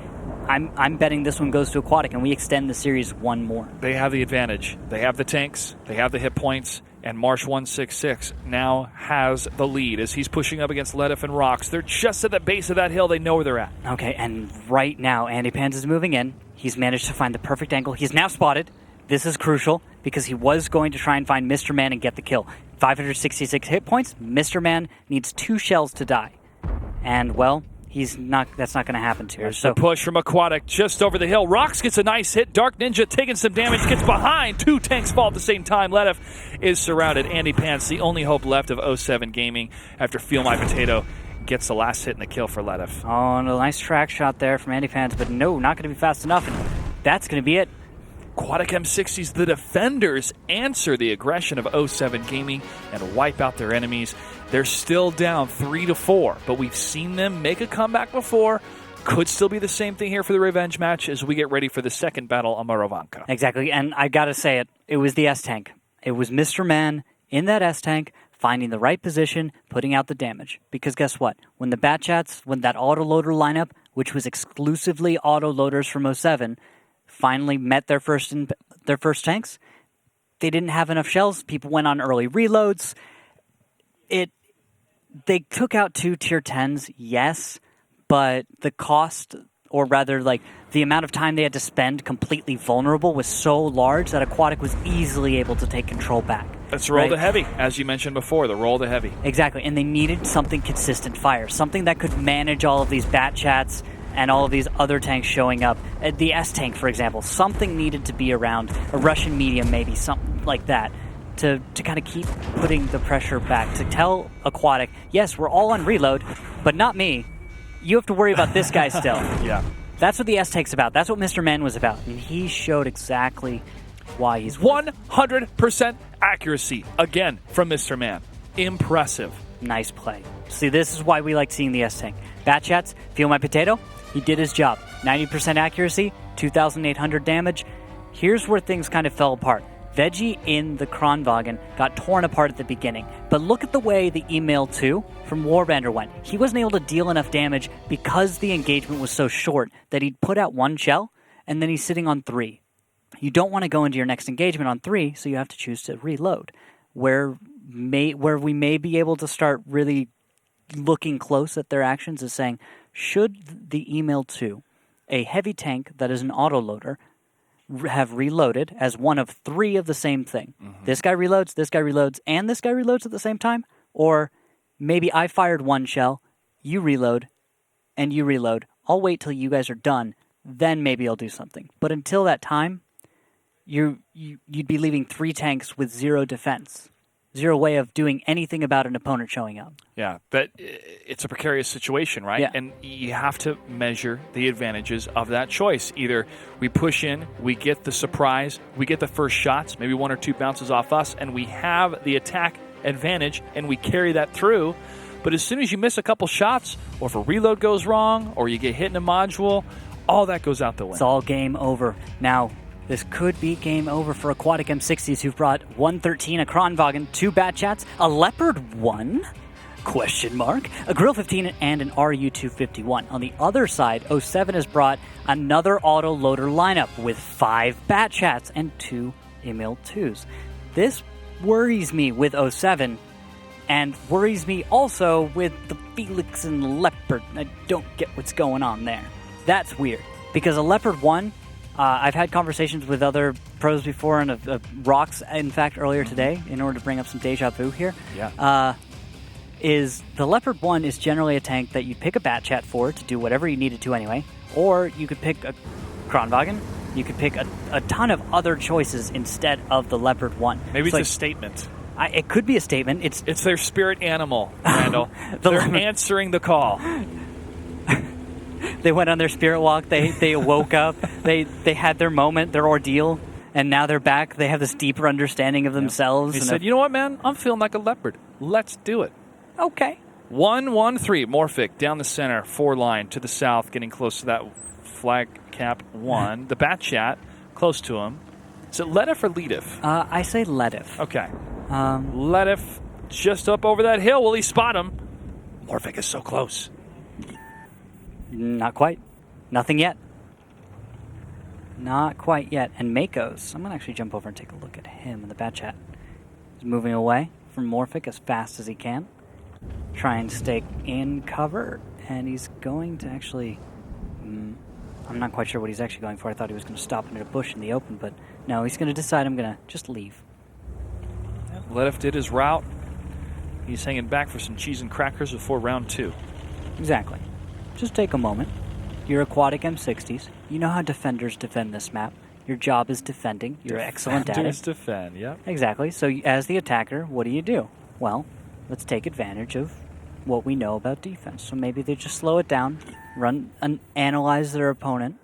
A: I'm betting this one goes to Aquatic and we extend the series one more.
C: They have the advantage. They have the tanks. They have the hit points. And Marsh 166 now has the lead as he's pushing up against Ledif and Rocks. They're just at the base of that hill. They know where they're at.
A: Okay, and right now, Andy Pans is moving in. He's managed to find the perfect angle. He's now spotted. This is crucial because he was going to try and find Mr. Man and get the kill. 566 hit points. Mr. Man needs 2 shells to die. And, well, that's not going to happen to her.
C: So the push from Aquatic just over the hill. Rocks gets a nice hit. Dark Ninja taking some damage, gets behind. 2 tanks fall at the same time. Ledif is surrounded. Andy Pants, the only hope left of 07 Gaming after Feel My Potato gets the last hit and the kill for Ledif.
A: Oh, and a nice track shot there from Andy Pants, but no, not going to be fast enough. And that's going to be it.
C: Aquatic M60s, the defenders, answer the aggression of 07 Gaming and wipe out their enemies. They're still down 3-4, but we've seen them make a comeback before. Could still be the same thing here for the revenge match as we get ready for the second battle on Marovanka.
A: Exactly, and I got to say it was the S-Tank. It was Mr. Man in that S-Tank finding the right position, putting out the damage. Because guess what? When the Batchats, when that autoloader lineup, which was exclusively autoloaders from 07, finally met their first tanks, they didn't have enough shells. People went on early reloads. They took out 2 tier 10s, yes, but the cost, or rather like the amount of time they had to spend completely vulnerable, was so large that Aquatic was easily able to take control back.
C: That's roll to heavy, as you mentioned before, the roll to heavy.
A: Exactly, and they needed something consistent fire, something that could manage all of these Batchats and all of these other tanks showing up. The S-Tank, for example, something needed to be around, a Russian medium maybe, something like that, to kind of keep putting the pressure back, to tell Aquatic, yes, we're all on reload, but not me. You have to worry about this guy still.
C: Yeah.
A: That's what the S-Tank's about. That's what Mr. Man was about, and he showed exactly why he's
C: 100% accuracy, again, from Mr. Man. Impressive.
A: Nice play. See, this is why we like seeing the S-Tank. Batchats, feel my potato? He did his job. 90% accuracy, 2,800 damage. Here's where things kind of fell apart. Veggie in the Kronwagen got torn apart at the beginning. But look at the way the email 2 from Warbander went. He wasn't able to deal enough damage because the engagement was so short that he'd put out 1 shell, and then he's sitting on 3. You don't want to go into your next engagement on 3, so you have to choose to reload. Where we may be able to start really looking close at their actions is saying, should the email 2, a heavy tank that is an autoloader, have reloaded as one of 3 of the same thing? Mm-hmm. This guy reloads, and this guy reloads at the same time? Or maybe I fired 1 shell, you reload, and you reload. I'll wait till you guys are done, then maybe I'll do something. But until that time, you'd be leaving 3 tanks with 0 defense. 0 way of doing anything about an opponent showing up.
C: Yeah, but it's a precarious situation, right?
A: Yeah.
C: And you have to measure the advantages of that choice. Either we push in, we get the surprise, we get the first shots, maybe 1 or 2 bounces off us, and we have the attack advantage, and we carry that through. But as soon as you miss a couple shots, or if a reload goes wrong, or you get hit in a module, all that goes out the window.
A: It's all game over. Now, this could be game over for Aquatic M60s, who've brought 113, a Kronwagen, 2 Batchats, a Leopard 1, question mark, a Grill 15, and an RU-251. On the other side, 07 has brought another autoloader lineup with 5 Batchats and 2 Emil 2s. This worries me with 07, and worries me also with the Felix and Leopard. I don't get what's going on there. That's weird, because a Leopard 1, I've had conversations with other pros before, and Rocks, in fact, earlier today, in order to bring up some deja vu here.
C: Yeah.
A: Is the Leopard 1 is generally a tank that you pick a Batchat for to do whatever you needed to anyway, or you could pick a Kronwagen, you could pick a ton of other choices instead of the Leopard 1.
C: Maybe it's a statement.
A: It could be a statement. It's
C: their spirit animal, Randall. They're answering the call.
A: They went on their spirit walk. They woke up. They had their moment, their ordeal, and now they're back. They have this deeper understanding of themselves.
C: He said, you know what, man? I'm feeling like a leopard. Let's do it.
A: Okay.
C: 1-1-3. Morphic down the center, 4 line to the south, getting close to that flag cap 1. The Batchat, close to him. Is it Ledif or Ledif?
A: I say Ledif.
C: Okay. Ledif just up over that hill. Will he spot him? Morphic is so close.
A: Not quite. Nothing yet. Not quite yet. And Mako's, I'm going to actually jump over and take a look at him in the Batchat. He's moving away from Morphic as fast as he can. Trying to stay in cover. And he's going to actually... I'm not quite sure what he's actually going for. I thought he was going to stop in a bush in the open, but no, he's going to decide I'm going to just leave.
C: Ledif did his route. He's hanging back for some cheese and crackers before round 2.
A: Exactly. Just take a moment. You're Aquatic M60s. You know how defenders defend this map. Your job is defending. You're excellent at it.
C: Defenders defend, yep.
A: Exactly. So as the attacker, what do? Well, let's take advantage of what we know about defense. So maybe they just slow it down, run and analyze their opponent,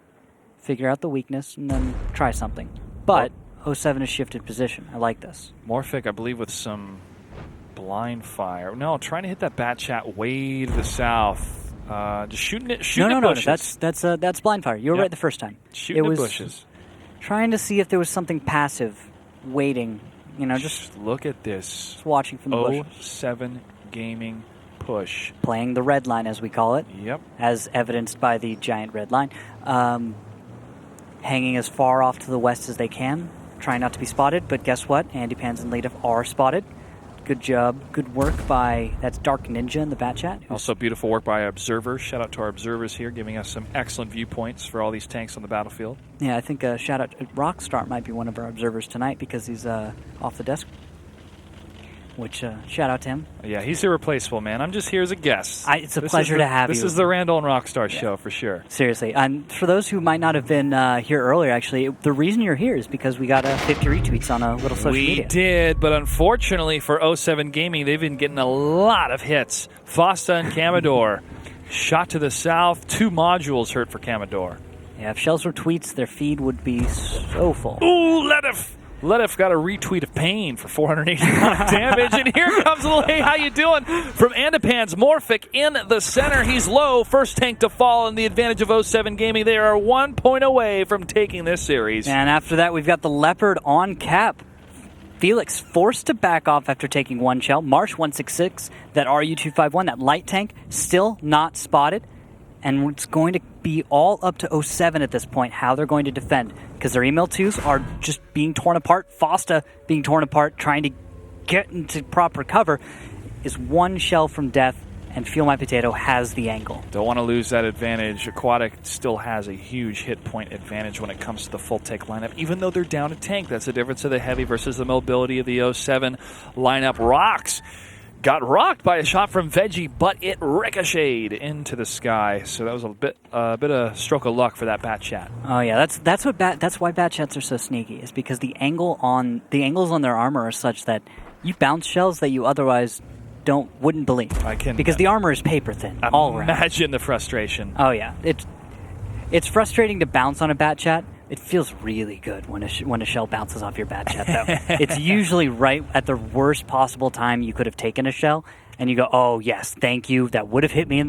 A: figure out the weakness, and then try something. But 07 has shifted position. I like this.
C: Morphic, I believe, with some blind fire. No, trying to hit that Batchat way to the south. Just shooting it.
A: No.
C: Bushes.
A: That's blind fire. You were right the first time.
C: Shooting
A: it was
C: bushes.
A: Trying to see if there was something passive waiting Just
C: look at this.
A: Just watching from the bushes.
C: 07 Gaming push.
A: Playing the red line, as we call it.
C: Yep.
A: As evidenced by the giant red line. Hanging as far off to the west as they can. Trying not to be spotted, but guess what? Andy Pans and Leadif are spotted. Good job. Good work by, that's Dark Ninja in the bat chat.
C: Also beautiful work by observers. Shout out to our observers here, giving us some excellent viewpoints for all these tanks on the battlefield.
A: Yeah, I think shout out to Rockstar might be one of our observers tonight because he's off the desk. Which, shout out to him.
C: Yeah, he's irreplaceable, man. I'm just here as a guest.
A: It's a pleasure to have you.
C: This is the Randall and Rockstar show for sure.
A: Seriously. And for those who might not have been here earlier, actually, the reason you're here is because we got 50 retweets on a little social media.
C: We did, but unfortunately for 07 Gaming, they've been getting a lot of hits. Fosta and Commodore. Shot to the south. 2 modules hurt for Commodore.
A: Yeah, if shells were tweets, their feed would be so full.
C: Ooh, Letif got a retweet of pain for 485 damage, and here comes a little, hey, how you doing? From Andipans, Morphic in the center. He's low, first tank to fall, and the advantage of 07 Gaming. They are 1 point away from taking this series.
A: And after that, we've got the Leopard on cap. Felix forced to back off after taking 1 shell. Marsh 166, that RU-251, that light tank, still not spotted. And it's going to be all up to 07 at this point, how they're going to defend. Because their email 2s are just being torn apart. Fosta being torn apart, trying to get into proper cover, is 1 shell from death, and Feel My Potato has the angle.
C: Don't want to lose that advantage. Aquatic still has a huge hit point advantage when it comes to the full take lineup, even though they're down a tank. That's the difference of the heavy versus the mobility of the 07 lineup. Rocks got rocked by a shot from Veggie, but it ricocheted into the sky. So that was a bit of stroke of luck for that bat chat.
A: Oh yeah, that's why bat chats are so sneaky. Is because the angles on their armor are such that you bounce shells that you otherwise wouldn't believe. Because the armor is paper thin all around.
C: Imagine the frustration.
A: Oh yeah, it's frustrating to bounce on a bat chat. It feels really good when a shell bounces off your bat chat, though. It's usually right at the worst possible time you could have taken a shell, and you go, "Oh yes, thank you. That would have hit me in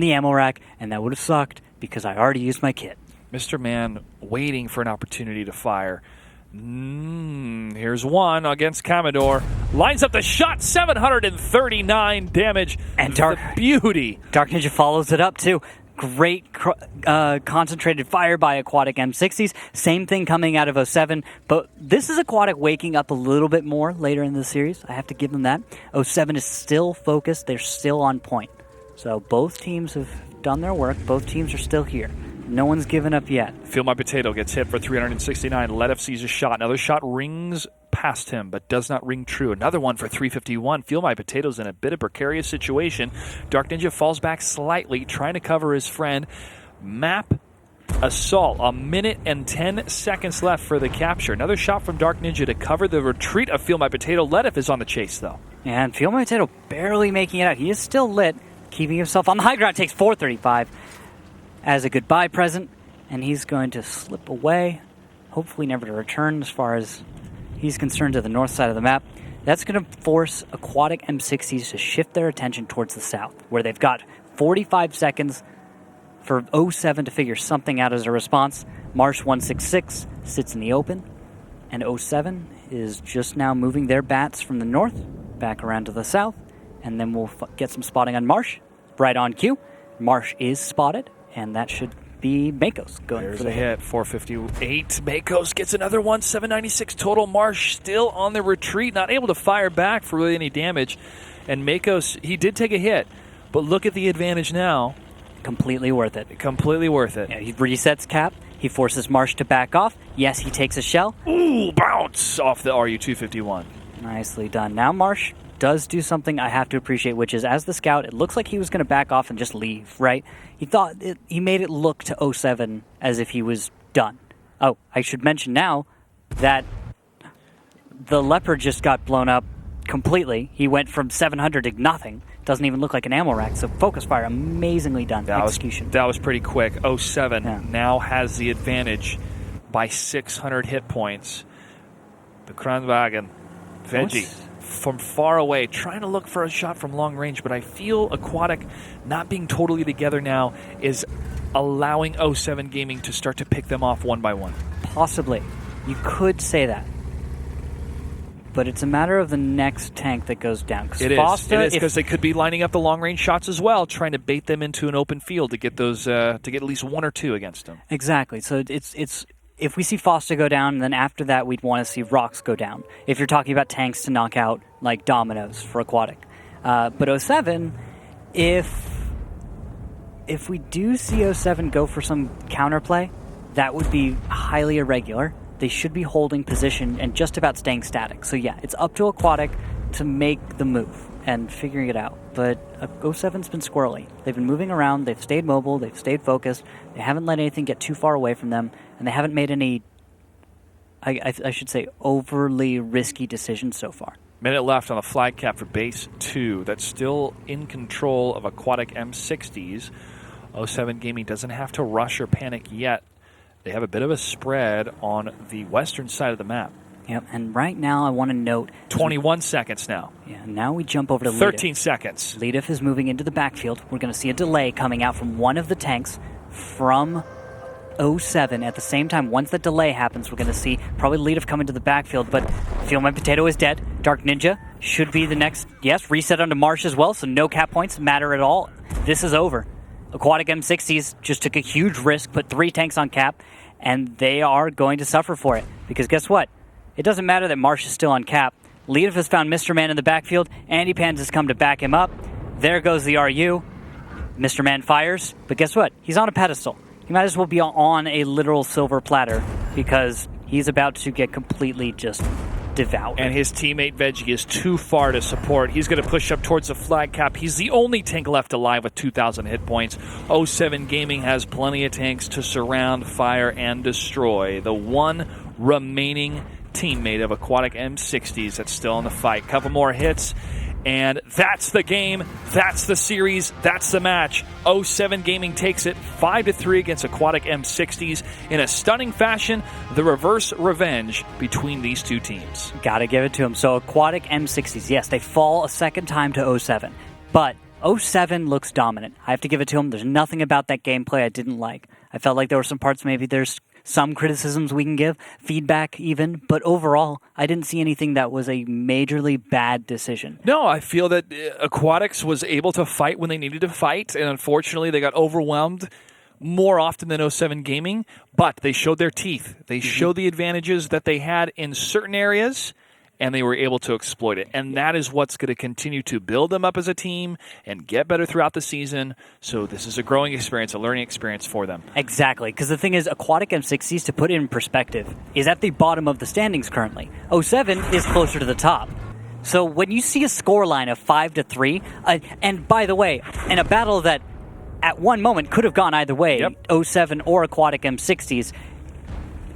A: the ammo rack, and that would have sucked because I already used my kit."
C: Mr. Man waiting for an opportunity to fire. Here's one against Commodore. Lines up the shot, 739 damage.
A: And
C: beauty.
A: Dark Ninja follows it up too. Great concentrated fire by Aquatic M60s. Same thing coming out of 07. But this is Aquatic waking up a little bit more later in the series. I have to give them that. 07 is still focused. They're still on point. So both teams have done their work. Both teams are still here. No one's given up yet.
C: Feel My Potato gets hit for 369. Letif sees a shot. Another shot rings past him, but does not ring true. Another one for 351. Feel My Potato's in a bit of precarious situation. Dark Ninja falls back slightly, trying to cover his friend. Map assault. 1 minute and 10 seconds left for the capture. Another shot from Dark Ninja to cover the retreat of Feel My Potato. Letif is on the chase, though.
A: And Feel My Potato barely making it out. He is still lit, keeping himself on the high ground. Takes 435 as a goodbye present, and he's going to slip away, hopefully never to return as far as he's concerned, to the north side of the map. That's going to force Aquatic M60s to shift their attention towards the south, where they've got 45 seconds for 07 to figure something out as a response. Marsh 166 sits in the open, and 07 is just now moving their bats from the north back around to the south, and then we'll get some spotting on Marsh. Right on cue. Marsh is spotted, and that should be Makos going
C: There's
A: for the
C: a hit. 458. Makos gets another one. 796 total. Marsh still on the retreat, not able to fire back for really any damage. And Makos, he did take a hit, but look at the advantage now.
A: Completely worth it.
C: Completely worth it.
A: Yeah, he resets cap. He forces Marsh to back off. Yes, he takes a shell.
C: Ooh, bounce off the RU-251.
A: Nicely done. Now Marsh does do something I have to appreciate, which is, as the scout, it looks like he was going to back off and just leave, right? He made it look to 07 as if he was done. Oh, I should mention now that the Leopard just got blown up completely. He went from 700 to nothing. Doesn't even look like an ammo rack. So focus fire, amazingly done. Execution.
C: That was pretty quick. 07 now has the advantage by 600 hit points. The Kranwagen, Veggie, from far away, trying to look for a shot from long range, but I feel Aquatic not being totally together now is allowing 07 Gaming to start to pick them off one by one.
A: Possibly. You could say that. but it's a matter of the next tank that goes down.
C: It is because they could be lining up the long-range shots as well, trying to bait them into an open field to get those to get at least 1 or 2 against them.
A: Exactly. So it's if we see Foster go down, then after that we'd want to see Rocks go down. If you're talking about tanks to knock out like Dominoes for Aquatic, but 07, if we do see 07 go for some counterplay, that would be highly irregular. They should be holding position and just about staying static. So yeah, it's up to Aquatic to make the move and figuring it out. But 07's been squirrely. They've been moving around, they've stayed mobile, they've stayed focused, they haven't let anything get too far away from them, and they haven't made any, I should say, overly risky decisions so far.
C: Minute left on the flag cap for base 2. That's still in control of Aquatic M60s. 07 Gaming doesn't have to rush or panic yet. They have a bit of a spread on the western side of the map.
A: Yep, and right now I want to note...
C: 21 seconds now.
A: Yeah, now we jump over to
C: 13 seconds.
A: Leadif is moving into the backfield. We're going to see a delay coming out from one of the tanks from 07. At the same time, once the delay happens, we're going to see probably Leadif come into the backfield, but Feel My Potato is dead. Dark Ninja should be the next... Yes, reset onto Marsh as well, so no cap points matter at all. This is over. Aquatic M60s just took a huge risk, put 3 tanks on cap, and they are going to suffer for it. Because guess what? It doesn't matter that Marsh is still on cap. Leadif has found Mr. Man in the backfield. Andy Pans has come to back him up. There goes the RU. Mr. Man fires, but guess what? He's on a pedestal. He might as well be on a literal silver platter because he's about to get completely just devoured.
C: And his teammate Veggie is too far to support. He's going to push up towards the flag cap. He's the only tank left alive with 2,000 hit points. 07 Gaming has plenty of tanks to surround, fire, and destroy. The one remaining teammate of Aquatic M60s that's still in the fight. Couple more hits, and that's the game. That's the series. That's the match. 07 Gaming takes it 5-3 against Aquatic M60s in a stunning fashion. The reverse revenge between these two teams.
A: Gotta give it to them. So Aquatic M60s, yes, they fall a second time to 07, but 07 looks dominant. I have to give it to them. There's nothing about that gameplay I didn't like. I felt like there were some parts, maybe there's some criticisms we can give, feedback even, but overall, I didn't see anything that was a majorly bad decision.
C: No, I feel that Aquatics was able to fight when they needed to fight, and unfortunately they got overwhelmed more often than 07 Gaming, but they showed their teeth. They showed the advantages that they had in certain areas, and they were able to exploit it. And that is what's going to continue to build them up as a team and get better throughout the season. So this is a growing experience, a learning experience for them.
A: Exactly, because the thing is, Aquatic M60s, to put it in perspective, is at the bottom of the standings currently. 07 is closer to the top. So when you see a scoreline of 5-3, and by the way, in a battle that at one moment could have gone either way, 07 or Aquatic M60s,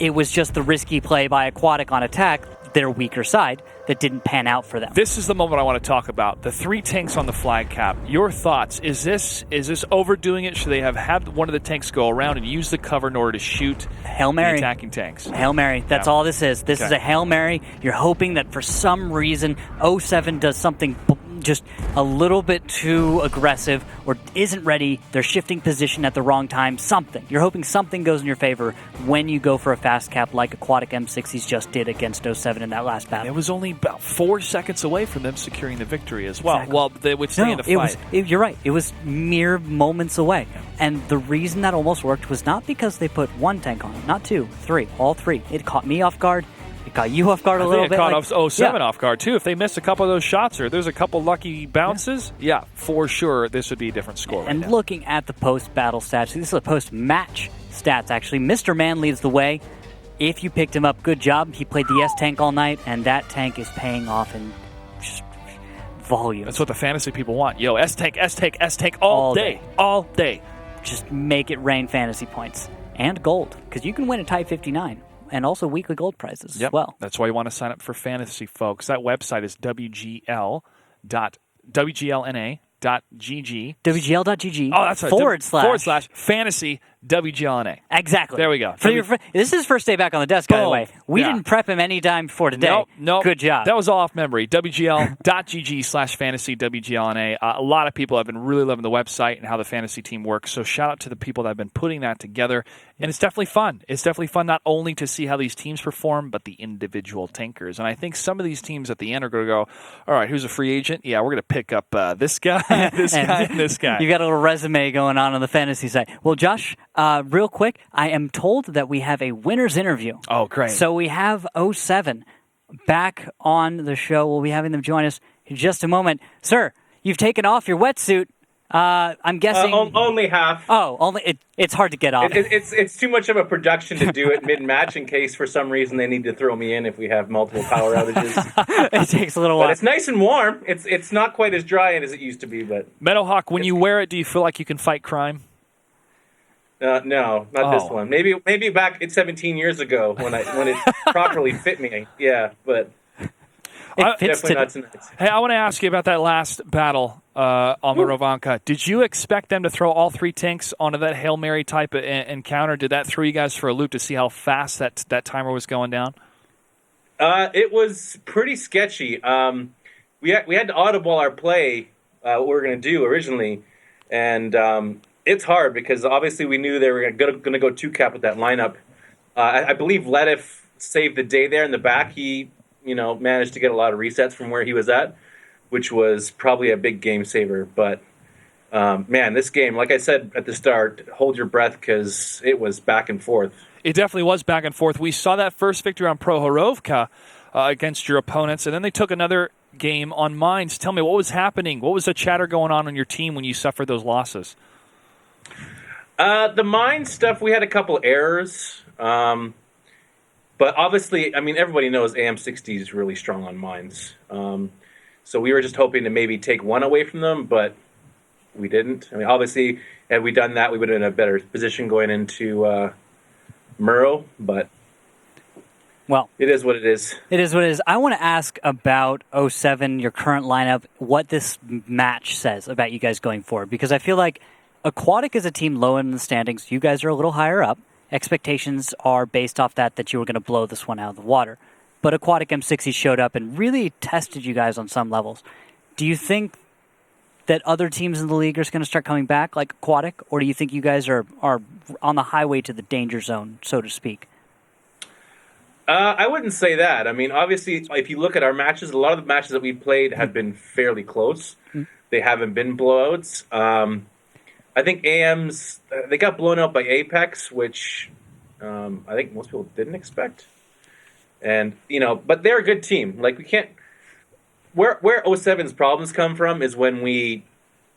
A: it was just the risky play by Aquatic on attack, their weaker side, that didn't pan out for them.
C: This is the moment I want to talk about. The 3 tanks on the flag cap. Your thoughts. Is this overdoing it? Should they have had one of the tanks go around and use the cover in order to shoot
A: Hail Mary.
C: the attacking tanks?
A: Hail Mary. That's all this is. This is a Hail Mary. You're hoping that for some reason 07 does something just a little bit too aggressive or isn't ready. They're shifting position at the wrong time. Something. You're hoping something goes in your favor when you go for a fast cap like Aquatic M60s just did against 07 in that last battle.
C: It was only about 4 seconds away from them securing the victory as well.
A: Exactly.
C: Well, they would stay in the fight.
A: You're right. It was mere moments away. And the reason that almost worked was not because they put 1 tank on it, not 2, 3, all 3. It caught me off guard. It got you off guard a little bit.
C: It caught 07 off guard, too. If they missed a couple of those shots or there's a couple lucky bounces, for sure, this would be a different score.
A: And looking at the post-battle stats, this is a post-match stats, actually. Mr. Man leads the way. If you picked him up, good job. He played the S-Tank all night, and that tank is paying off in just volume.
C: That's what the fantasy people want. Yo, S-Tank, S-Tank, S-Tank all day. All day.
A: Just make it rain fantasy points. And gold, because you can win a Type 59. And also weekly gold prizes as well.
C: That's why you want to sign up for fantasy, folks. That website is WGLNA.gg.
A: WGL.gg.
C: Oh, that's right.
A: /fantasy
C: WGLNA.
A: Exactly.
C: There we go.
A: This is his first day back on the desk, by the
C: Boom.
A: way. We
C: Yeah.
A: didn't prep him any time before today.
C: Nope.
A: Good job.
C: That was all off memory. WGL.GG/fantasy WGLNA. A lot of people have been really loving the website and how the fantasy team works. So shout out to the people that have been putting that together. And it's definitely fun. It's definitely fun not only to see how these teams perform, but the individual tankers. And I think some of these teams at the end are going to go, all right, who's a free agent? Yeah, we're going to pick up this guy, this guy, and this guy.
A: You got a little resume going on the fantasy side. Well, Josh, real quick, I am told that we have a winner's interview.
C: Oh, great.
A: So we have 07 back on the show. We'll be having them join us in just a moment. Sir, you've taken off your wetsuit. I'm guessing
M: only half.
A: Oh, only it's hard to get off.
M: It's too much of a production to do it mid-match in case for some reason they need to throw me in if we have multiple power outages.
A: It takes a little while.
M: But it's nice and warm. It's not quite as dry as it used to be. But
C: Meadowhawk, when you wear it, do you feel like you can fight crime?
M: No, not this one. Maybe back 17 years ago when it properly fit me. Yeah, but. Definitely not tonight.
C: Hey, I want to ask you about that last battle on Morovanka. Did you expect them to throw all three tanks onto that Hail Mary type encounter? Did that throw you guys for a loop to see how fast that timer was going down?
M: It was pretty sketchy. We had to audible our play, what we were going to do originally, and it's hard because obviously we knew they were going to go 2-cap with that lineup. I believe Ledif saved the day there in the back. He managed to get a lot of resets from where he was at, which was probably a big game saver. But, man, this game, like I said at the start, hold your breath because it was back and forth.
C: It definitely was back and forth. We saw that first victory on Prohorovka against your opponents, and then they took another game on Mines. Tell me, what was happening? What was the chatter going on your team when you suffered those losses?
M: The Mines stuff, we had a couple errors. But obviously, I mean, everybody knows AM60s is really strong on mines. So we were just hoping to maybe take one away from them, but we didn't. I mean, obviously, had we done that, we would have been in a better position going into Murrow, but
A: well,
M: it is what it is.
A: It is what it is. I want to ask about 07, your current lineup, what this match says about you guys going forward, because I feel like Aquatic is a team low in the standings. You guys are a little higher up. Expectations are based off that you were going to blow this one out of the water. But Aquatic M60 showed up and really tested you guys on some levels. Do you think that other teams in the league are going to start coming back like Aquatic, or do you think you guys are on the highway to the danger zone, so to speak?
M: I wouldn't say that. I mean, obviously, if you look at our matches, a lot of the matches that we played have been fairly close. They haven't been blowouts. I think AMs, they got blown out by Apex, which I think most people didn't expect. And, but they're a good team. Like, we can't... Where 07's problems come from is when we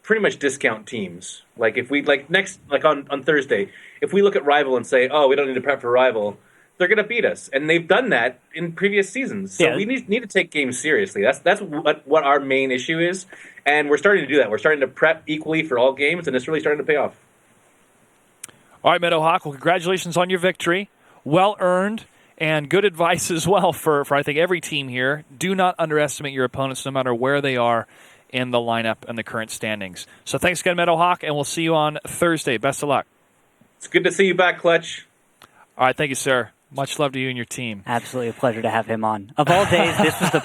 M: pretty much discount teams. Like, if we, on Thursday, if we look at Rival and say, oh, we don't need to prep for Rival, they're going to beat us. And they've done that in previous seasons. So we need to take games seriously. That's what our main issue is. And we're starting to do that. We're starting to prep equally for all games, and it's really starting to pay off.
C: All right, Meadowhawk, well, congratulations on your victory. Well earned, and good advice as well for I think, every team here. Do not underestimate your opponents no matter where they are in the lineup and the current standings. So thanks again, Meadowhawk, and we'll see you on Thursday. Best of luck.
M: It's good to see you back, Clutch.
C: All right, thank you, sir. Much love to you and your team.
A: Absolutely a pleasure to have him on. Of all days, this was the